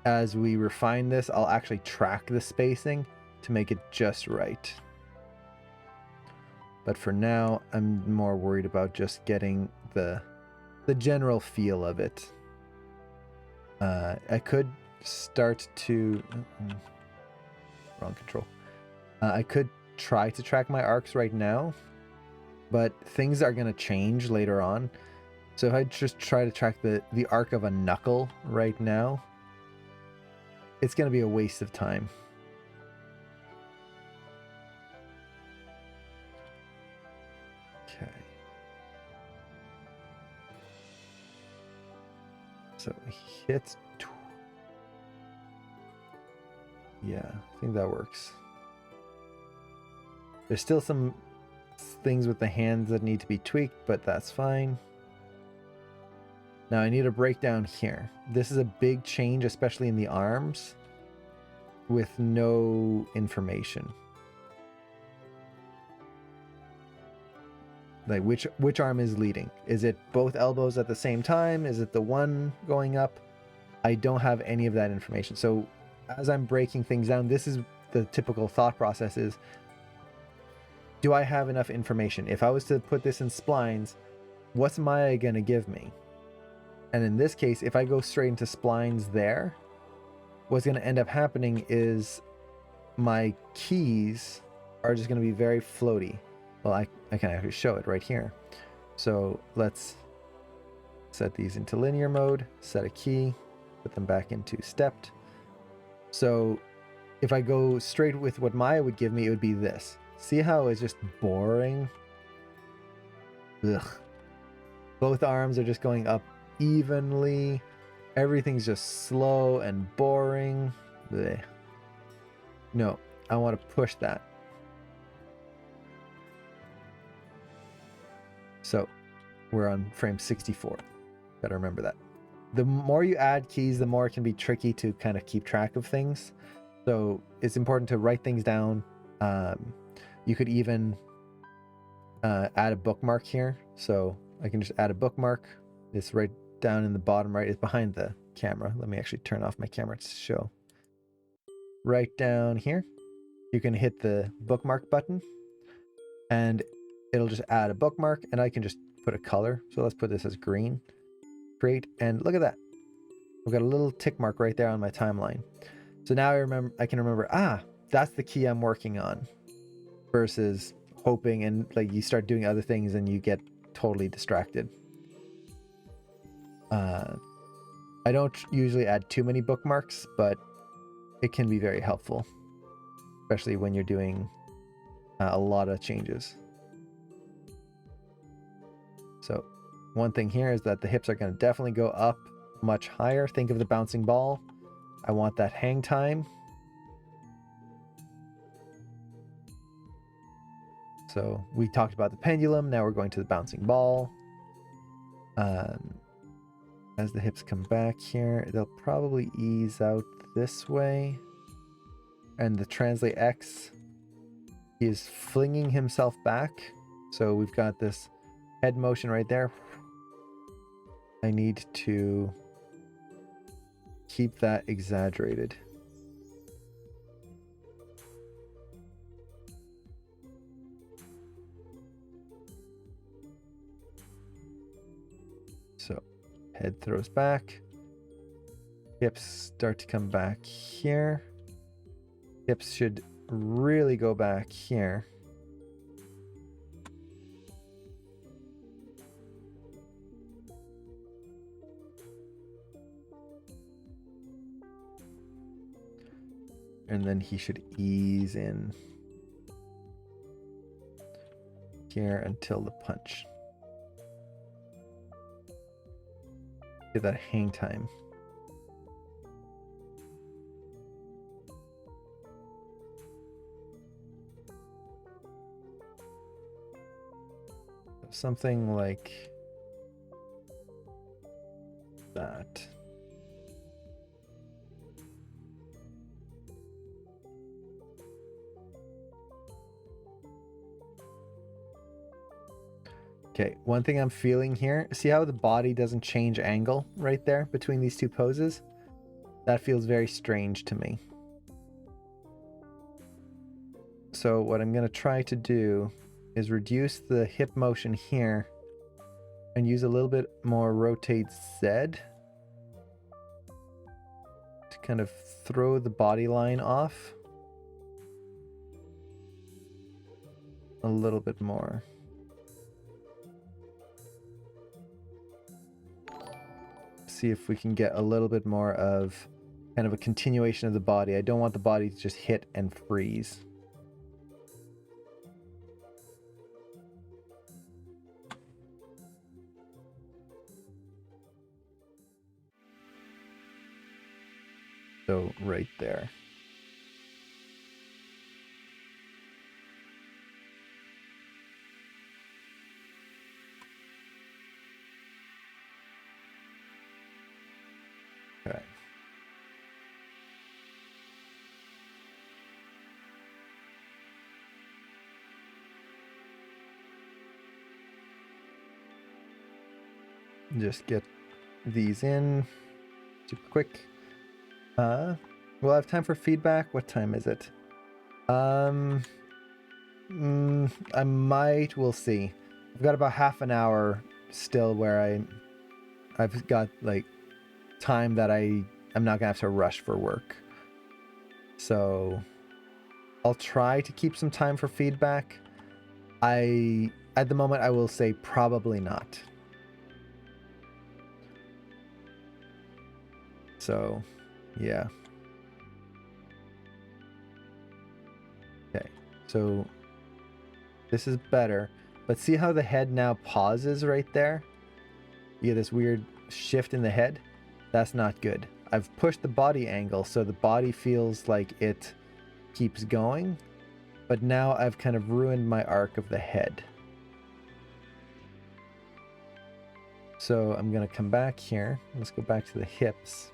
Speaker 1: As we refine this, I'll actually track the spacing to make it just right. But for now, I'm more worried about just getting the general feel of it. I could start to... wrong control. I could try to track my arcs right now, but things are going to change later on. So if I just try to track the arc of a knuckle right now, it's going to be a waste of time. So hit. Yeah, I think that works. There's still some things with the hands that need to be tweaked, but that's fine. Now I need a breakdown here. This is a big change, especially in the arms, with no information. Like which arm is leading? Is it both elbows at the same time? Is it the one going up? I don't have any of that information. So as I'm breaking things down, this is the typical thought process is, do I have enough information? If I was to put this in splines, what's Maya going to give me? And in this case, if I go straight into splines there, what's going to end up happening is my keys are just going to be very floaty. Well, I can actually show it right here. So let's set these into linear mode, set a key, put them back into stepped. So if I go straight with what Maya would give me, it would be this. See how it's just boring? Ugh. Both arms are just going up evenly. Everything's just slow and boring. Blech. No, I want to push that. So we're on frame 64. Gotta remember that. The more you add keys, the more it can be tricky to kind of keep track of things. So it's important to write things down. You could even add a bookmark here. So I can just add a bookmark. It's right down in the bottom right. It's behind the camera. Let me actually turn off my camera to show. Right down here, you can hit the bookmark button and it'll just add a bookmark, and I can just put a color. So let's put this as green. Create, and look at that. We've got a little tick mark right there on my timeline. So now I can remember, that's the key I'm working on, versus hoping and like you start doing other things and you get totally distracted. I don't usually add too many bookmarks, but it can be very helpful, especially when you're doing a lot of changes. So one thing here is that the hips are going to definitely go up much higher. Think of the bouncing ball. I want that hang time. So we talked about the pendulum. Now we're going to the bouncing ball. As the hips come back here, they'll probably ease out this way. And the translate X, he is flinging himself back. So we've got this head motion right there. I need to keep that exaggerated. So head throws back. Hips start to come back here. Hips should really go back here. And then he should ease in here until the punch. Get that hang time. Something like that. Okay, one thing I'm feeling here, see how the body doesn't change angle right there between these two poses? That feels very strange to me. So what I'm going to try to do is reduce the hip motion here and use a little bit more rotate Z to kind of throw the body line off a little bit more. See if we can get a little bit more of kind of a continuation of the body. I don't want the body to just hit and freeze. So right there. Okay. Just get these in super quick. We'll have time for feedback. What time is it? I might. We'll see. I've got about half an hour still where I've got like time that I'm not gonna have to rush for work. So I'll try to keep some time for feedback. At the moment I will say probably not. So yeah. Okay. So this is better. But see how the head now pauses right there? You get this weird shift in the head? That's not good. I've pushed the body angle so the body feels like it keeps going, but now I've kind of ruined my arc of the head. So I'm going to come back here. Let's go back to the hips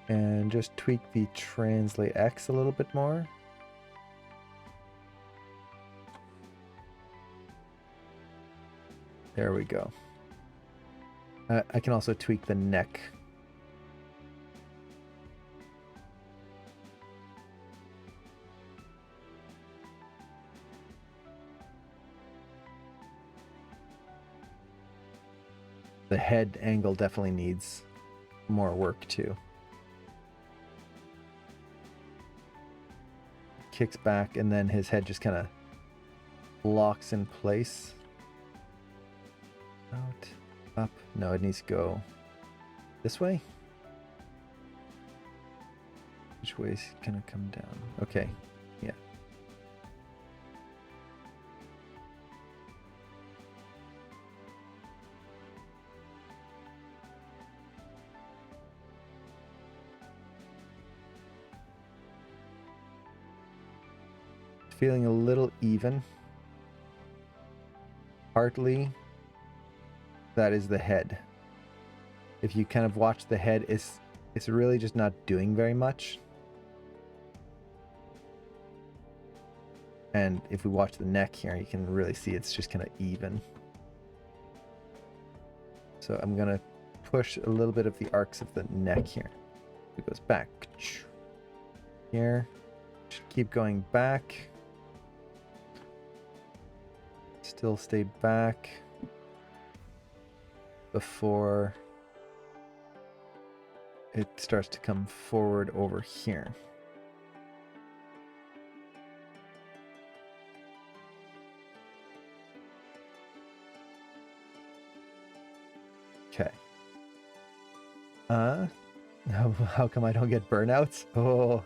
Speaker 1: and just tweak the translate X a little bit more. There we go. I can also tweak the neck. The head angle definitely needs more work too. Kicks back and then his head just kind of locks in place. Out, up. No, it needs to go this way. Which way is it gonna come down? Okay, yeah. Feeling a little even. Partly that is the head. If you kind of watch the head, it's really just not doing very much. And if we watch the neck here, you can really see it's just kind of even. So I'm gonna push a little bit of the arcs of the neck here. It goes back. Here. Should keep going back. Still stay back before it starts to come forward over here. Okay. How come I don't get burnouts? Oh,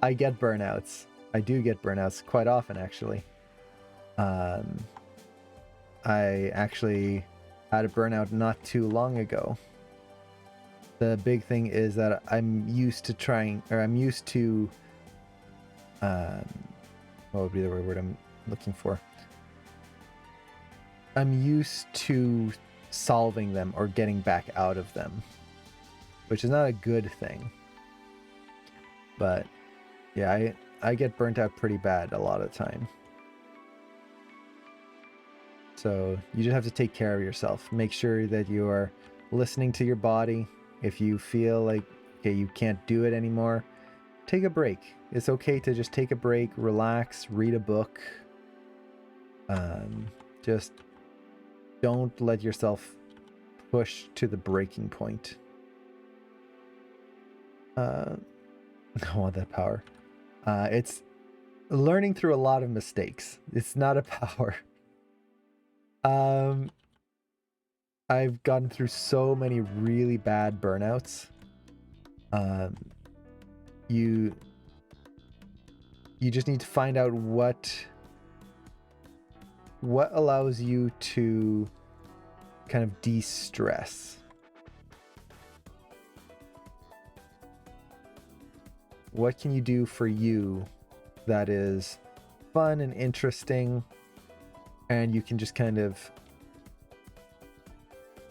Speaker 1: I get burnouts. I do get burnouts quite often, actually. I actually had a burnout not too long ago. The big thing is that I'm used to what would be the word I'm looking for? I'm used to solving them or getting back out of them, which is not a good thing. But yeah, I get burnt out pretty bad a lot of the time. So you just have to take care of yourself. Make sure that you are listening to your body. If you feel like, okay, you can't do it anymore, take a break. It's okay to just take a break, relax, read a book. Just don't let yourself push to the breaking point. I want that power. It's learning through a lot of mistakes. It's not a power. I've gotten through so many really bad burnouts. You just need to find out what allows you to kind of de-stress. What can you do for you that is fun and interesting, and you can just kind of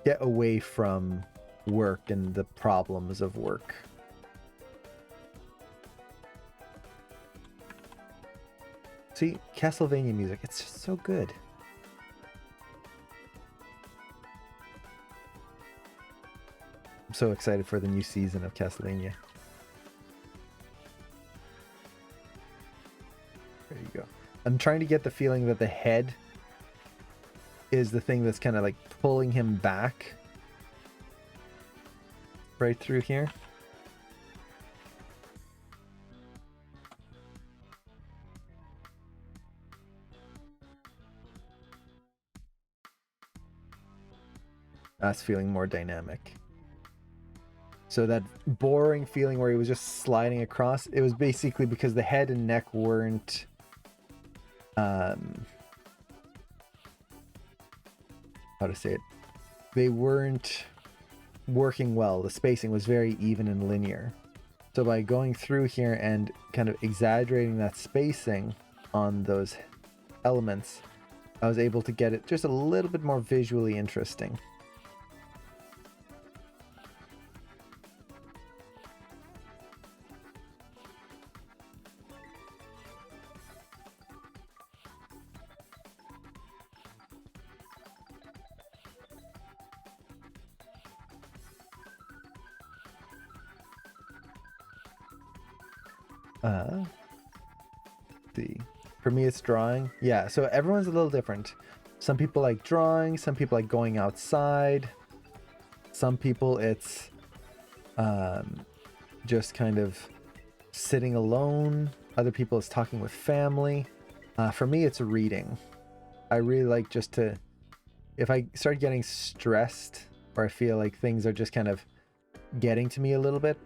Speaker 1: get away from work and the problems of work? See, Castlevania music, it's just so good. I'm so excited for the new season of Castlevania. There you go. I'm trying to get the feeling that the head is the thing that's kind of like pulling him back right through here. That's feeling more dynamic. So that boring feeling where he was just sliding across, it was basically because the head and neck weren't how to say it, they weren't working well. The spacing was very even and linear. So by going through here and kind of exaggerating that spacing on those elements, I was able to get it just a little bit more visually interesting. For me, it's drawing. Yeah, so everyone's a little different. Some people like drawing, some people like going outside. Some people it's just kind of sitting alone. Other people it's talking with family. For me, it's reading. I really like just to, if I start getting stressed or I feel like things are just kind of getting to me a little bit,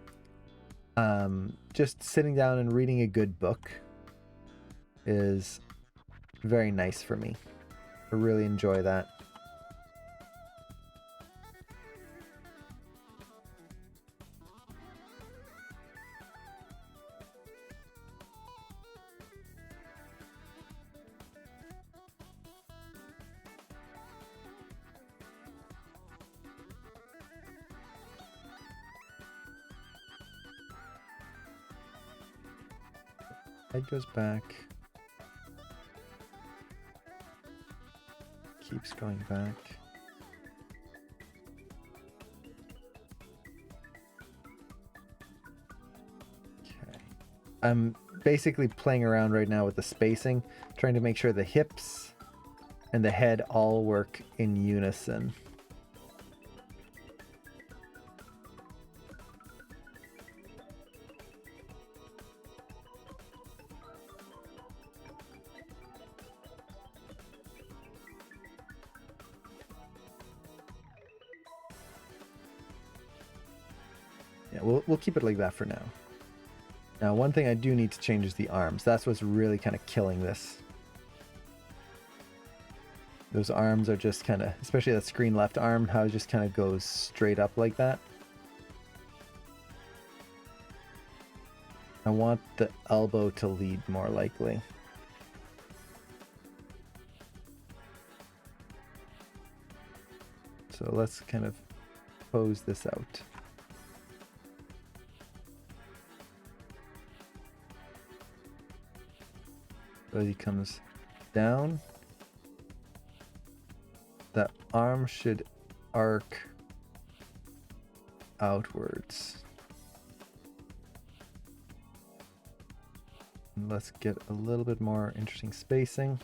Speaker 1: just sitting down and reading a good book is very nice for me. I really enjoy that. Head goes back. Keeps going back. Okay. I'm basically playing around right now with the spacing, trying to make sure the hips and the head all work in unison. Yeah, we'll keep it like that for now. Now, one thing I do need to change is the arms. That's what's really kind of killing this. Those arms are just kind of, especially that screen left arm, how it just kind of goes straight up like that. I want the elbow to lead more likely. So let's kind of pose this out. So as he comes down, that arm should arc outwards. And let's get a little bit more interesting spacing.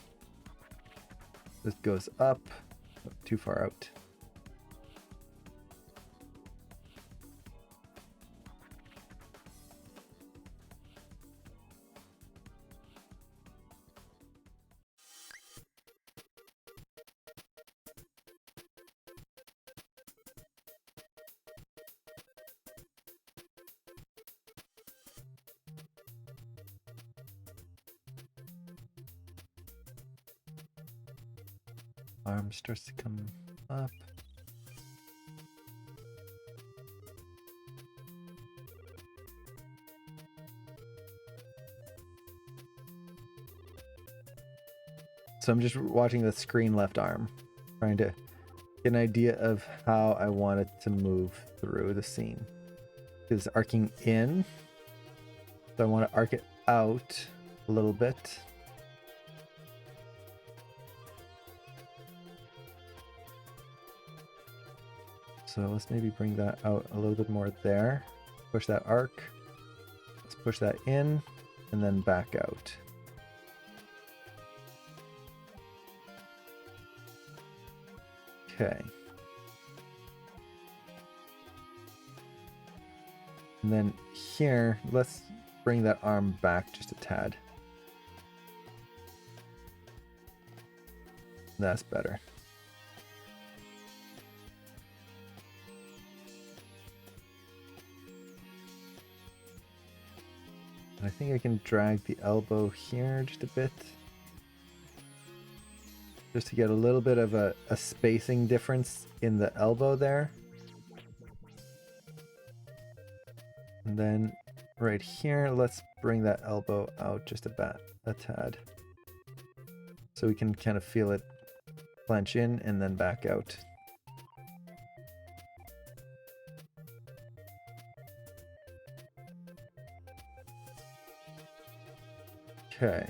Speaker 1: This goes up, too far out. Arm starts to come up. So I'm just watching the screen left arm, trying to get an idea of how I want it to move through the scene. It's arcing in, so I want to arc it out a little bit. So let's maybe bring that out a little bit more there. Push that arc. Let's push that in and then back out. Okay. And then here, let's bring that arm back just a tad. That's better. I think I can drag the elbow here just a bit. Just to get a little bit of a spacing difference in the elbow there. And then right here, let's bring that elbow out just a tad. So we can kind of feel it clench in and then back out. Okay.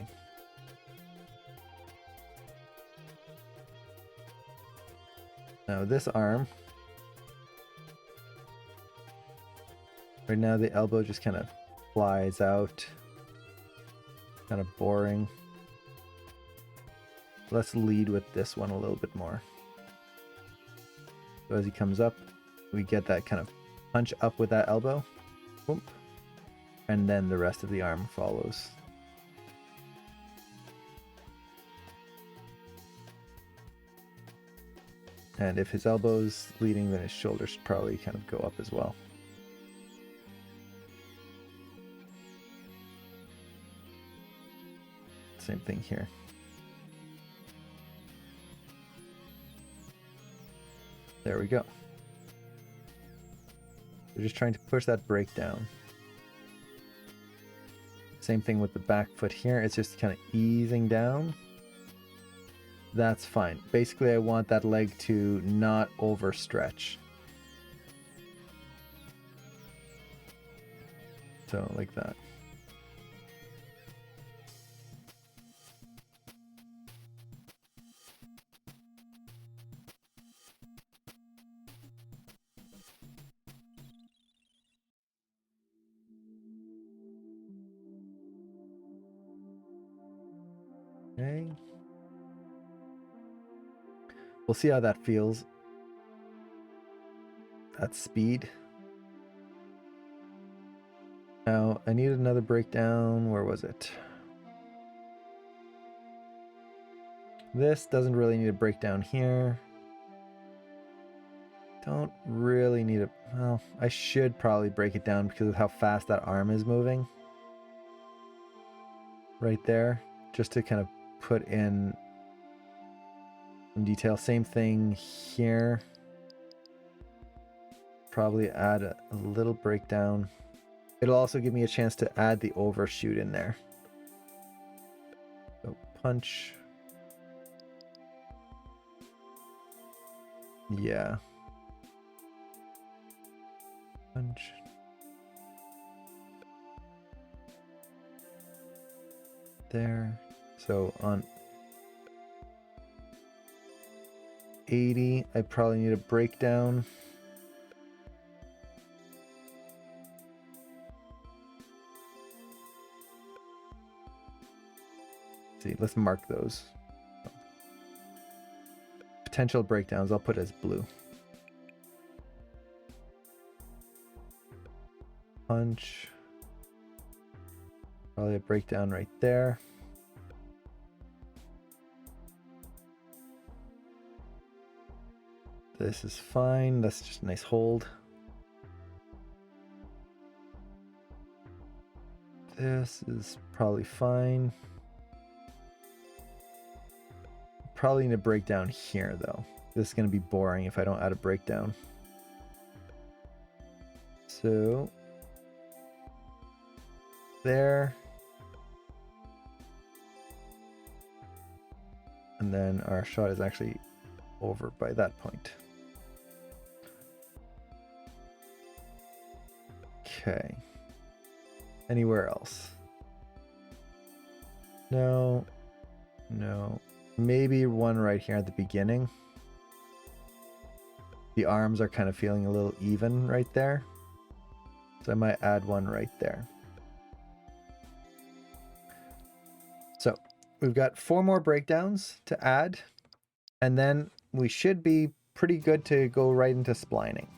Speaker 1: Now this arm. Right now the elbow just kind of flies out. Kind of boring. Let's lead with this one a little bit more. So as he comes up, we get that kind of punch up with that elbow. Boom. And then the rest of the arm follows. And if his elbow's leading, then his shoulders should probably kind of go up as well. Same thing here. There we go. We're just trying to push that break down. Same thing with the back foot here. It's just kind of easing down. That's fine. Basically, I want that leg to not overstretch. So, like that. Okay. We'll see how that feels. At speed. Now, I need another breakdown. Where was it? This doesn't really need a breakdown here. Don't really need a... Well, I should probably break it down because of how fast that arm is moving. Right there. Just to kind of put in some detail. Same thing here. Probably add a little breakdown. It'll also give me a chance to add the overshoot in there. So punch. Yeah. Punch. There. So on 80, I probably need a breakdown. See, let's mark those. Potential breakdowns, I'll put as blue. Punch. Probably a breakdown right there. This is fine. That's just a nice hold. This is probably fine. Probably need a breakdown here though. This is going to be boring if I don't add a breakdown. So there. And then our shot is actually over by that point. Okay. Anywhere else? No. No. Maybe one right here at the beginning. The arms are kind of feeling a little even right there. So I might add one right there. So we've got 4 more breakdowns to add. And then we should be pretty good to go right into splining.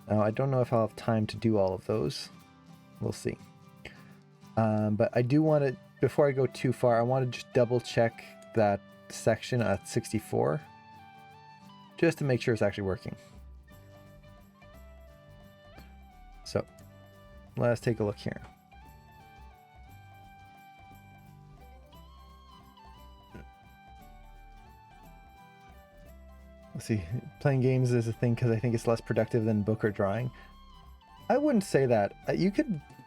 Speaker 1: Now, I don't know if I'll have time to do all of those. We'll see. But I do want to, before I go too far, I want to just double check that section at 64. Just to make sure it's actually working. So, let's take a look here. Let's see, playing games is a thing because I think it's less productive than book or drawing. I wouldn't say that.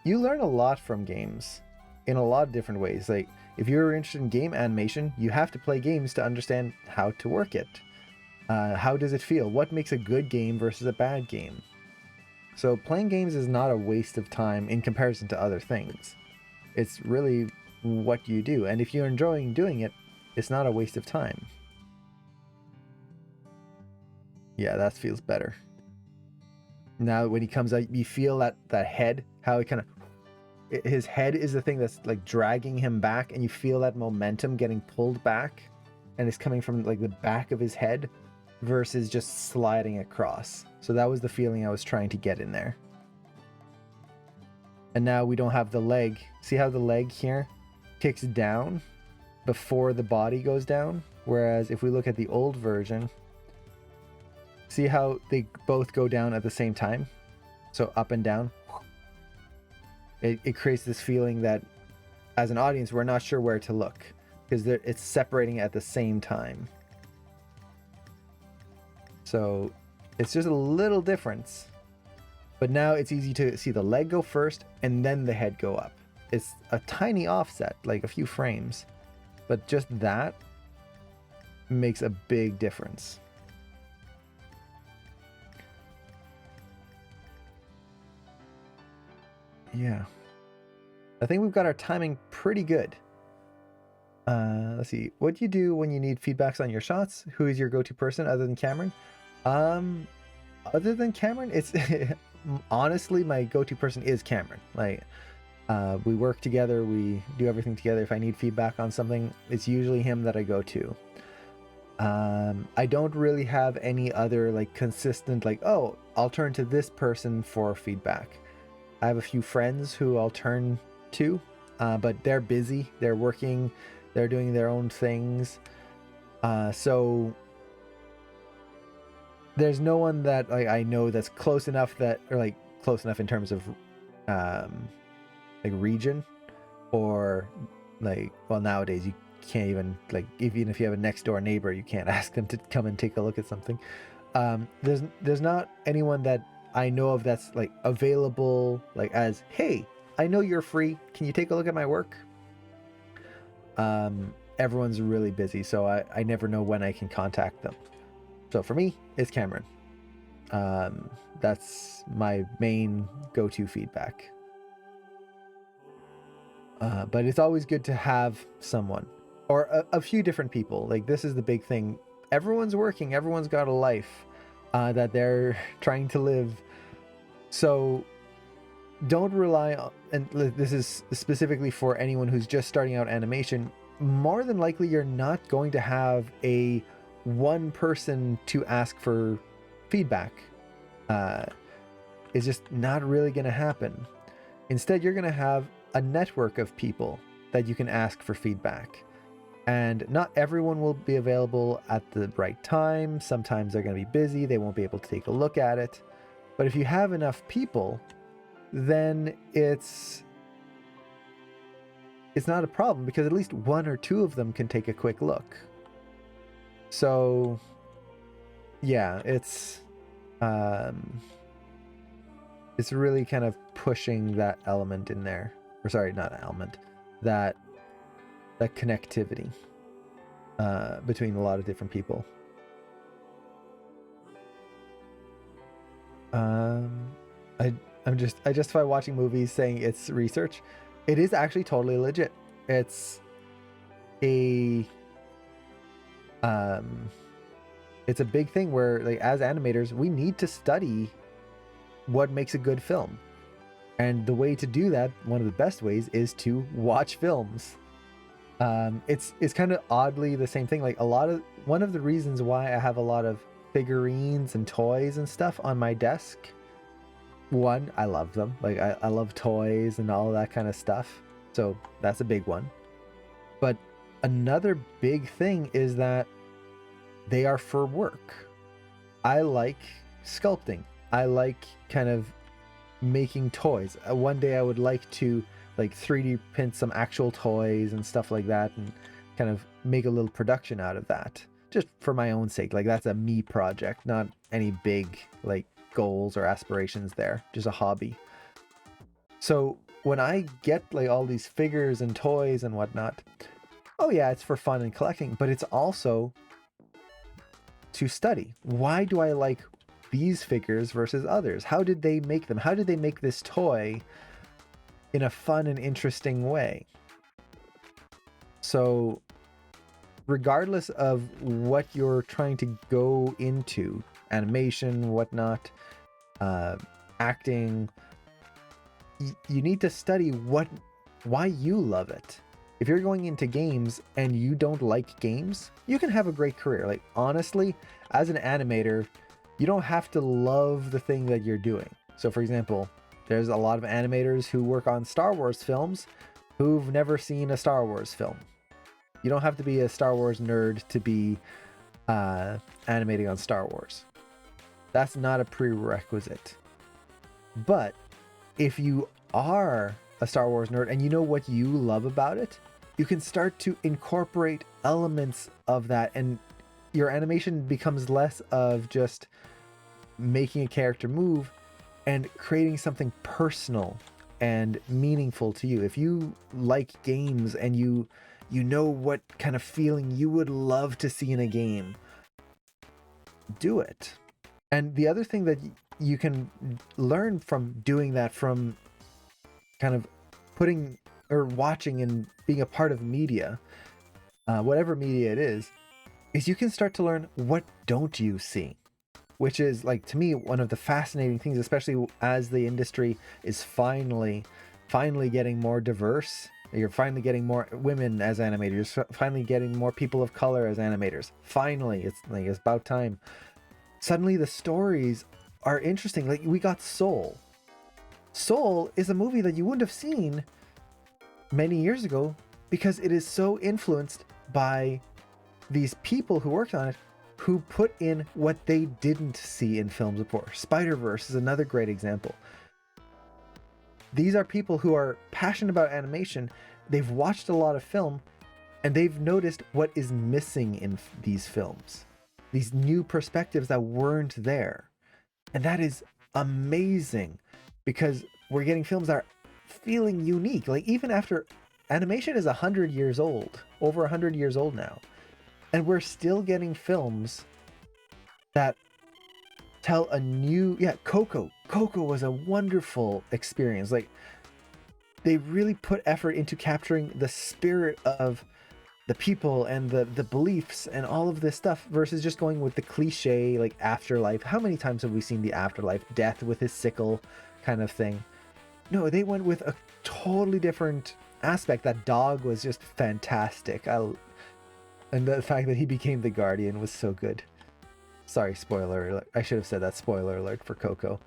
Speaker 1: You learn a lot from games in a lot of different ways. Like, if you're interested in game animation, you have to play games to understand how to work it. How does it feel? What makes a good game versus a bad game? So playing games is not a waste of time in comparison to other things. It's really what you do. And if you're enjoying doing it, it's not a waste of time. Yeah, that feels better. Now when he comes out, you feel that head, how it kind of, his head is the thing that's like dragging him back, and you feel that momentum getting pulled back, and it's coming from like the back of his head versus just sliding across. So that was the feeling I was trying to get in there. And now we don't have the leg. See how the leg here kicks down before the body goes down? Whereas if we look at the old version, see how they both go down at the same time? So up and down. It creates this feeling that as an audience, we're not sure where to look because it's separating at the same time. So it's just a little difference. But now it's easy to see the leg go first and then the head go up. It's a tiny offset, like a few frames. But just that makes a big difference. Yeah. I think we've got our timing pretty good. Let's see. What do you do when you need feedbacks on your shots? Who is your go-to person other than Cameron? Other than Cameron, it's honestly my go-to person is Cameron. Like, we work together, we do everything together. If I need feedback on something, it's usually him that I go to. I don't really have any other like consistent like, oh, I'll turn to this person for feedback. I have a few friends who I'll turn to, but they're busy, they're working, they're doing their own things. So there's no one that like I know that's close enough that, or like close enough in terms of like region, or like, well, nowadays you can't even, like, even if you have a next door neighbor, you can't ask them to come and take a look at something. There's not anyone that I know of that's like available, like as, hey, I know you're free, can you take a look at my work? Everyone's really busy, so I never know when I can contact them. So for me, it's Cameron. That's my main go-to feedback. But it's always good to have someone, or a few different people. Like, this is the big thing. Everyone's working, everyone's got a life that they're trying to live. So don't rely on, and this is specifically for anyone who's just starting out animation, more than likely you're not going to have a one person to ask for feedback. It's just not really going to happen. Instead, you're going to have a network of people that you can ask for feedback. And not everyone will be available at the right time. Sometimes they're going to be busy, they won't be able to take a look at it. But if you have enough people, then it's not a problem, because at least one or two of them can take a quick look. So yeah, it's really kind of pushing that element in there. Or sorry, not element, that connectivity. between a lot of different people. Um, I justify watching movies saying it's research. It is actually totally legit. It's a um, it's a big thing where, like, as animators, we need to study what makes a good film, and the way to do that, one of the best ways, is to watch films. It's kind of oddly the same thing. Like, one of the reasons why I have a lot of figurines and toys and stuff on my desk. One, I love them. Like, I love toys and all of that kind of stuff. So that's a big one. But another big thing is that they are for work. I like sculpting. I like kind of making toys. One day I would like to, like, 3D print some actual toys and stuff like that, and kind of make a little production out of that, just for my own sake. Like, that's a me project, not any big, like, goals or aspirations there, just a hobby. So when I get, like, all these figures and toys and whatnot, oh yeah, it's for fun and collecting, but it's also to study. Why do I like these figures versus others? How did they make them? How did they make this toy in a fun and interesting way? So regardless of what you're trying to go into, animation, whatnot, acting, you need to study why you love it. If you're going into games and you don't like games, you can have a great career. Like, honestly, as an animator, you don't have to love the thing that you're doing. So, for example, there's a lot of animators who work on Star Wars films who've never seen a Star Wars film. You don't have to be a Star Wars nerd to be animating on Star Wars. That's not a prerequisite. But if you are a Star Wars nerd and you know what you love about it, you can start to incorporate elements of that, and your animation becomes less of just making a character move and creating something personal and meaningful to you. If you like games and you know what kind of feeling you would love to see in a game, do it. And the other thing that you can learn from doing that, from kind of putting or watching and being a part of media, whatever media it is you can start to learn what don't you see, which is, like, to me, one of the fascinating things, especially as the industry is finally getting more diverse. You're finally getting more women as animators, finally getting more people of color as animators. Finally, it's about time. Suddenly the stories are interesting. Like, we got Soul. Soul is a movie that you wouldn't have seen many years ago because it is so influenced by these people who worked on it, who put in what they didn't see in films before. Spider-Verse is another great example. These are people who are passionate about animation. They've watched a lot of film, and they've noticed what is missing in these films, these new perspectives that weren't there. And that is amazing, because we're getting films that are feeling unique. Like, even after animation is 100 years old, over 100 years old now, and we're still getting films that tell a new... Yeah, Coco was a wonderful experience. Like, they really put effort into capturing the spirit of the people and the beliefs and all of this stuff, versus just going with the cliche, like, afterlife. How many times have we seen the afterlife, death with his sickle kind of thing? No, they went with a totally different aspect. That dog was just fantastic. And the fact that he became the Guardian was so good. Sorry, spoiler alert. I should have said that. Spoiler alert for Coco.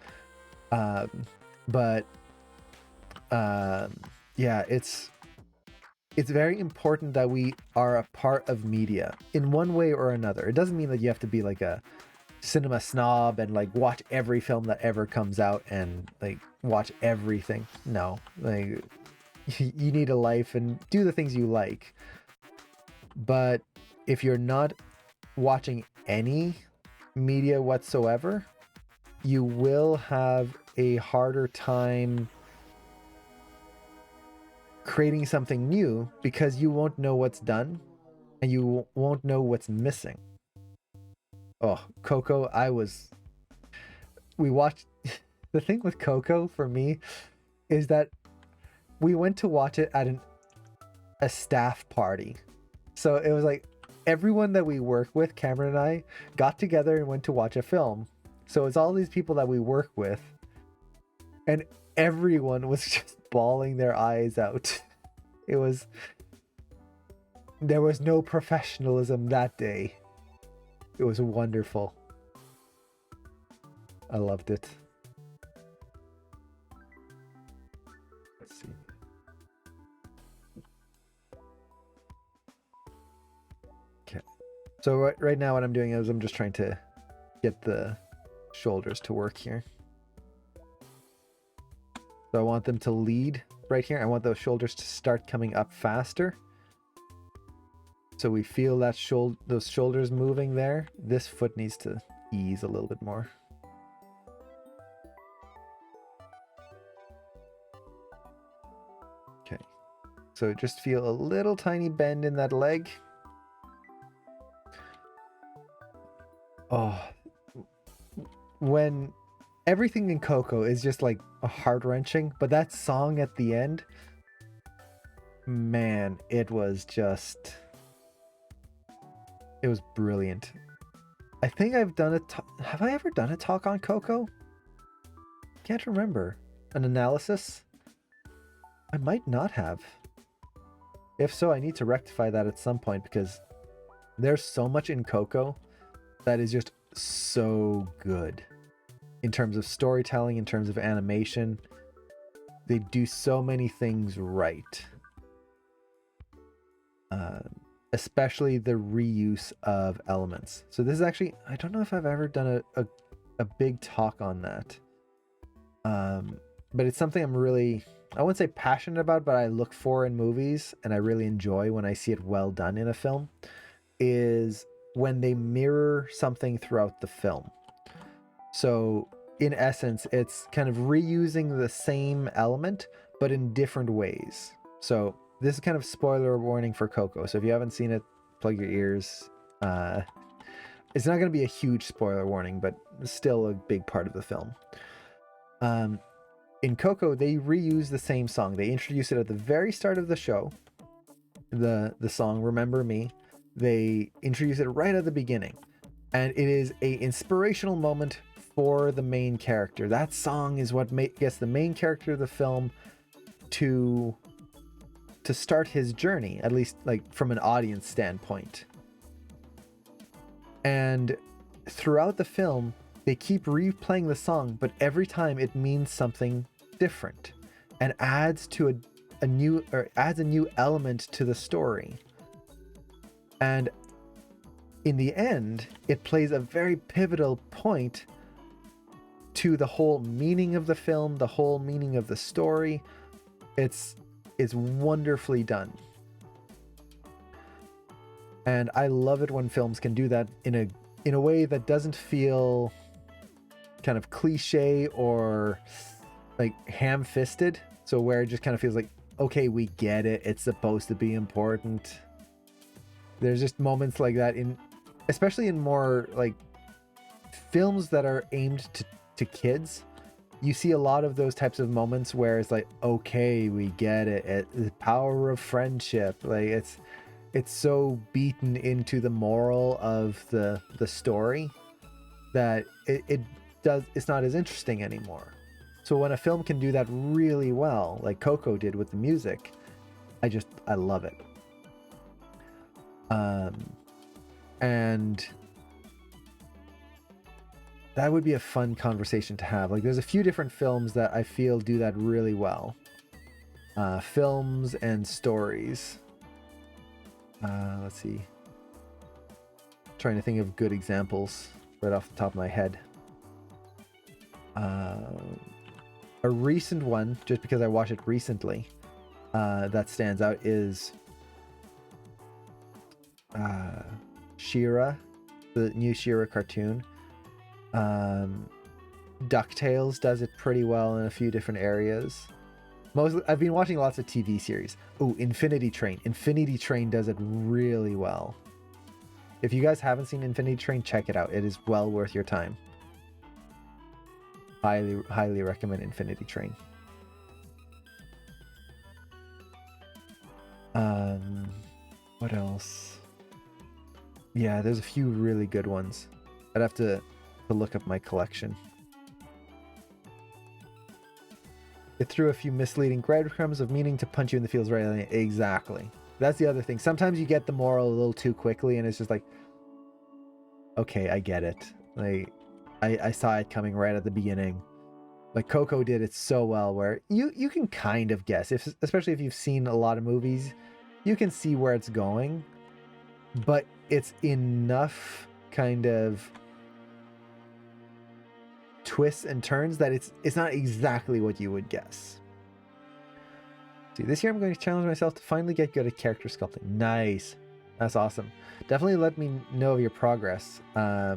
Speaker 1: But yeah, it's very important that we are a part of media in one way or another. It doesn't mean that you have to be like a cinema snob and, like, watch every film that ever comes out and, like, watch everything. No, like, you need a life and do the things you like. But if you're not watching any media whatsoever, you will have a harder time creating something new, because you won't know what's done. and you won't know what's missing. Oh, Coco, we watched the thing with Coco for me is that we went to watch it at a staff party. So it was like everyone that we work with, Cameron and I, got together and went to watch a film. So it's all these people that we work with, and everyone was just bawling their eyes out. It was There was no professionalism that day. It was wonderful. I loved it. Let's see. Okay. So right now what I'm doing is I'm just trying to get the shoulders to work here. So I want them to lead right here. I want those shoulders to start coming up faster. So we feel that those shoulders moving there. This foot needs to ease a little bit more. Okay. So just feel a little tiny bend in that leg. Oh, when everything in Coco is just like a heart-wrenching, but that song at the end, man, it was brilliant. I think I've done have I ever done a talk on Coco? Can't remember. An analysis? I might not have. If so, I need to rectify that at some point, because there's so much in Coco that is just so good. In terms of storytelling, in terms of animation, they do so many things right. Especially the reuse of elements. So this is actually, I don't know if I've ever done a big talk on that. But it's something I'm really, I wouldn't say passionate about, but I look for in movies, and I really enjoy when I see it well done in a film, is when they mirror something throughout the film. So in essence, it's kind of reusing the same element, but in different ways. So this is kind of spoiler warning for Coco. So if you haven't seen it, plug your ears. It's not going to be a huge spoiler warning, but still a big part of the film. In Coco, they reuse the same song. They introduce it at the very start of the show. The song "Remember Me." They introduce it right at the beginning, and it is a inspirational moment for the main character. That song is what gets the main character of the film to start his journey, at least like from an audience standpoint. And throughout the film, they keep replaying the song, but every time it means something different and adds a new element to the story. And in the end, it plays a very pivotal point to the whole meaning of the film, the whole meaning of the story. It's wonderfully done. And I love it when films can do that in a way that doesn't feel kind of cliche or like ham-fisted. So where it just kind of feels like, okay, we get it. It's supposed to be important. There's just moments like that especially in more like films that are aimed to kids. You see a lot of those types of moments where it's like, okay, we get it. The power of friendship. Like it's so beaten into the moral of the story that it's not as interesting anymore. So when a film can do that really well, like Coco did with the music, I love it. And that would be a fun conversation to have. Like there's a few different films that I feel do that really well. Films and stories. Let's see. Trying to think of good examples right off the top of my head. A recent one, just because I watched it recently, that stands out is She-Ra, the new She-Ra cartoon. DuckTales does it pretty well in a few different areas. Mostly, I've been watching lots of TV series. Oh, Infinity Train. Infinity Train does it really well. If you guys haven't seen Infinity Train, check it out. It is well worth your time. Highly, highly recommend Infinity Train. What else? Yeah, there's a few really good ones. I'd have to look up my collection. It threw a few misleading breadcrumbs of meaning to punch you in the feels right. Exactly. That's the other thing. Sometimes you get the moral a little too quickly, and it's just like, okay, I get it. Like, I saw it coming right at the beginning. Like Coco did it so well, where you can kind of guess, especially if you've seen a lot of movies, you can see where it's going, but it's enough kind of twists and turns that it's not exactly what you would guess. See, this year I'm going to challenge myself to finally get good at character sculpting. Nice. That's awesome. Definitely let me know of your progress. I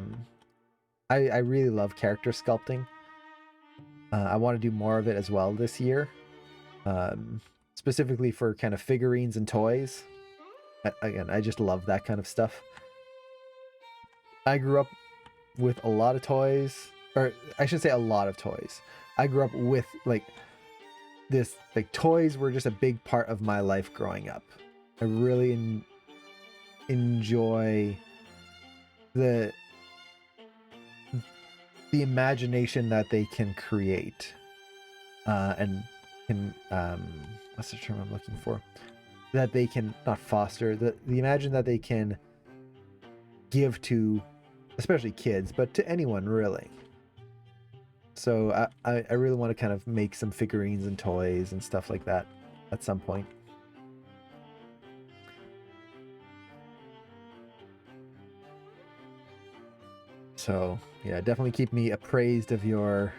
Speaker 1: really love character sculpting. I want to do more of it as well this year. Specifically for kind of figurines and toys. Again, I just love that kind of stuff. I grew up with a lot of toys, or I should say a lot of toys. I grew up with like toys were just a big part of my life growing up. I really enjoy the imagination that they can create, and can what's the term I'm looking for? That they can not foster the imagine that they can give to, especially kids, but to anyone really. So I really want to kind of make some figurines and toys and stuff like that at some point. So yeah, definitely keep me appraised of your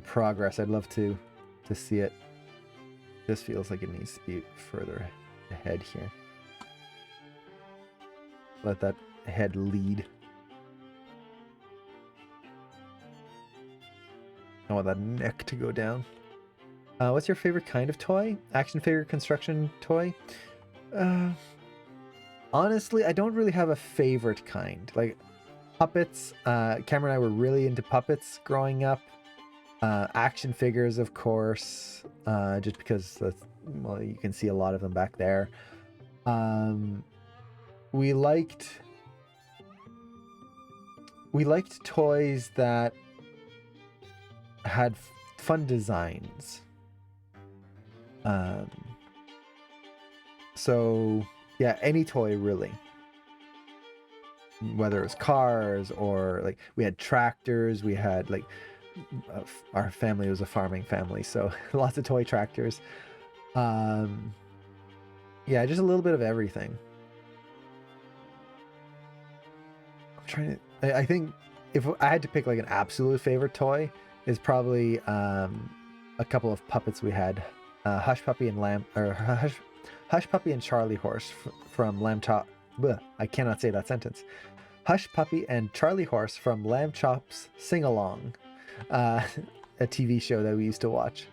Speaker 1: progress. I'd love to see it. This feels like it needs to be further ahead here. Let that head lead. I want that neck to go down. What's your favorite kind of toy? Action figure, construction toy? Honestly, I don't really have a favorite kind. Like puppets, Cameron and I were really into puppets growing up. Action figures, of course, just because that's, well, you can see a lot of them back there. We liked toys that had fun designs. So yeah, any toy really. Whether it was cars or like we had tractors, we had like our family was a farming family, so lots of toy tractors. Yeah, just a little bit of everything. I'm trying to. I think if I had to pick like an absolute favorite toy, is probably a couple of puppets we had, Hush Puppy and Hush Puppy and Charlie Horse from Lamb Chop. I cannot say that sentence. Hush Puppy and Charlie Horse from Lamb Chop's Sing Along, a TV show that we used to watch.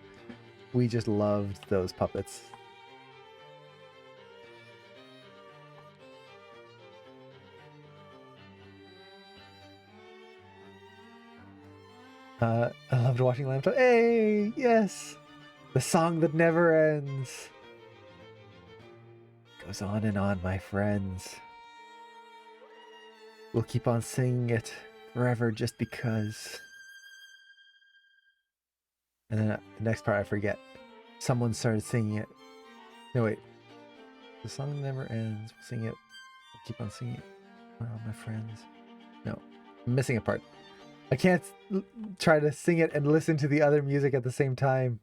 Speaker 1: We just loved those puppets. I loved watching Lamb Chop. Hey, yes, the song that never ends. Goes on and on, my friends. We'll keep on singing it forever just because. And then the next part I forget. Someone started singing it. No, wait. The song never ends. We'll sing it. We'll keep on singing it. Oh, my friends. No, I'm missing a part. I can't try to sing it and listen to the other music at the same time.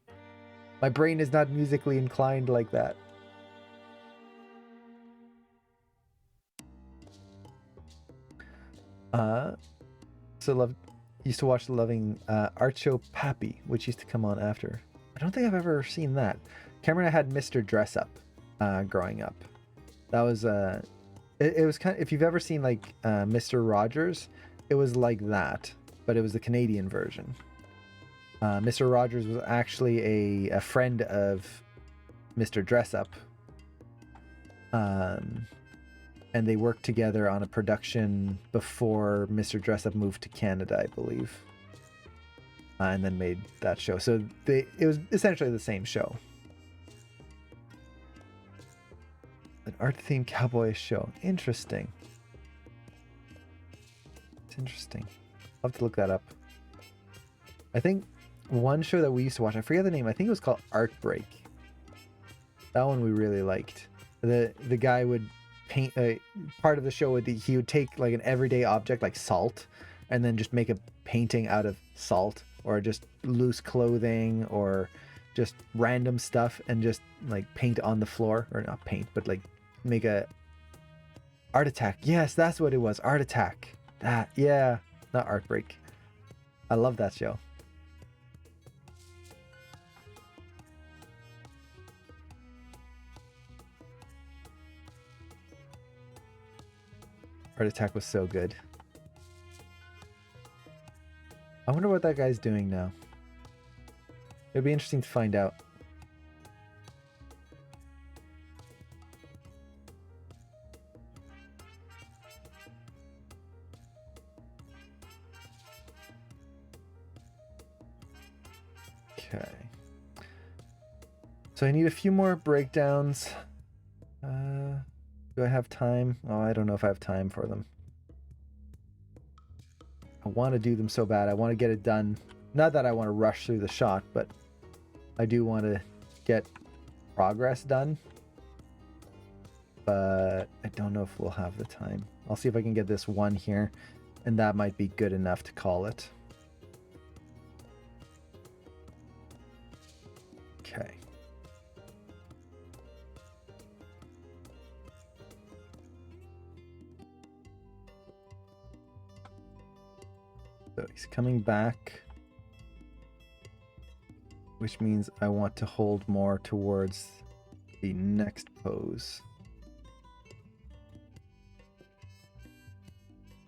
Speaker 1: My brain is not musically inclined like that. Used to watch the loving art show Pappy, which used to come on after. I don't think I've ever seen that. Cameron and I had Mr. Dress Up growing up. That was it was kind of, if you've ever seen like Mr. Rogers, it was like that, but it was the Canadian version. Mr. Rogers was actually a friend of Mr. Dressup. And they worked together on a production before Mr. Dressup moved to Canada, I believe. And then made that show. So it was essentially the same show. An art-themed cowboy show. Interesting. It's interesting. I'll have to look that up. I think one show that we used to watch, I forget the name, I think it was called Art Break. That one we really liked. The guy would paint part of the show he would take like an everyday object like salt and then just make a painting out of salt, or just loose clothing, or just random stuff, and just like paint on the floor, or not paint, but like make a Art Attack. Yes, that's what it was. Art Attack. That, yeah, not Art Break. I love that show. Art Attack was so good. I wonder what that guy's doing now. It'd be interesting to find out. Okay. So I need a few more breakdowns. Do I have time? Oh, I don't know if I have time for them. I want to do them so bad. I want to get it done. Not that I want to rush through the shot, but I do want to get progress done. But I don't know if we'll have the time. I'll see if I can get this one here, and that might be good enough to call it. Okay. So he's coming back, which means I want to hold more towards the next pose.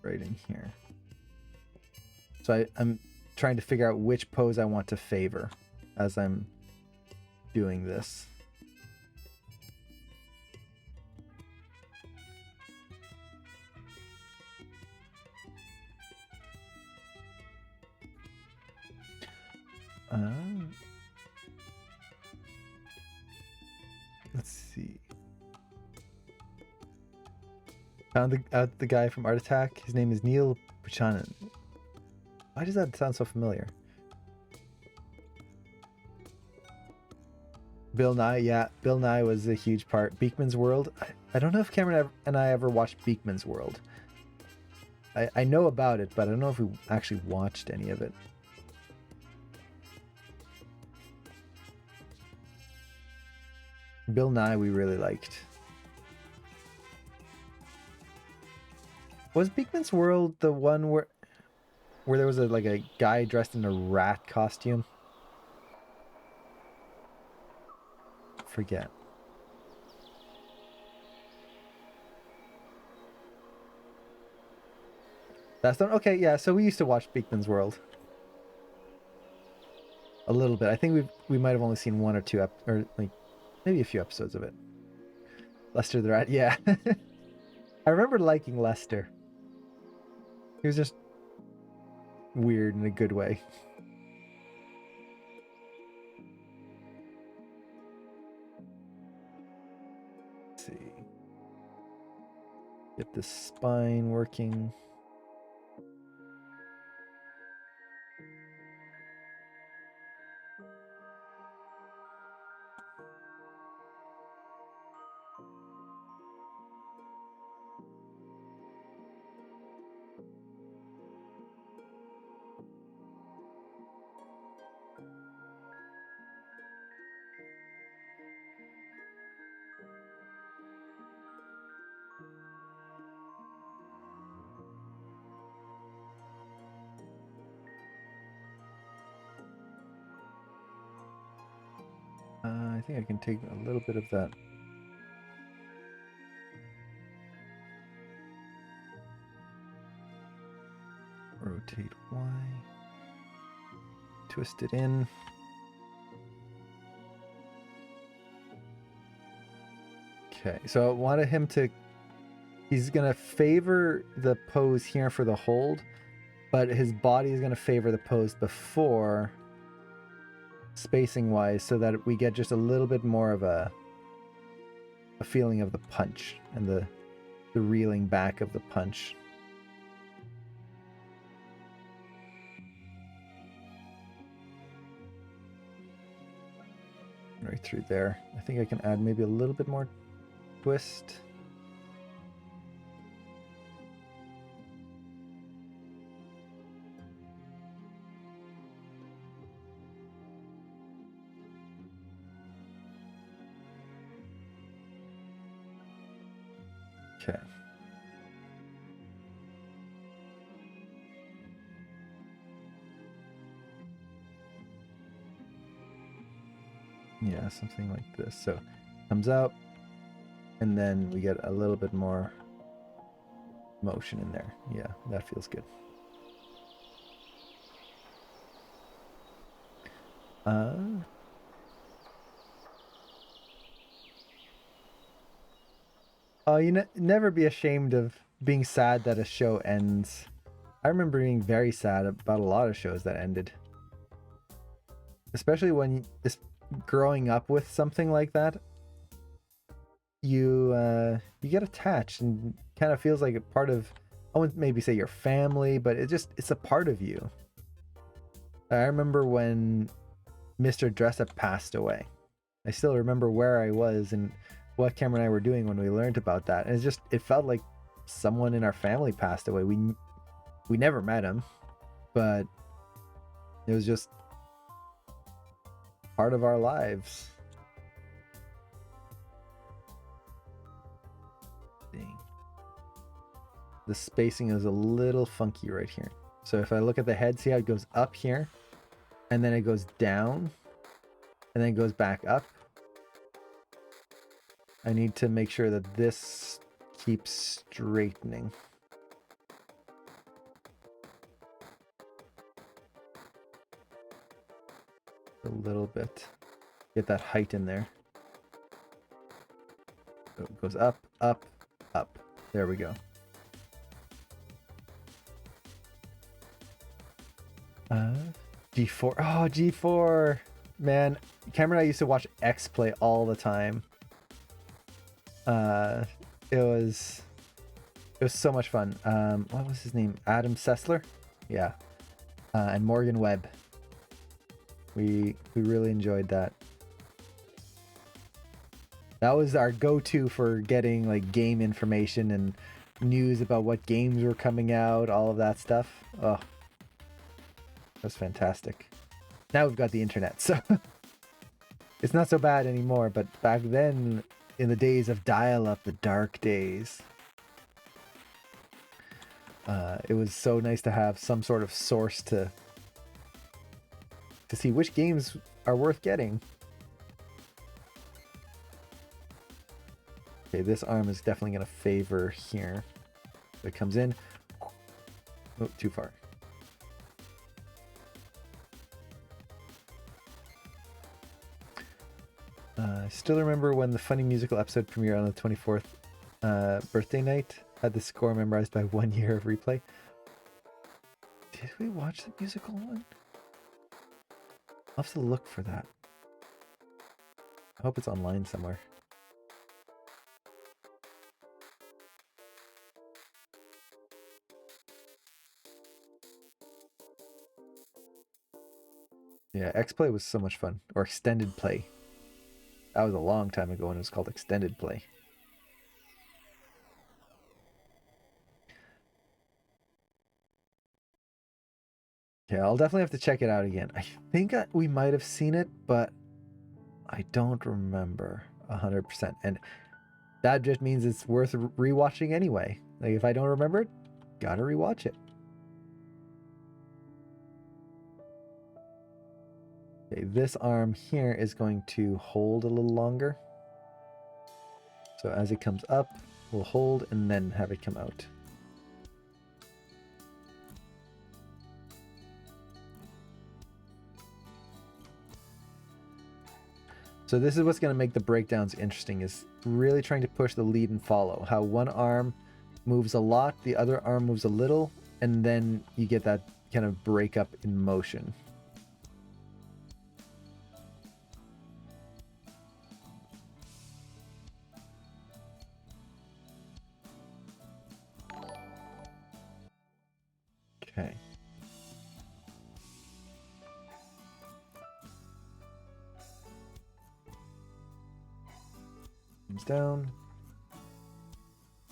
Speaker 1: Right in here. So I'm trying to figure out which pose I want to favor as I'm doing this. Let's see. Found out the guy from Art Attack. His name is Neil Buchanan. Why does that sound so familiar? Bill Nye, yeah. Bill Nye was a huge part. Beekman's World. I don't know if Cameron and I ever watched Beekman's World. I know about it, but I don't know if we actually watched any of it. Bill Nye we really liked. Was Beekman's World the one where there was a guy dressed in a rat costume? Forget. That's not okay. Yeah, so we used to watch Beekman's World a little bit. I think we might have only seen one or two or like maybe a few episodes of it. Lester the Rat, yeah. I remember liking Lester. He was just weird in a good way. Let's see. Get the spine working. I think I can take a little bit of that. Rotate Y. twist it in. Okay, so I wanted him to, he's gonna favor the pose here for the hold, but his body is gonna favor the pose before, spacing wise, so that we get just a little bit more of a feeling of the punch and the reeling back of the punch. Right through there. I think I can add maybe a little bit more twist. Okay. Yeah, something like this. So comes out, and then we get a little bit more motion in there. Yeah, that feels good. Oh, you never be ashamed of being sad that a show ends. I remember being very sad about a lot of shows that ended. Especially when growing up with something like that, you get attached and kind of feels like a part of, I wouldn't maybe say your family, but it's a part of you. I remember when Mr. Dressup passed away. I still remember where I was and what Cameron and I were doing when we learned about that. And it felt like someone in our family passed away. We never met him, but it was just part of our lives. Dang. The spacing is a little funky right here. So if I look at the head, see how it goes up here, and then it goes down, and then it goes back up. I need to make sure that this keeps straightening. A little bit. Get that height in there. So it goes up, up, up. There we go. G4. Oh, G4. Man, Cameron and I used to watch X play all the time. It was so much fun. What was his name? Adam Sessler? Yeah. And Morgan Webb. We really enjoyed that. That was our go-to for getting like game information and news about what games were coming out, all of that stuff. Oh, that's fantastic. Now we've got the internet, so it's not so bad anymore. But back then, in the days of dial-up, the dark days, it was so nice to have some sort of source to see which games are worth getting. Okay, this arm is definitely going to favor here. It comes in. Oh, too far. I still remember when the Funny Musical episode premiered on the 24th birthday night. Had the score memorized by 1 year of replay. Did we watch the musical one? I'll have to look for that. I hope it's online somewhere. Yeah, X-Play was so much fun. Or Extended Play. That was a long time ago when it was called Extended Play. Yeah, I'll definitely have to check it out again. I think we might have seen it, but I don't remember 100%. And that just means it's worth rewatching anyway. Like if I don't remember it, gotta rewatch it. Okay, this arm here is going to hold a little longer. So as it comes up, we'll hold and then have it come out. So this is what's going to make the breakdowns interesting, is really trying to push the lead and follow. How one arm moves a lot, the other arm moves a little, and then you get that kind of breakup in motion. Okay. Comes down.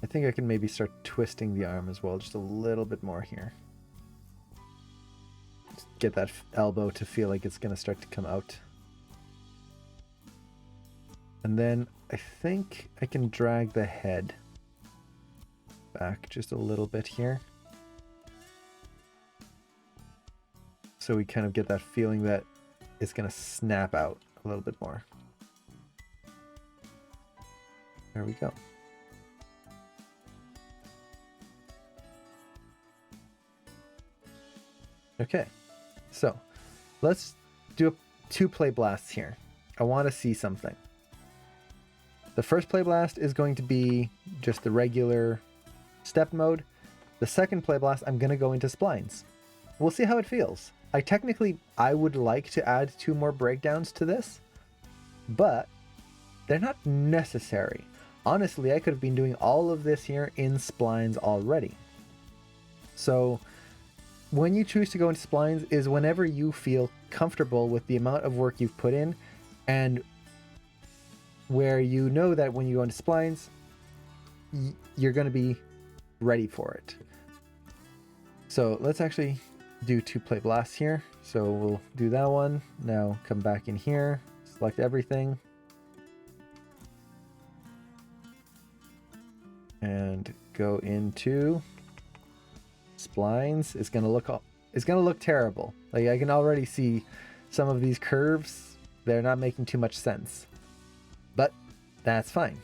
Speaker 1: I think I can maybe start twisting the arm as well, just a little bit more here. Just get that elbow to feel like it's going to start to come out. And then I think I can drag the head back just a little bit here. So we kind of get that feeling that it's going to snap out a little bit more. There we go. Okay, so let's do 2 play blasts here. I want to see something. The first play blast is going to be just the regular step mode. The second play blast, I'm going to go into splines. We'll see how it feels. I would like to add 2 more breakdowns to this, but they're not necessary. Honestly, I could have been doing all of this here in splines already. So when you choose to go into splines is whenever you feel comfortable with the amount of work you've put in, and where you know that when you go into splines, you're going to be ready for it. So let's actually do 2 play blasts here. So we'll do that one. Now come back in here, select everything, and go into splines. It's gonna look terrible. Like, I can already see some of these curves, they're not making too much sense, but that's fine.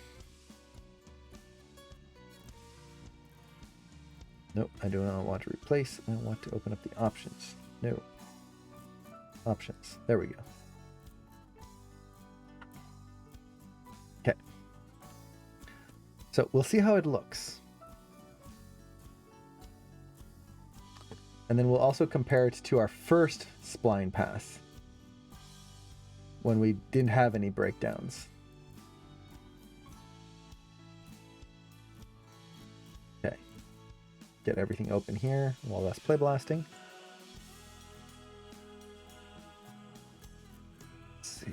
Speaker 1: Nope, I do not want to replace. I want to open up the options. No. Options. There we go. Okay. So we'll see how it looks. And then we'll also compare it to our first spline pass, when we didn't have any breakdowns. Okay. Get everything open here while that's play blasting. Let's see.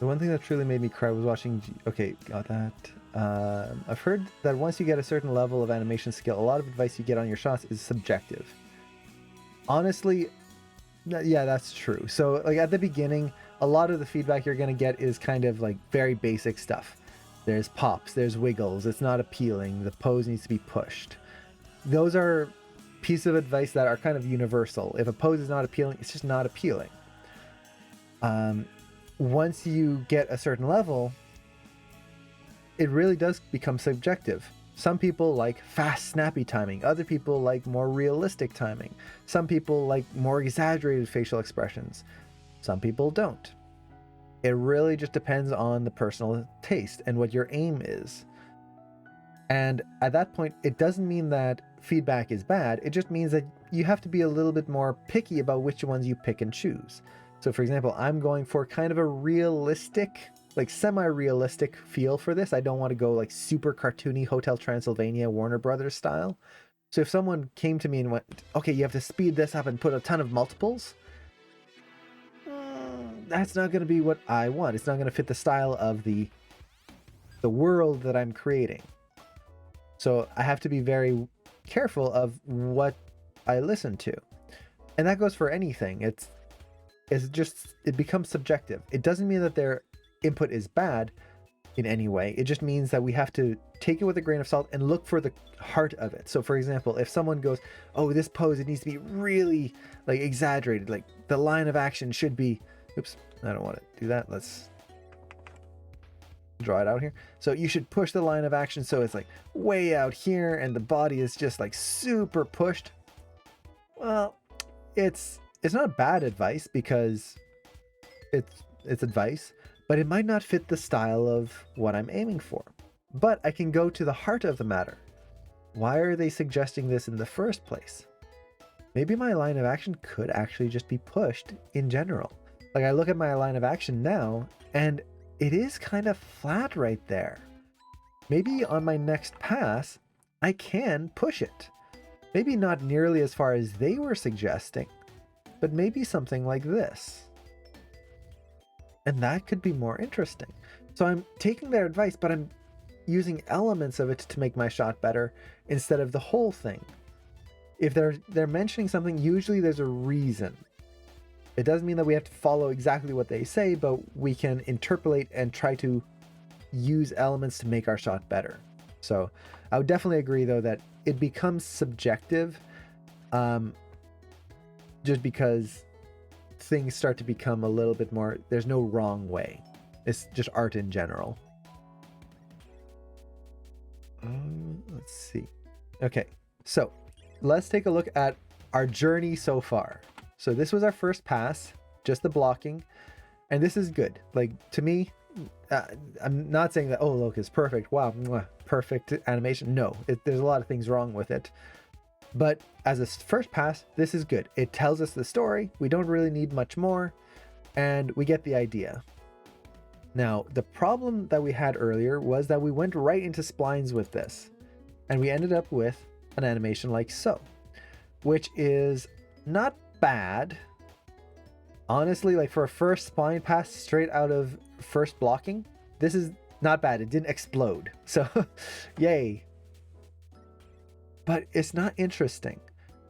Speaker 1: The one thing that truly made me cry was watching... Okay, got that. I've heard that once you get a certain level of animation skill, a lot of advice you get on your shots is subjective. Honestly, yeah, that's true. So, like, at the beginning, a lot of the feedback you're going to get is kind of like very basic stuff. There's pops, there's wiggles, it's not appealing, the pose needs to be pushed. Those are pieces of advice that are kind of universal. If a pose is not appealing, it's just not appealing. Once you get a certain level, it really does become subjective. Some people like fast, snappy timing. Other people like more realistic timing. Some people like more exaggerated facial expressions. Some people don't. It really just depends on the personal taste and what your aim is. And at that point, it doesn't mean that feedback is bad. It just means that you have to be a little bit more picky about which ones you pick and choose. So for example, I'm going for kind of a realistic, like semi-realistic feel for this. I don't want to go like super cartoony Hotel Transylvania Warner Brothers style. So if someone came to me and went, okay, you have to speed this up and put a ton of multiples, that's not going to be what I want. It's not going to fit the style of the world that I'm creating. So I have to be very careful of what I listen to. And that goes for anything. It becomes subjective. It doesn't mean that their input is bad in any way. It just means that we have to take it with a grain of salt and look for the heart of it. So for example, if someone goes, oh, this pose, it needs to be really like exaggerated, like the line of action should be, oops, I don't want to do that. Let's draw it out here. So you should push the line of action so it's like way out here and the body is just like super pushed. Well, it's not bad advice because it's advice, but it might not fit the style of what I'm aiming for. But I can go to the heart of the matter. Why are they suggesting this in the first place? Maybe my line of action could actually just be pushed in general. Like, I look at my line of action now, and it is kind of flat right there. Maybe on my next pass, I can push it. Maybe not nearly as far as they were suggesting, but maybe something like this. And that could be more interesting. So I'm taking their advice, but I'm using elements of it to make my shot better instead of the whole thing. If they're mentioning something, usually there's a reason. It doesn't mean that we have to follow exactly what they say, but we can interpolate and try to use elements to make our shot better. So I would definitely agree, though, that it becomes subjective just because things start to become a little bit more, there's no wrong way. It's just art in general. Let's see. Okay, so let's take a look at our journey so far. So this was our first pass, just the blocking, and this is good. Like, to me, I'm not saying that, oh, look, it's perfect. Wow, mwah, perfect animation. No, there's a lot of things wrong with it. But as a first pass, this is good. It tells us the story. We don't really need much more, and we get the idea. Now, the problem that we had earlier was that we went right into splines with this, and we ended up with an animation like so, which is not bad. Honestly, like, for a first spline pass straight out of first blocking, this is not bad. It didn't explode, so yay. But it's not interesting.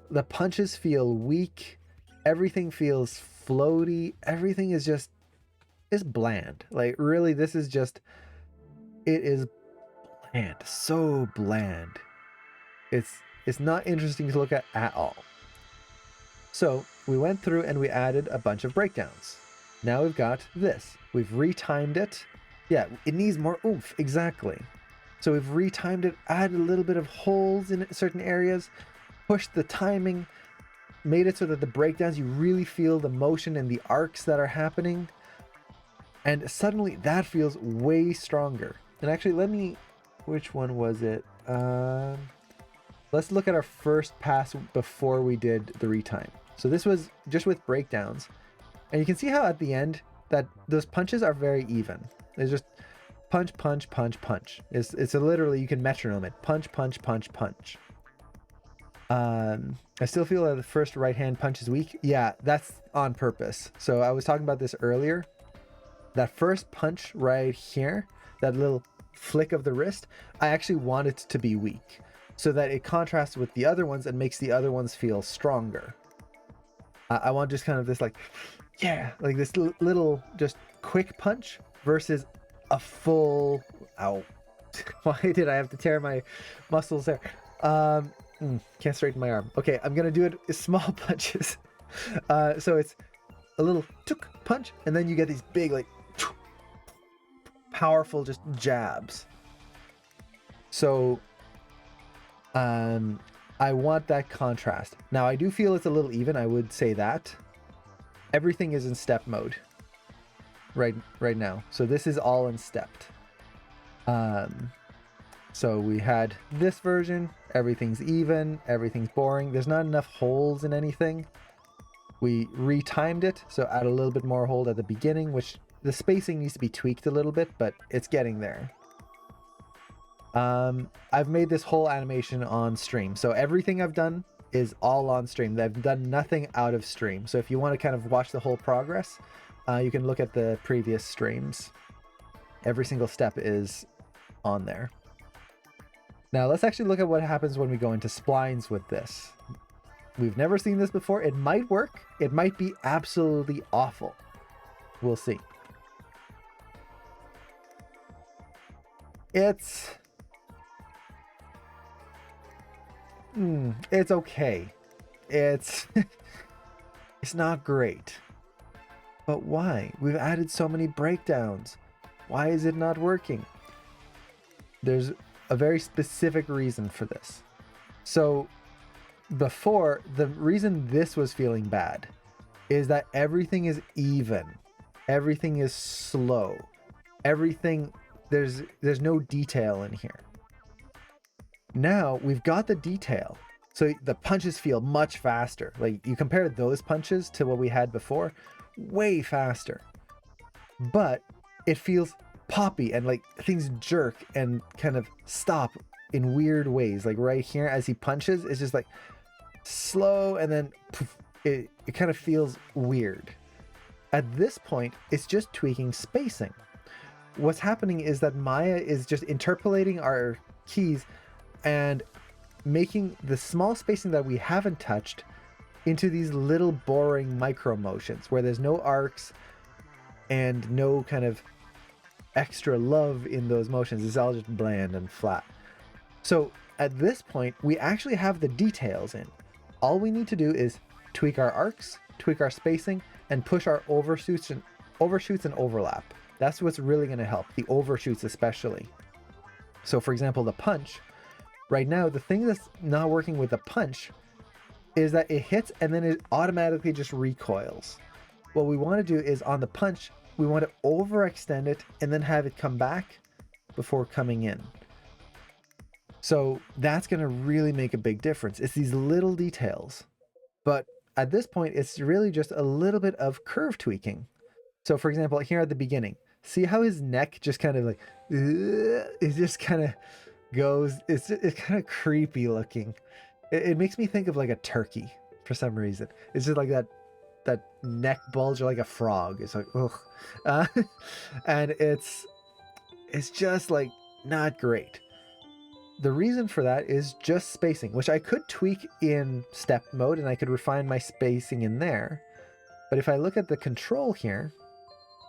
Speaker 1: The punches feel weak. Everything feels floaty. Everything is just, it's bland. Like, really, this is just, it is bland. So bland. It's not interesting to look at all. So we went through and we added a bunch of breakdowns. Now we've got this. We've retimed it. Yeah, it needs more oomph. Exactly. So we've retimed it, added a little bit of holes in certain areas, pushed the timing, made it so that the breakdowns, you really feel the motion and the arcs that are happening. And suddenly that feels way stronger. And actually, which one was it? Let's look at our first pass before we did the retime. So this was just with breakdowns. And you can see how at the end that those punches are very even. It's just punch, punch, punch, punch. It's literally, you can metronome it. Punch, punch, punch, punch. I still feel that the first right hand punch is weak. Yeah, that's on purpose. So I was talking about this earlier. That first punch right here, that little flick of the wrist, I actually want it to be weak so that it contrasts with the other ones and makes the other ones feel stronger. I want just kind of this, like, yeah, like this little just quick punch versus a full, ow. Why did I have to tear my muscles there? Can't straighten my arm. Okay, I'm gonna do it in small punches. So it's a little tuk punch, and then you get these big, like, powerful just jabs. So I want that contrast. Now, I do feel it's a little even. I would say that everything is in step mode right now. So this is all in stepped. So we had this version. Everything's even. Everything's boring. There's not enough holes in anything. We retimed it, so add a little bit more hold at the beginning, which the spacing needs to be tweaked a little bit, but it's getting there. I've made this whole animation on stream, so everything I've done is all on stream. I've done nothing out of stream. So if you want to kind of watch the whole progress, you can look at the previous streams. Every single step is on there. Now let's actually look at what happens when we go into splines with this. We've never seen this before. It might work. It might be absolutely awful. We'll see. It's okay. It's not great. But why? We've added so many breakdowns. Why is it not working? There's a very specific reason for this. So before, the reason this was feeling bad is that everything is even. Everything is slow. Everything, there's no detail in here. Now we've got the detail. So the punches feel much faster. Like you compare those punches to what we had before, way faster. But it feels poppy and like things jerk and kind of stop in weird ways. Like right here as he punches, it's just like slow and then poof, it kind of feels weird. At this point, it's just tweaking spacing. What's happening is that Maya is just interpolating our keys and making the small spacing that we haven't touched into these little boring micro motions where there's no arcs and no kind of extra love in those motions. It's all just bland and flat. So at this point, we actually have the details in. All we need to do is tweak our arcs, tweak our spacing, and push our overshoots and overlap. That's what's really going to help, the overshoots especially. So for example, the punch, right now, the thing that's not working with the punch is that it hits and then it automatically just recoils. What we want to do is on the punch, we want to overextend it and then have it come back before coming in. So that's going to really make a big difference. It's these little details. But at this point, it's really just a little bit of curve tweaking. So for example, here at the beginning, see how his neck just kind of like, it just kind of goes, it's kind of creepy looking. It makes me think of like a turkey for some reason. It's just like that neck bulge like a frog. It's like, ugh. And it's just like not great. The reason for that is just spacing, which I could tweak in step mode and I could refine my spacing in there. But if I look at the control here,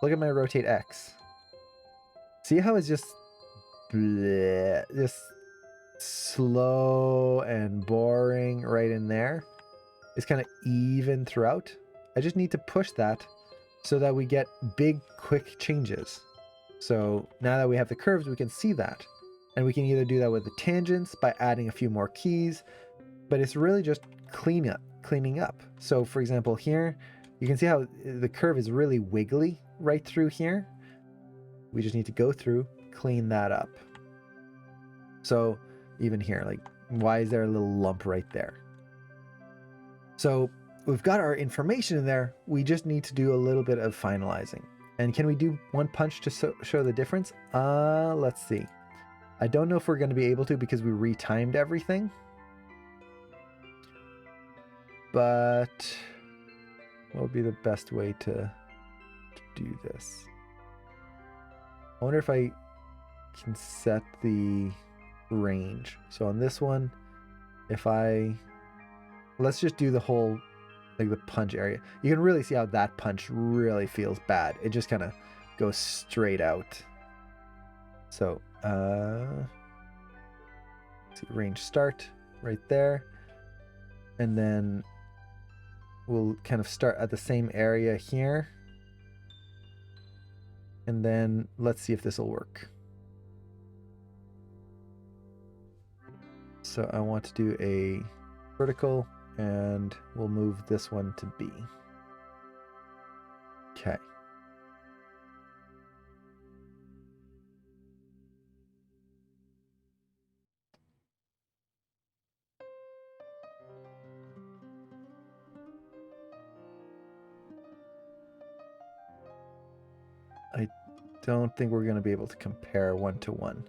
Speaker 1: look at my rotate X. See how it's just bleh, just slow and boring right in there? It's kind of even throughout. I just need to push that so that we get big, quick changes. So now that we have the curves, we can see that. And we can either do that with the tangents by adding a few more keys, but it's really just cleaning up. So for example, here, you can see how the curve is really wiggly right through here. We just need to go through, clean that up. So even here, like, why is there a little lump right there? So we've got our information in there. We just need to do a little bit of finalizing. And can we do one punch to show the difference? Let's see. I don't know if we're going to be able to because we retimed everything. But what would be the best way to do this? I wonder if I can set the range. So on this one, let's just do the whole, like the punch area. You can really see how that punch really feels bad. It just kind of goes straight out. So, see, range start right there. And then we'll kind of start at the same area here. And then let's see if this will work. So I want to do a vertical and we'll move this one to B. Okay. I don't think we're going to be able to compare one to one.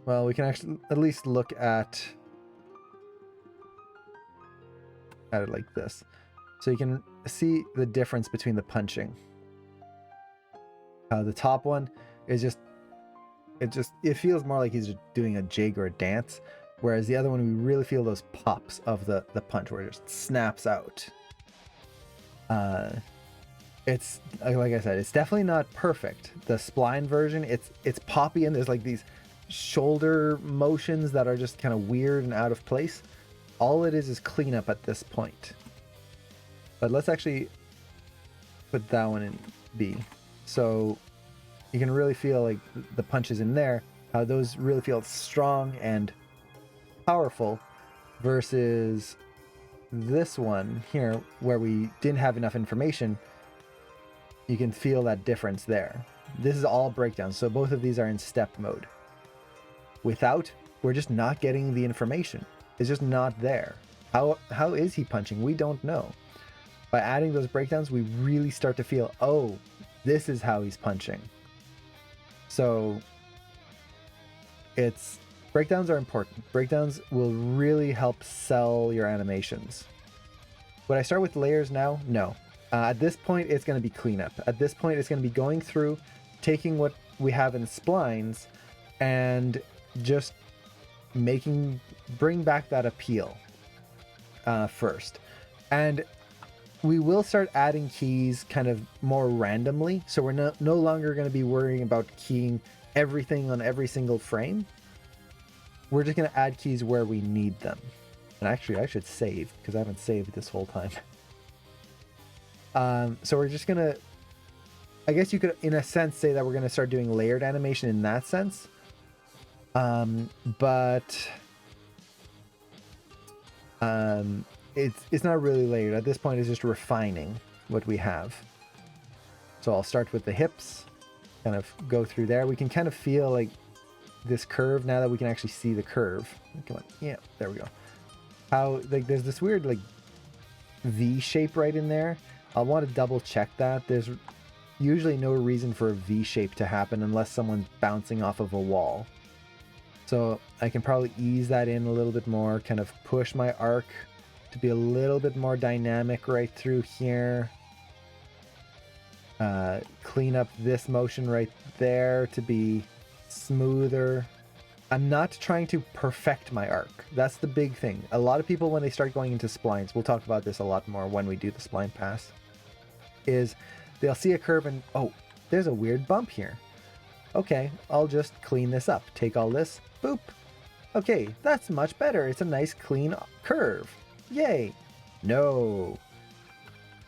Speaker 1: Well, we can actually at least look at it like this. So you can see the difference between the punching. The top one is it feels more like he's just doing a jig or a dance, whereas the other one, we really feel those pops of the punch where it just snaps out. It's like I said, it's definitely not perfect. The spline version, it's poppy and there's like these shoulder motions that are just kind of weird and out of place. All it is cleanup at this point. But let's actually put that one in B. So you can really feel like the punches in there, how those really feel strong and powerful versus this one here where we didn't have enough information. You can feel that difference there. This is all breakdowns, so both of these are in step mode. Without, we're just not getting the information. It's just not there. How is he punching? We don't know. By adding those breakdowns, we really start to feel, oh, this is how he's punching. So breakdowns are important. Breakdowns will really help sell your animations. Would I start with layers now? No. At this point, it's going to be cleanup. At this point, it's going to be going through, taking what we have in splines, and just bring back that appeal first. And we will start adding keys kind of more randomly. So we're no longer going to be worrying about keying everything on every single frame. We're just going to add keys where we need them. And actually, I should save because I haven't saved this whole time. So we're just going to, I guess you could, in a sense, say that we're going to start doing layered animation in that sense. But it's not really layered. At this point, it's just refining what we have. So I'll start with the hips, kind of go through there. We can kind of feel like this curve now that we can actually see the curve. Come on. Yeah, there we go. How, like, there's this weird, like, V shape right in there. I'll want to double check that. There's usually no reason for a V shape to happen unless someone's bouncing off of a wall. So I can probably ease that in a little bit more, kind of push my arc to be a little bit more dynamic right through here. Clean up this motion right there to be smoother. I'm not trying to perfect my arc. That's the big thing. A lot of people, when they start going into splines, we'll talk about this a lot more when we do the spline pass, is they'll see a curve and, oh, there's a weird bump here. Okay, I'll just clean this up. Take all this, boop. Okay, that's much better. It's a nice clean curve. Yay. No.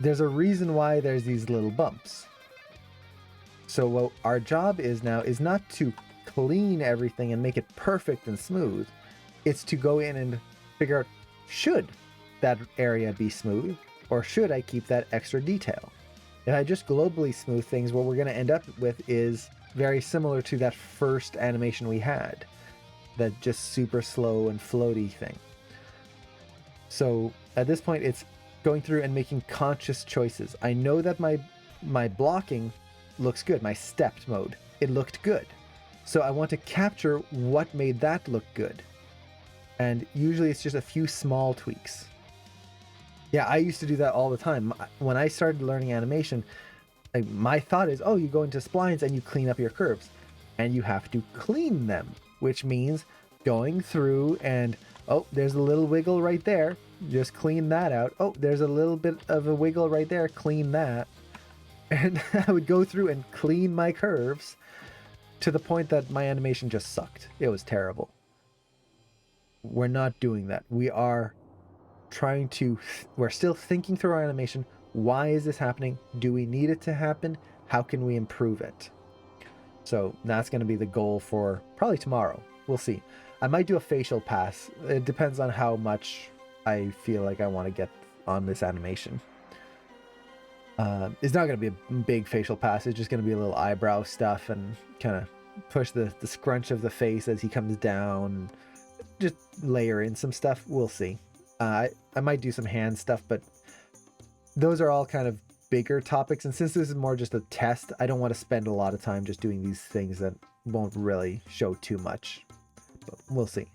Speaker 1: There's a reason why there's these little bumps. So what our job is now is not to clean everything and make it perfect and smooth. It's to go in and figure out, should that area be smooth or should I keep that extra detail? If I just globally smooth things, what we're going to end up with is very similar to that first animation we had, that just super slow and floaty thing. So at this point, it's going through and making conscious choices. I know that my blocking looks good. My stepped mode, it looked good. So I want to capture what made that look good. And usually it's just a few small tweaks. Yeah, I used to do that all the time. When I started learning animation, my thought is, oh, you go into splines and you clean up your curves. And you have to clean them, which means going through and, oh, there's a little wiggle right there. Just clean that out. Oh, there's a little bit of a wiggle right there. Clean that. And I would go through and clean my curves to the point that my animation just sucked. It was terrible. We're not doing that. We are we're still thinking through our animation. Why is this happening? Do we need it to happen? How can we improve it? So that's going to be the goal for probably tomorrow. We'll see. I might do a facial pass. It depends on how much I feel like I want to get on this animation. It's not going to be a big facial pass. It's just going to be a little eyebrow stuff and kind of push the scrunch of the face as he comes down. Just layer in some stuff. We'll see. I might do some hand stuff, but those are all kind of bigger topics. And since this is more just a test, I don't want to spend a lot of time just doing these things that won't really show too much. But we'll see.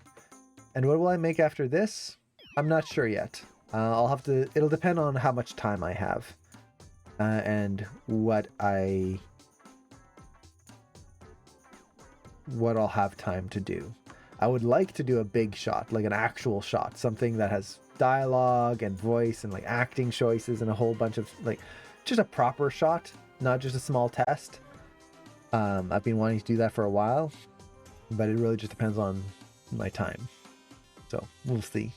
Speaker 1: And what will I make after this? I'm not sure yet. It'll depend on how much time I have. And what I'll have time to do. I would like to do a big shot, like an actual shot, something that has dialogue and voice and like acting choices and a whole bunch of like just a proper shot, not just a small test. I've been wanting to do that for a while, but it really just depends on my time. So we'll see.